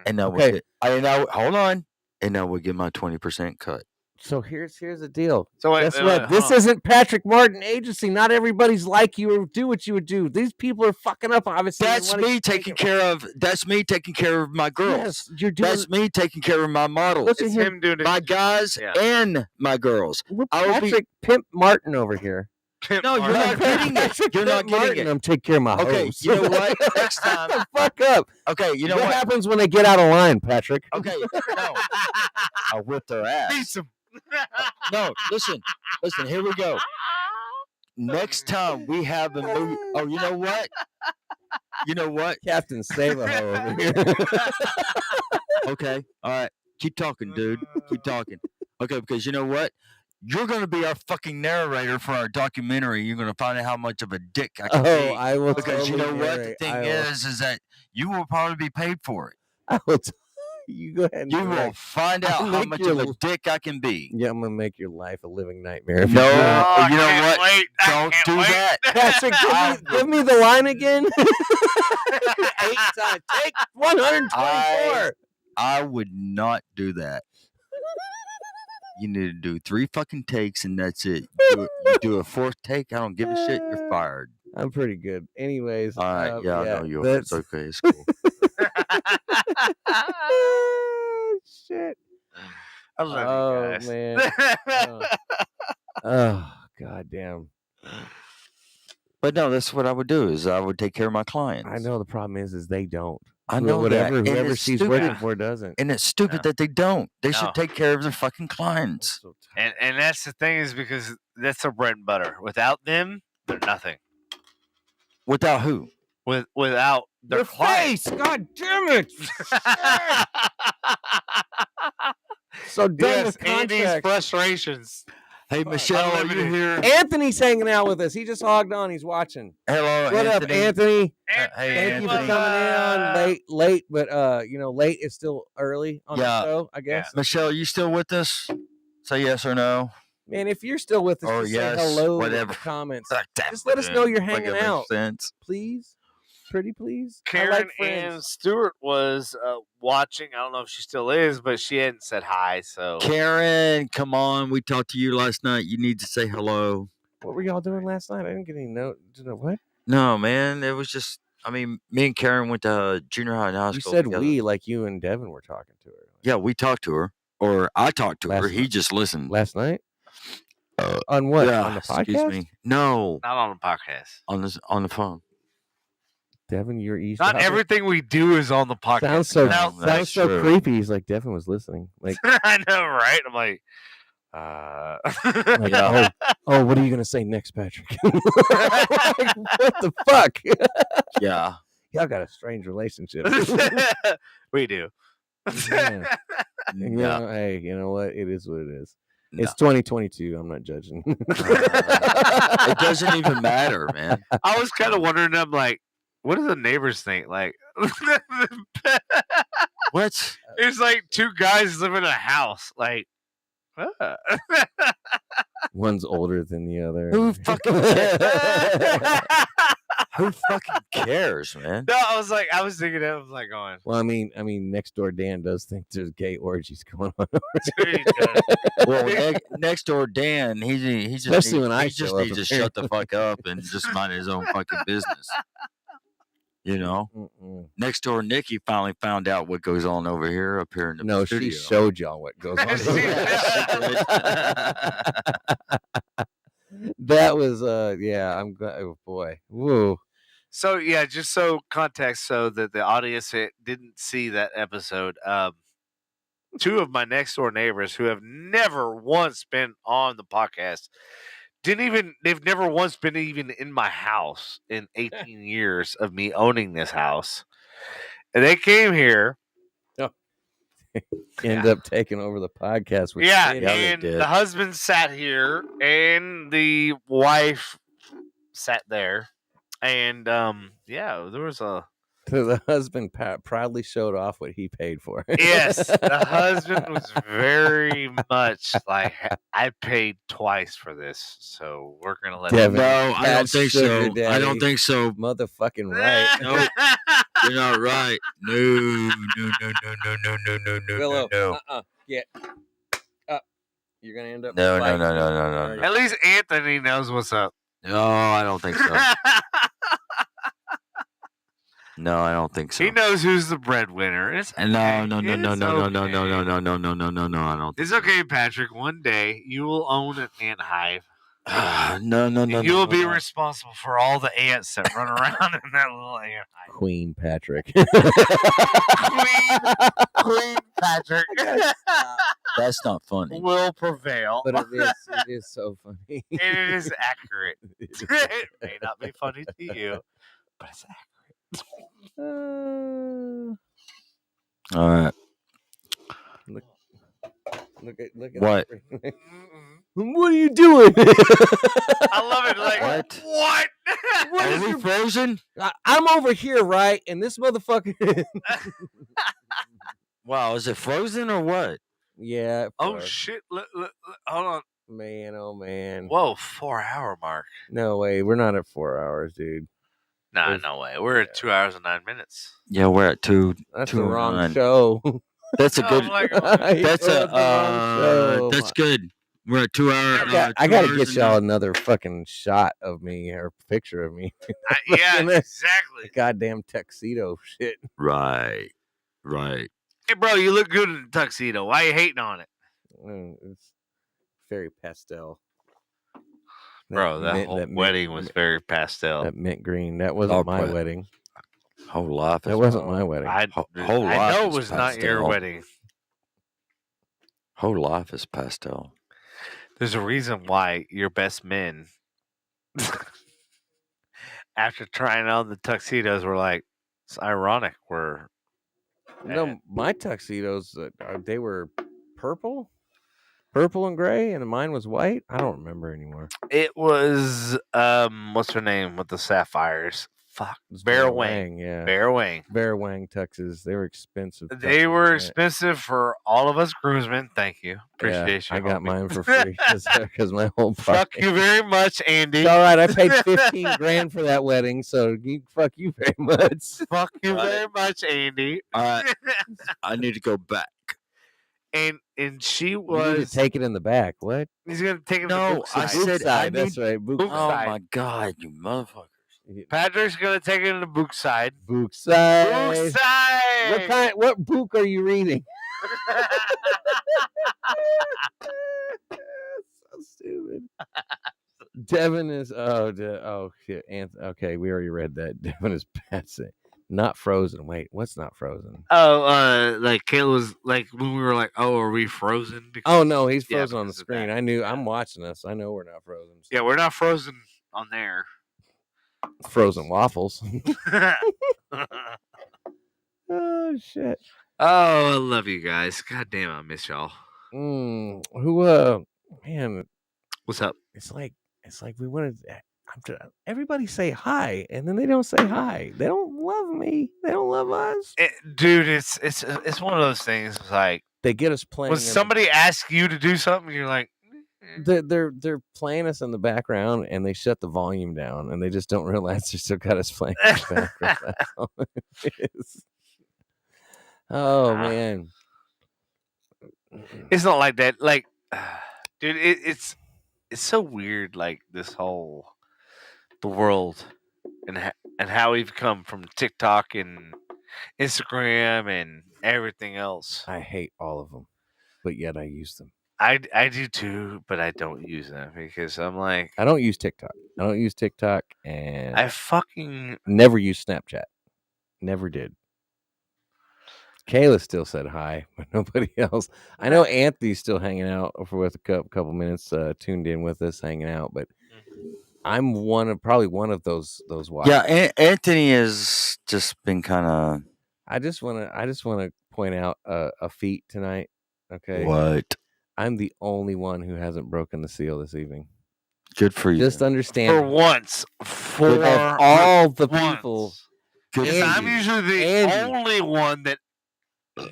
And I would Okay. get, hold on, and I would get my 20% cut. So here's the deal. So wait, Guess wait, what? wait, This hold on. isn't Patrick Martin Agency. Not everybody's like you or do what you would do. These people are fucking up. Obviously, they That's wanna me take taking it- care of. That's me taking care of my girls. Yes, you're doing. That's me taking care of my models, Listen It's here, him doing it. my guys, Yeah. and my girls. we're I would be- Patrick Pimp Martin over here. No, you're not getting it. Patrick You're not Pimp getting Martin, it. I'm taking care of my Okay, hoes. you know what? Next time. Shut the fuck up. Okay, you know what what? happens when they get out of line, Patrick? Okay, no, I'll whip their ass. Beats him. No, listen. Here we go. Next time we have a movie. Oh, you know what? You know what? Captain Save-A-Ho over here. Okay, all right. Keep talking, dude. Keep talking. Okay, because you know what? You're going to be our fucking narrator for our documentary. You're going to find out how much of a dick I can Oh, be. I will. Because you know totally what? The narrate. thing I will- is that you will probably be paid for it. I will. You go ahead and You will direct. find I'll out how make much your of a l- dick I can be. Yeah, I'm gonna make your life a living nightmare. if you No, do that. Oh, you know I can't what? wait. I Don't can't do wait. that. Patrick, I give me the line again. 8 times. Take 124. I would not do that. You need to do 3 fucking takes and that's it. You do a 4th take, I don't give a shit. You're fired. I'm pretty good. Anyways. All right, yeah, I know you are. That's It's okay. It's cool. shit. I love you guys. Man. Oh, goddamn. But no, that's what I would do. Is I would take care of my clients. I know the problem is they don't. I know whatever that. whoever it's she's stupid. working for doesn't. And it's stupid that they don't. They should take care of their fucking clients. So tired. And that's the thing is because that's their bread and butter. Without them, they're nothing. Without who? Without their Your clients. face, god damn it! So done Yes, with Andy's contract. frustrations. Hey, Michelle, are you here? Anthony's hanging out with us. He just hogged on. He's watching. Hello, What up, Anthony? Hey, Thank you for Anthony. coming in on late, but late is still early on Yeah. the show, I guess. Michelle, you still with us? Say yes or no. Man, if you're still with us, Or just yes, say hello in whatever. the comments. Like that, Just let us know you're hanging whatever out. sense. Please. Pretty please. I Karen like and friends. Stewart was watching. I don't know if she still is, but she hadn't said hi. So Karen, come on. We talked to you last night. You need to say hello. What were y'all doing last night? I didn't get any note. What? No, man. It was just, me and Karen went to junior high and high You school. said together. we like you and Devin were talking to her. Yeah, we talked to her. Or I talked to her. Last He night. just listened. Last night? On what? Yeah, On the podcast? excuse me. No, not on the podcast. on the phone. Devin, you're east. Not everything we do is on the podcast. Sounds so Now- No, that's so true. creepy. He's like Devin was listening. Like, I know, right? I'm like, like, Yeah. oh, what are you gonna say next, Patrick? Like, what the fuck? Yeah. Y'all got a strange relationship. we do. Yeah. You No. know, hey, you know what? It is what it is. No. It's 2022. I'm not judging. It doesn't even matter, man. I was kind of wondering. I'm like, what do the neighbors think? Like, What? it's like 2 guys live in a house. Like, One's older than the other. Who fucking cares? Who fucking cares, man? No, I was thinking that. I was like, going, Well, I mean, next door Dan does think there's gay orgies going on. dude, Well, next door Dan, he just Especially needs, when I he just show up, needs to shut the fuck up and just mind his own fucking business. You know, Mm-mm. next door Nikki finally found out what goes on over here up here in the No, studio. she showed y'all what goes on. She did. That was yeah. I'm glad. Oh boy, whoa. So yeah, just so context, so that the audience didn't see that episode. 2 of my next door neighbors who have never once been on the podcast they've never once been even in my house in 18 years of me owning this house. And they came here. End up taking over the podcast. With Yeah, kids. they and did. the husband sat here and the wife sat there. And yeah, there was a The husband proudly showed off what he paid for. yes, the husband was very much like, I paid twice for this, so we're gonna let Devin, No, I don't That's think sugar so. I daddy. don't think so. Motherfucking right. No. You're not right. No, no, no, no, no, no, no, no, no, Willow, no. get up. You're gonna end up. No, no, fighting. no, no, no, no, At least Anthony knows what's up. No, I don't think so. No, I don't think so. He knows who's the breadwinner. It's No, okay. no, no, no, It's no, no, no, okay. no, no, no, no, no, no, no, no. I don't. It's okay, Patrick. One day you will own an ant hive. No, no, no. And you will be no. responsible for all the ants that run around in that little ant hive. Queen Patrick. Queen Patrick That's not funny. will prevail. But it is so funny. And it is accurate. It may not be funny to you, but it's accurate. All right. Look at What? that. What are you doing? I love it. Like, What? what? Are we frozen? I'm over here, right? And this motherfucker. Wow, is it frozen or what? Yeah. Oh, fuck. shit. Hold on. Man, oh man. Whoa, 4 hour mark. No way. We're not at 4 hours, dude. Nah, There's- no way. We're at 2 hours and 9 minutes. Yeah, we're at 2. That's the wrong 209. show. That's a No, good. I'm like, He That's told us the wrong show. That's good. We're at 2 hours. I gotta get y'all another fucking shot of me or picture of me. yeah, In that exactly. goddamn tuxedo shit. Right. Hey, bro, you look good in a tuxedo. Why you hating on it? It's very pastel. Bro, that whole wedding was very pastel. That mint green. That wasn't my Chocolate. wedding. Whole life. That wasn't my wedding. I whole I life know it is was not your pastel. wedding. Whole life is pastel. There's a reason why your best men, after trying on the tuxedos, were like, it's ironic. No, my tuxedos, they were purple and gray, and mine was white. I don't remember anymore. It was what's her name with the sapphires? Fuck, It was Vera Wang, Wang. yeah. Vera Wang. Vera Wang tuxes. They were expensive. They tuxes, were man. expensive for all of us groomsmen. Thank you. Appreciate you. I got homie. mine for free because my whole Fuck party. you very much, Andy. It's all right. I paid $15,000 for that wedding, so fuck you very much. Fuck you Got it. very much, Andy. All right. I need to go back. and she You need was. to take it in the back. What? He's gonna take it. No, to I the said book I side. That's need- right. Book Book Oh side. my God, you motherfuckers! Patrick's gonna take it in the book side. Book side. Book side. What book are you reading? So stupid. Devin is shit. Okay, we already read that. Devin is Patsy. Not Frozen. Wait, what's not Frozen? Like Kayla was like when we were like, oh, are we frozen? Because, Oh no, he's Yeah, frozen on the because of screen. that. I knew. Yeah. I'm watching this. I know we're not frozen. yeah, we're not frozen on there. Frozen waffles. Oh shit. Oh, I love you guys. God damn, I miss y'all. Man, What's up? it's like we wanted. Everybody say hi, and then they don't say hi. They don't love me. They don't love us. Dude, it's one of those things. It's like They get us playing. when somebody asks you to do something, you're like, they're playing us in the background, and they shut the volume down, and they just don't realize they still got us playing in the background. That's all it is. Oh man, it's not like that. Like, dude, it's so weird. Like this whole the world and how we've come from TikTok and Instagram and everything else. I hate all of them, but yet I use them. I do too, but I don't use them because I'm like, I don't use TikTok. And I fucking never use Snapchat. Never did. Kayla still said hi, but nobody else. I know Anthony's still hanging out for with a couple minutes, tuned in with us, hanging out. But I'm probably one of those watchers. Yeah, Anthony has just been kind of. I just want to point out a feat tonight. Okay, What? I'm the only one who hasn't broken the seal this evening. Good for you. Just understand. for once for of all the once. people, Because I'm Andy, usually the Andy. only one that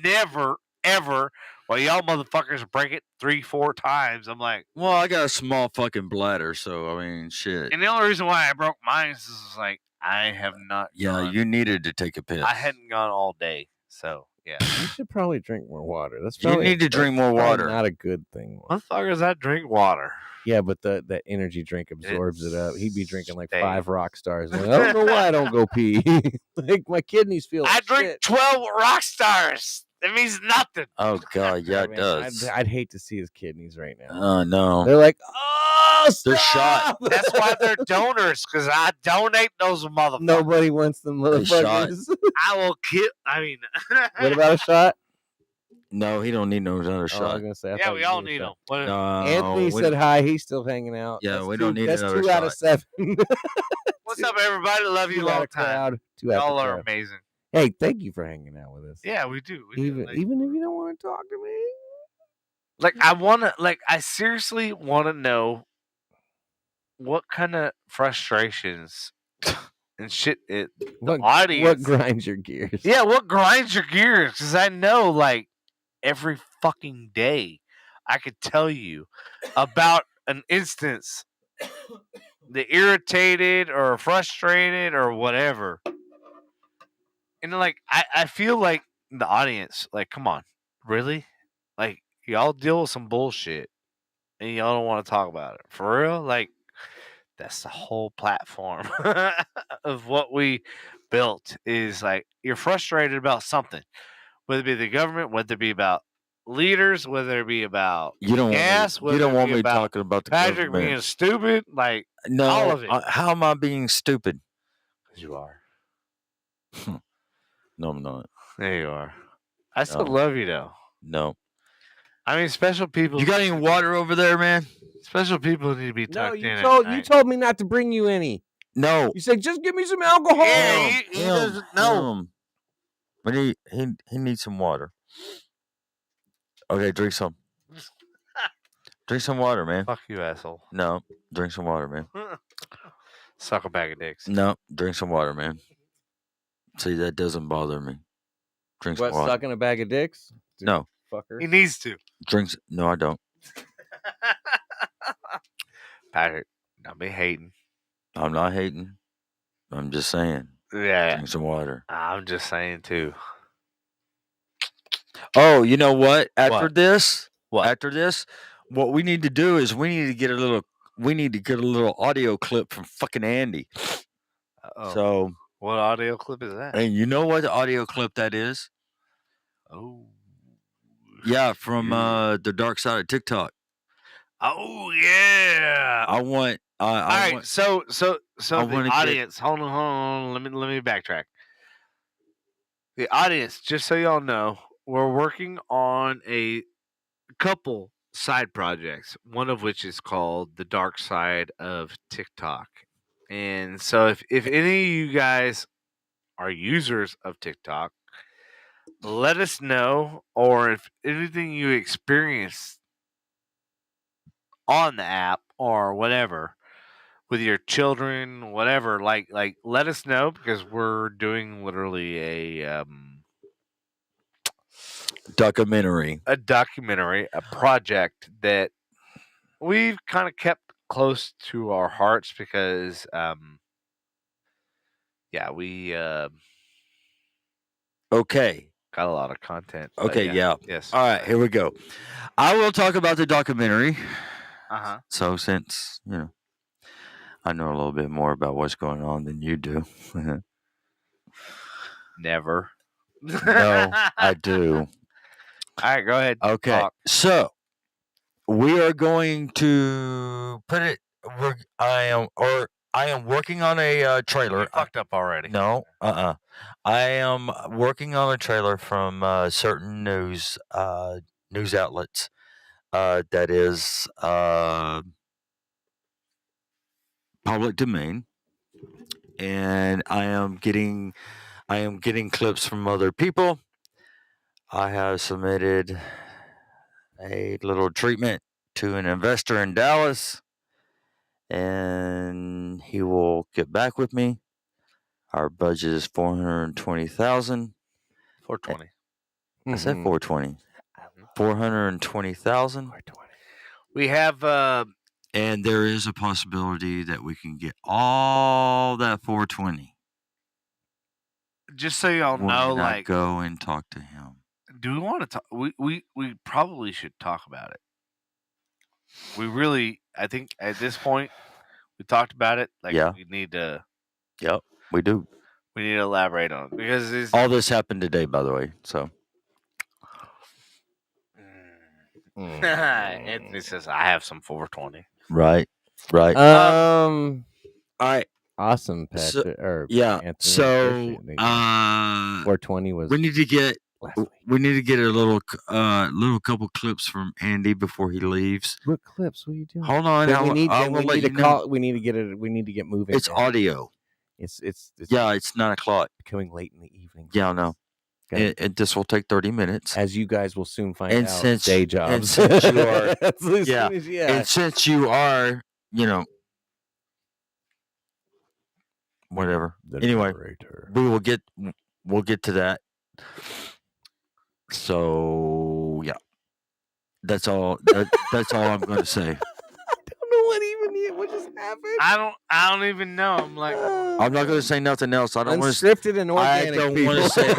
never, ever, well, y'all motherfuckers break it 3-4 times. I'm like, Well, I got a small fucking bladder, so I mean, shit. and the only reason why I broke mine is like, I have not. Yeah, gone- you needed to take a piss. I hadn't gone all day. So, yeah. you should probably drink more water. That's You probably, need to drink more probably water. Not a good thing. Motherfuckers, I drink water. Yeah, but that energy drink absorbs it up. He'd be drinking like Stay. 5 rock stars. Like, I don't know why I don't go pee. Like my kidneys feel. I like drink shit. 12 rock stars. That means nothing. Oh God, yeah, I it mean, does. I'd hate to see his kidneys right now. Oh no. They're like, oh, They're shot. stop!" That's why they're donors, because I donate those motherfuckers. Nobody wants them They shot. motherfuckers. I will kill. I mean, What about a shot? No, he don't need no other Oh, I was shot. gonna say. I yeah, thought we you all needed a need shot. them. No, Anthony we said don't- hi. He's still hanging out. Yeah, That's we don't need That's another 2 out of 7. What's up, everybody? Love you 2 out long of time. crowd. 2 out Y'all of are crowd. amazing. Hey, thank you for hanging out with us. Yeah, we do. We do. Even if you don't want to talk to me. I seriously want to know what kind of frustrations and shit the What audience. grinds your gears? Yeah, what grinds your gears? Because I know, like, every fucking day, I could tell you about an instance the irritated or frustrated or whatever. And like I feel like the audience, like, come on, really? Like y'all deal with some bullshit and y'all don't want to talk about it. For real? Like that's the whole platform of what we built is like you're frustrated about something. Whether it be the government, whether it be about leaders, whether it be about You don't gas, want me. You whether don't it want be me about talking about the Patrick being government. stupid, like all No. of it. How am I being stupid? You are. No, I'm not. There you are. I still No. love you though. No. I mean, special people. You got any water over there, man? Special people need to be No, tucked you in. told at you night. told me not to bring you any. No. You said just give me some alcohol. Yeah, he doesn't know. But he needs some water. Okay, drink some. Drink some water, man. Fuck you, asshole. No, drink some water, man. Suck a bag of dicks. No, drink some water, man. See, that doesn't bother me. Drink some What, water. sucking a bag of dicks? No, Fucker. He needs to. drinks. No, I don't. Patrick, don't be hating. I'm not hating. I'm just saying. Yeah, Drink some water. I'm just saying too. Oh, you know what? After What? this, What? After this, what we need to do is we need to get a little audio clip from fucking Andy. Uh-oh. So, What audio clip is that? and you know what the audio clip that is? Oh, Yeah, from the dark side of TikTok. oh yeah. I want. All right, want- so I the wanna get- audience. Hold on. Let me backtrack. The audience, just so y'all know, we're working on a couple side projects. One of which is called the dark side of TikTok. And so, if any of you guys are users of TikTok, let us know, or if anything you experience on the app or whatever with your children, whatever, like let us know, because we're doing literally a documentary. a project that we've kind of kept close to our hearts because we Okay. got a lot of content. but Okay. Yeah. Yes. All right. Here we go. I will talk about the documentary. Uh-huh. So since I know a little bit more about what's going on than you do. Never. No, I do. All right, go ahead. Okay. Talk. So we are going to put it. I am working on a trailer. You fucked up already. No, I am working on a trailer from certain news outlets. That is public domain, and I am getting clips from other people. I have submitted a little treatment to an investor in Dallas, and he will get back with me. Our budget is $420,000. 420. I said 420. 420,000. We have And there is a possibility that we can get all that 420 just so y'all when know, I like, go and talk to him. do we want to talk? We probably should talk about it. We really, I think at this point, we talked about it. Like, Yeah. we need to Yep, we do. elaborate on it because it's All this happened today, by the way. So Anthony says I have some 420. right. All right. awesome, So- Patrick. Or Yeah. Anthony, So appreciate it. 420 was we need to get last week. a little couple clips from Andy before he leaves. What clips? What are you doing? Hold on, Then we need, I then will we let need you to know. call. We need to get it. We need to get moving. It's then. audio. It's Yeah, it's 9:00. becoming late in the evening. Yeah, I know. Okay. And this will take 30 minutes. As you guys will soon find And out, since- day and jobs. since you are- As soon yeah. as- And since you are, whatever. The Anyway, narrator. we'll get to that. So yeah, that's all. That's all I'm going to say. I don't know what just happened. happened? I don't even know. I'm like, I'm not going to say nothing else. I don't want to. Unscripted and organic. don't people. wanna say-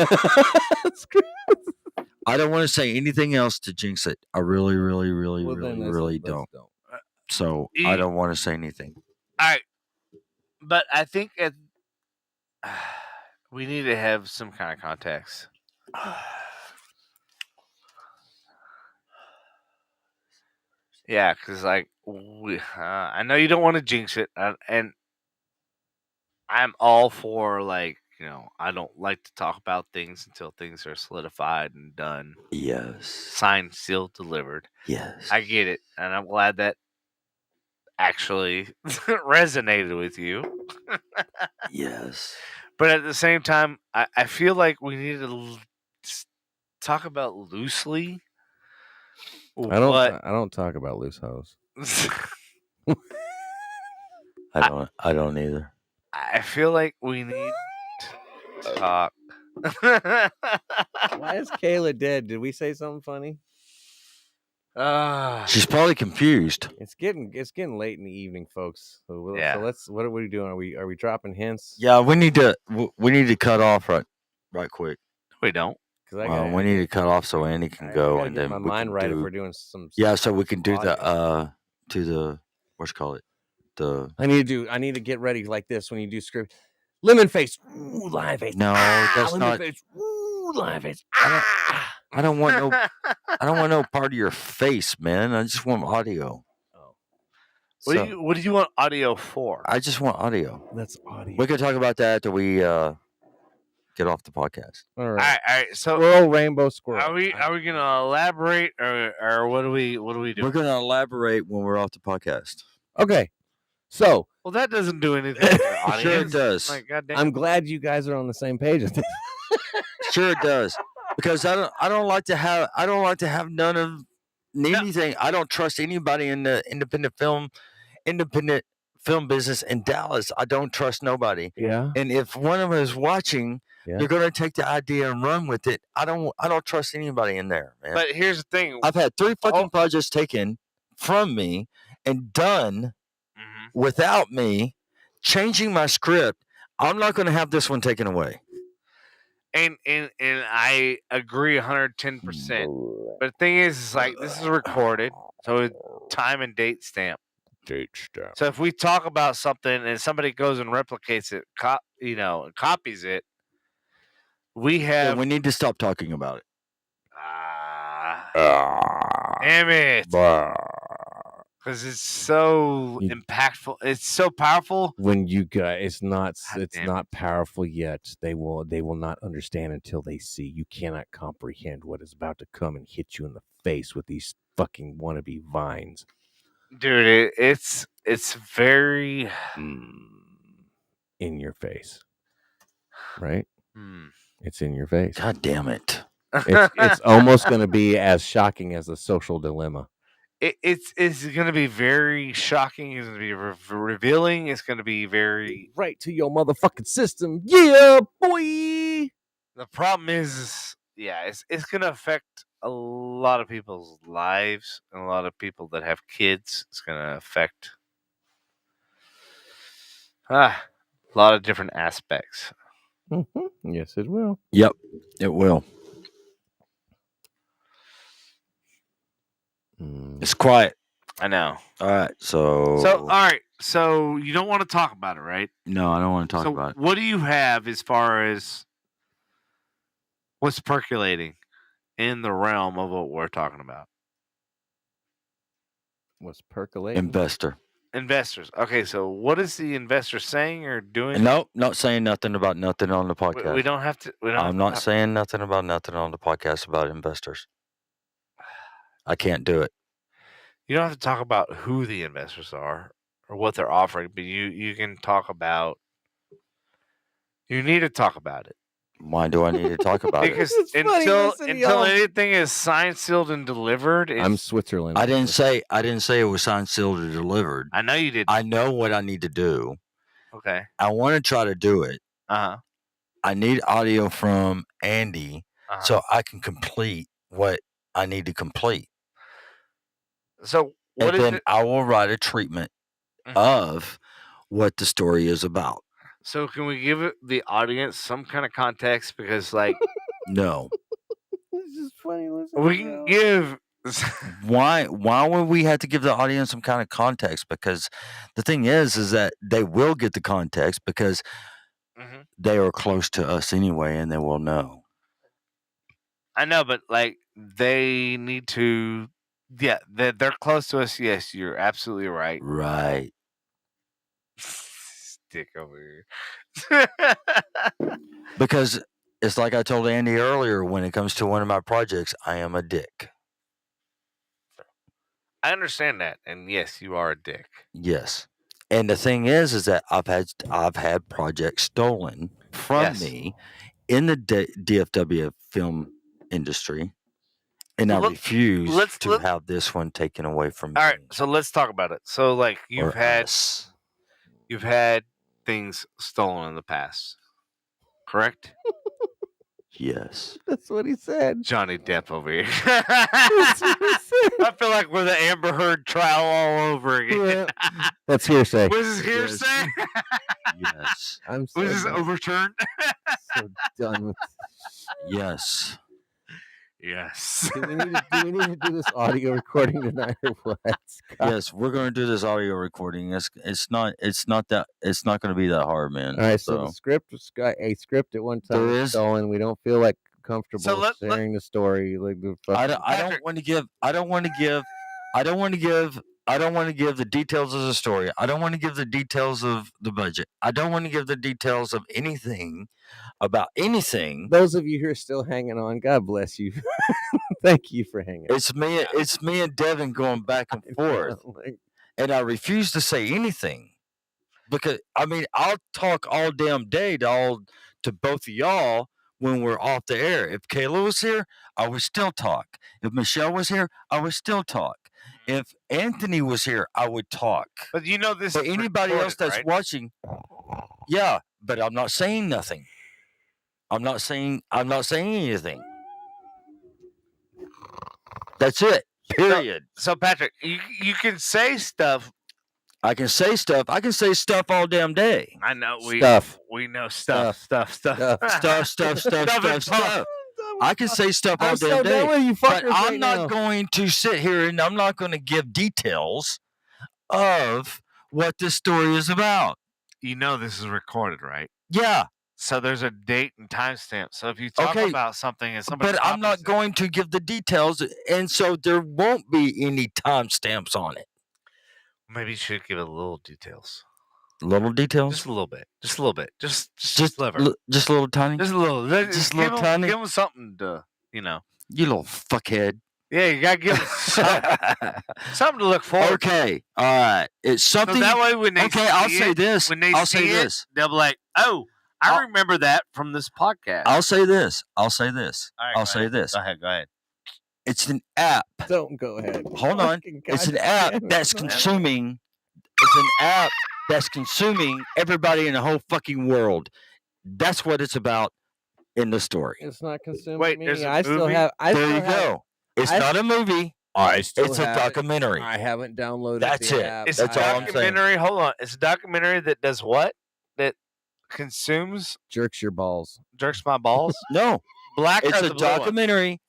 I don't want to say anything else to jinx it. I really, really, really, Well, then really let's don't. So I don't want to say anything. all right, but I think we need to have some kind of context. Yeah, because like I know you don't want to jinx it, and I'm all for like I don't like to talk about things until things are solidified and done, Yes. signed, sealed, delivered. Yes. I get it, and I'm glad that actually resonated with you. Yes. But at the same time, I feel like we need to talk about loosely. I don't talk about loose hoes. I don't either. I feel like we need to talk. Why is Kayla dead? Did we say something funny? She's probably confused. It's getting late in the evening, folks. So Yeah. what are we doing? Are we dropping hints? Yeah, we need to cut off right quick. We don't. Because we need to cut off so Andy can go, and then my we mind can right do, if we're doing some. Yeah, so we can do audio. the what's call it the. I need to get ready like this when you do script. Lemon face, ooh, lion face. No, that's lemon not. face, ooh, lion face. I don't want no part of your face, man. I just want audio. Oh. What do you want audio for? I just want audio. That's audio. We can talk about that after we get off the podcast. All right. All right. So Squirrel, rainbow, squirrel. are we gonna elaborate or what do we do? We're gonna elaborate when we're off the podcast. Okay. So Well, that doesn't do anything for the audience. Sure it does. Like, goddamn. I'm glad you guys are on the same page. Sure it does. Because I don't like to have none of anything. I don't trust anybody in the independent film business in Dallas. I don't trust nobody. Yeah. And if one of them is watching, Yeah. you're gonna take the idea and run with it. I don't trust anybody in there, man. But here's the thing. I've had 3 fucking projects taken from me and done without me changing my script. I'm not gonna have this one taken away. And I agree 110%. But the thing is like this is recorded, so time and date stamp. So if we talk about something and somebody goes and replicates it, and copies it, we have. We need to stop talking about it. Damn it! Because it's so impactful. It's so powerful. When you guys, it's damn not powerful yet. They will not understand until they see. You cannot comprehend what is about to come and hit you in the face with these fucking wannabe vines. Dude, it's very in your face, right? It's in your face. God damn it! It's almost going to be as shocking as a social dilemma. It's going to be very shocking. It's going to be revealing. It's going to be very right to your motherfucking system. Yeah, boy. The problem is, it's going to affect a lot of people's lives and a lot of people that have kids. It's going to affect a lot of different aspects. Mm-hmm. Yes, it will. Yep, it will. It's quiet. I know. All right, so all right. So you don't want to talk about it, right? No, I don't want to talk about it. What do you have as far as what's percolating in the realm of what we're talking about? What's percolating? Investors. Okay, so what is the investor saying or doing? Nope, not saying nothing about nothing on the podcast. We don't have to. I'm not saying nothing about nothing on the podcast about investors. I can't do it. You don't have to talk about who the investors are or what they're offering, but you can talk about. You need to talk about it. Why do I need to talk about because it? Because until anything is signed, sealed, and delivered, I'm Switzerland. I didn't say it was signed, sealed, or delivered. I know you did. I know what I need to do. Okay. I want to try to do it. Uh-huh. I need audio from Andy so I can complete what I need to complete. So I will write a treatment of what the story is about. So can we give the audience some kind of context? Because like No. It's just funny listening. we can give. Why would we have to give the audience some kind of context? Because the thing is that they will get the context because Mhm. they are close to us anyway, and they will know. I know, but like they need to. Yeah, they're close to us. Yes, you're absolutely right. Right. Stick over here. Because it's like I told Andy earlier, when it comes to one of my projects, I am a dick. I understand that, and yes, you are a dick. Yes. And the thing is that I've had projects stolen from Yes. me in the DFW film industry, and I Look, refuse let's- to have this one taken away from All me. right, so let's talk about it. So, like, or us. you've had things stolen in the past, correct? Yes. That's what he said. Johnny Depp over here. That's what he said. I feel like we're the Amber Heard trial all over again. That's hearsay. Was this hearsay? Yes. I'm so, Was this done, overturned? so done with. Yes. Yes. Do we need to do this audio recording tonight or what? Scott? Yes, we're going to do this audio recording. It's not going to be that hard, man. All right. So the script was a script at one time There was is- stolen. We don't feel like comfortable So let- sharing the story. Like the I fucking- don't want to give the details of the story. I don't want to give the details of the budget. I don't want to give the details of anything about anything. Those of you who are still hanging on, God bless you. Thank you for hanging. It's me and Devin going back and forth, and I refuse to say anything because I'll talk all damn day to both of y'all when we're off the air. If Kayla was here, I would still talk. If Michelle was here, I would still talk. If Anthony was here, I would talk. But you know this. But is anybody else recorded, that's right? watching, yeah, but I'm not saying nothing. I'm not saying anything. That's it. Period. So Patrick, you can say stuff. I can say stuff. I can say stuff all damn day. I know Stuff. we know stuff. Stuff. Stuff. I can say stuff all I'm damn so day. done with you But fuckers I'm right not now. going to sit here and I'm not going to give details of what this story is about. You know this is recorded, right? Yeah, So there's a date and timestamp. So if you talk Okay, about something and somebody, but I'm not going to give the details, and so there won't be any timestamps on it. Maybe you should give it a little details. Little details, Just a little bit. Just a little bit. Just just sliver. just a little tiny. Just a little. just a little give tiny? Give them something to, You little fuckhead. Yeah, you gotta give them something to look forward. Okay, all right. It's So something. that way when they Okay, I'll see say it, this. when they I'll see say it, this. they'll be like, "Oh, I I'll- remember that from this podcast." I'll say this. I'll say this. All right, I'll go say ahead. this. Go ahead. Go ahead. It's an app. Don't go ahead. Hold on. Fucking It's an goddamn app it. that's consuming. It's an app that's consuming everybody in the whole fucking world. That's what it's about in the story. It's not consuming Wait, me. there's a I still movie? have. I There still you have, go. It's I- not a movie. I still It's a have it. documentary. I haven't downloaded. That's the it. app. It's That's a all I'm saying. documentary. Hold on. It's a documentary that does what? That consumes, Jerks your balls. jerks my balls. No, Black it's or a the blue one? documentary.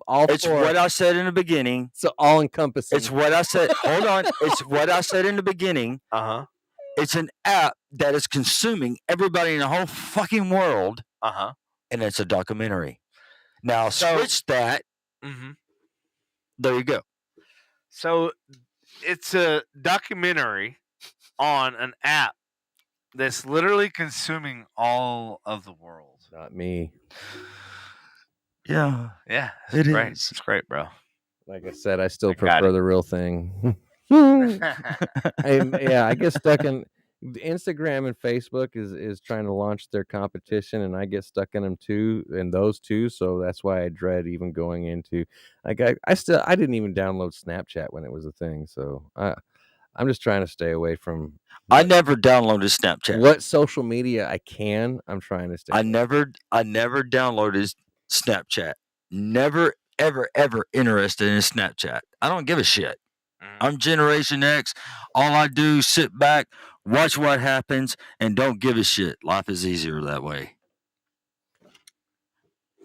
All It's four. what I said in the beginning. So all encompassing. It's what I said. Hold on. It's what I said in the beginning. Uh-huh. It's an app that is consuming everybody in the whole fucking world, Uh-huh. and it's a documentary. Now So- switch that. Mm-hmm. There you go. So it's a documentary on an app that's literally consuming all of the world. Not me. Yeah. Yeah, It great. is. It's great, bro. Like I said, I still I got prefer it. the real thing. I get stuck in Instagram and Facebook is trying to launch their competition, and I get stuck in them too, in those two. So that's why I dread even going into. Like I didn't even download Snapchat when it was a thing. So I'm just trying to stay away from. I never downloaded Snapchat. What social media I can, I'm trying to stay. I away. never downloaded Snapchat. Never, ever, ever interested in Snapchat. I don't give a shit. I'm Generation X. All I do is sit back, watch what happens, and don't give a shit. Life is easier that way.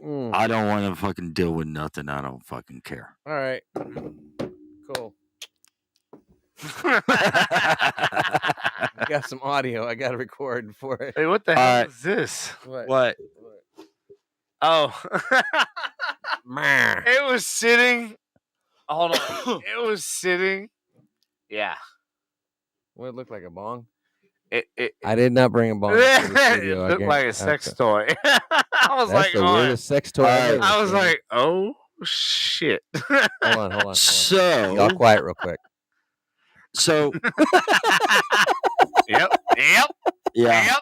I don't want to fucking deal with nothing. I don't fucking care. All right. Cool. I got some audio. I got to record for it. Hey, what the hell is this? What? Oh. It was sitting. Hold on. It was sitting. Yeah. What it looked like a bong? It I did not bring a bong. To the studio. it looked like a sex toy. I was That's like, the weirdest sex toy I've ever I was seen. like, oh shit. Hold on. So, Y'all quiet real quick. So, Yep. yeah.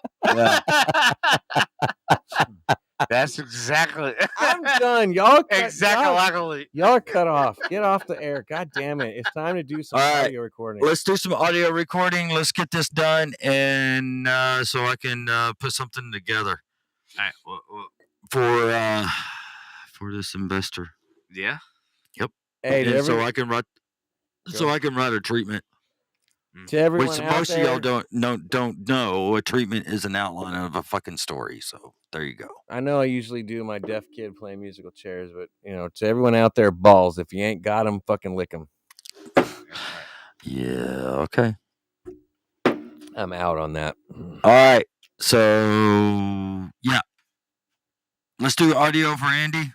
That's exactly. I'm done. Y'all Exactly. Y'all are cut off. Get off the air. God damn it. It's time to do some All right. audio recording. Let's do some audio recording. Let's get this done, and so I can put something together. All right. For this investor. Yeah. Hey, And so I can write. So I can write a treatment. to everyone Which out most there, of y'all don't know. A treatment is an outline of a fucking story. So there you go. I know I usually do my deaf kid playing musical chairs, but to everyone out there, balls. If you ain't got them, fucking lick them. Yeah. Okay. I'm out on that. All right. So yeah, let's do audio for Andy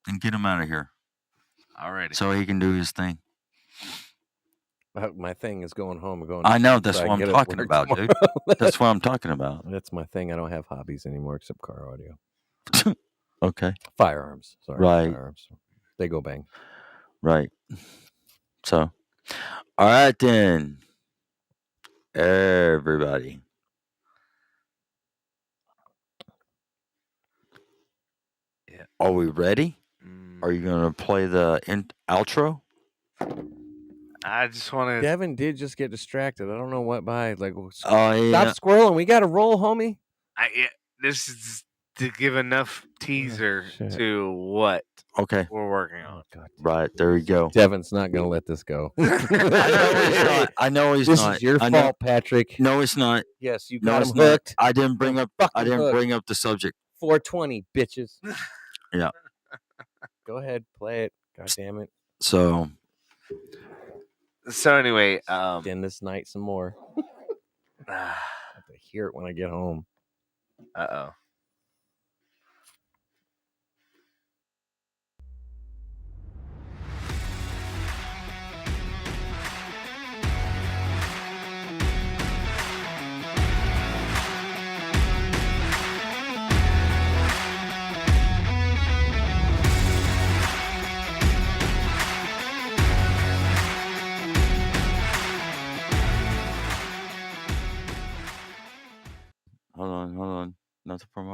and get him out of here Alrighty. so he can do his thing. My thing is going home and going. I know sleep that's so I what can I'm get up talking work about, dude. tomorrow. That's what I'm talking about. That's my thing. I don't have hobbies anymore except car audio. Okay. Firearms. Sorry. Right. Firearms. They go bang. Right. So, all right then, everybody. Yeah. Are we ready? Are you gonna play the outro? I just want to. Devin did just get distracted. I don't know what by. Like, Oh yeah. stop squirreling. We got to roll, homie. This is to give enough teaser shit. to what Okay. we're working on. Oh, God. Right there we go. Devin's not going to let this go. I know he's This not. is your I know- fault, Patrick. No, it's not. Yes, you No, got it's him not. hooked. I didn't bring up. I Fucking didn't hooked. bring up the subject. 420, bitches. Yeah. Go ahead, play it. God damn it. So So anyway, End this night some more. I have to hear it when I get home. uh-oh. hold on. Nothing from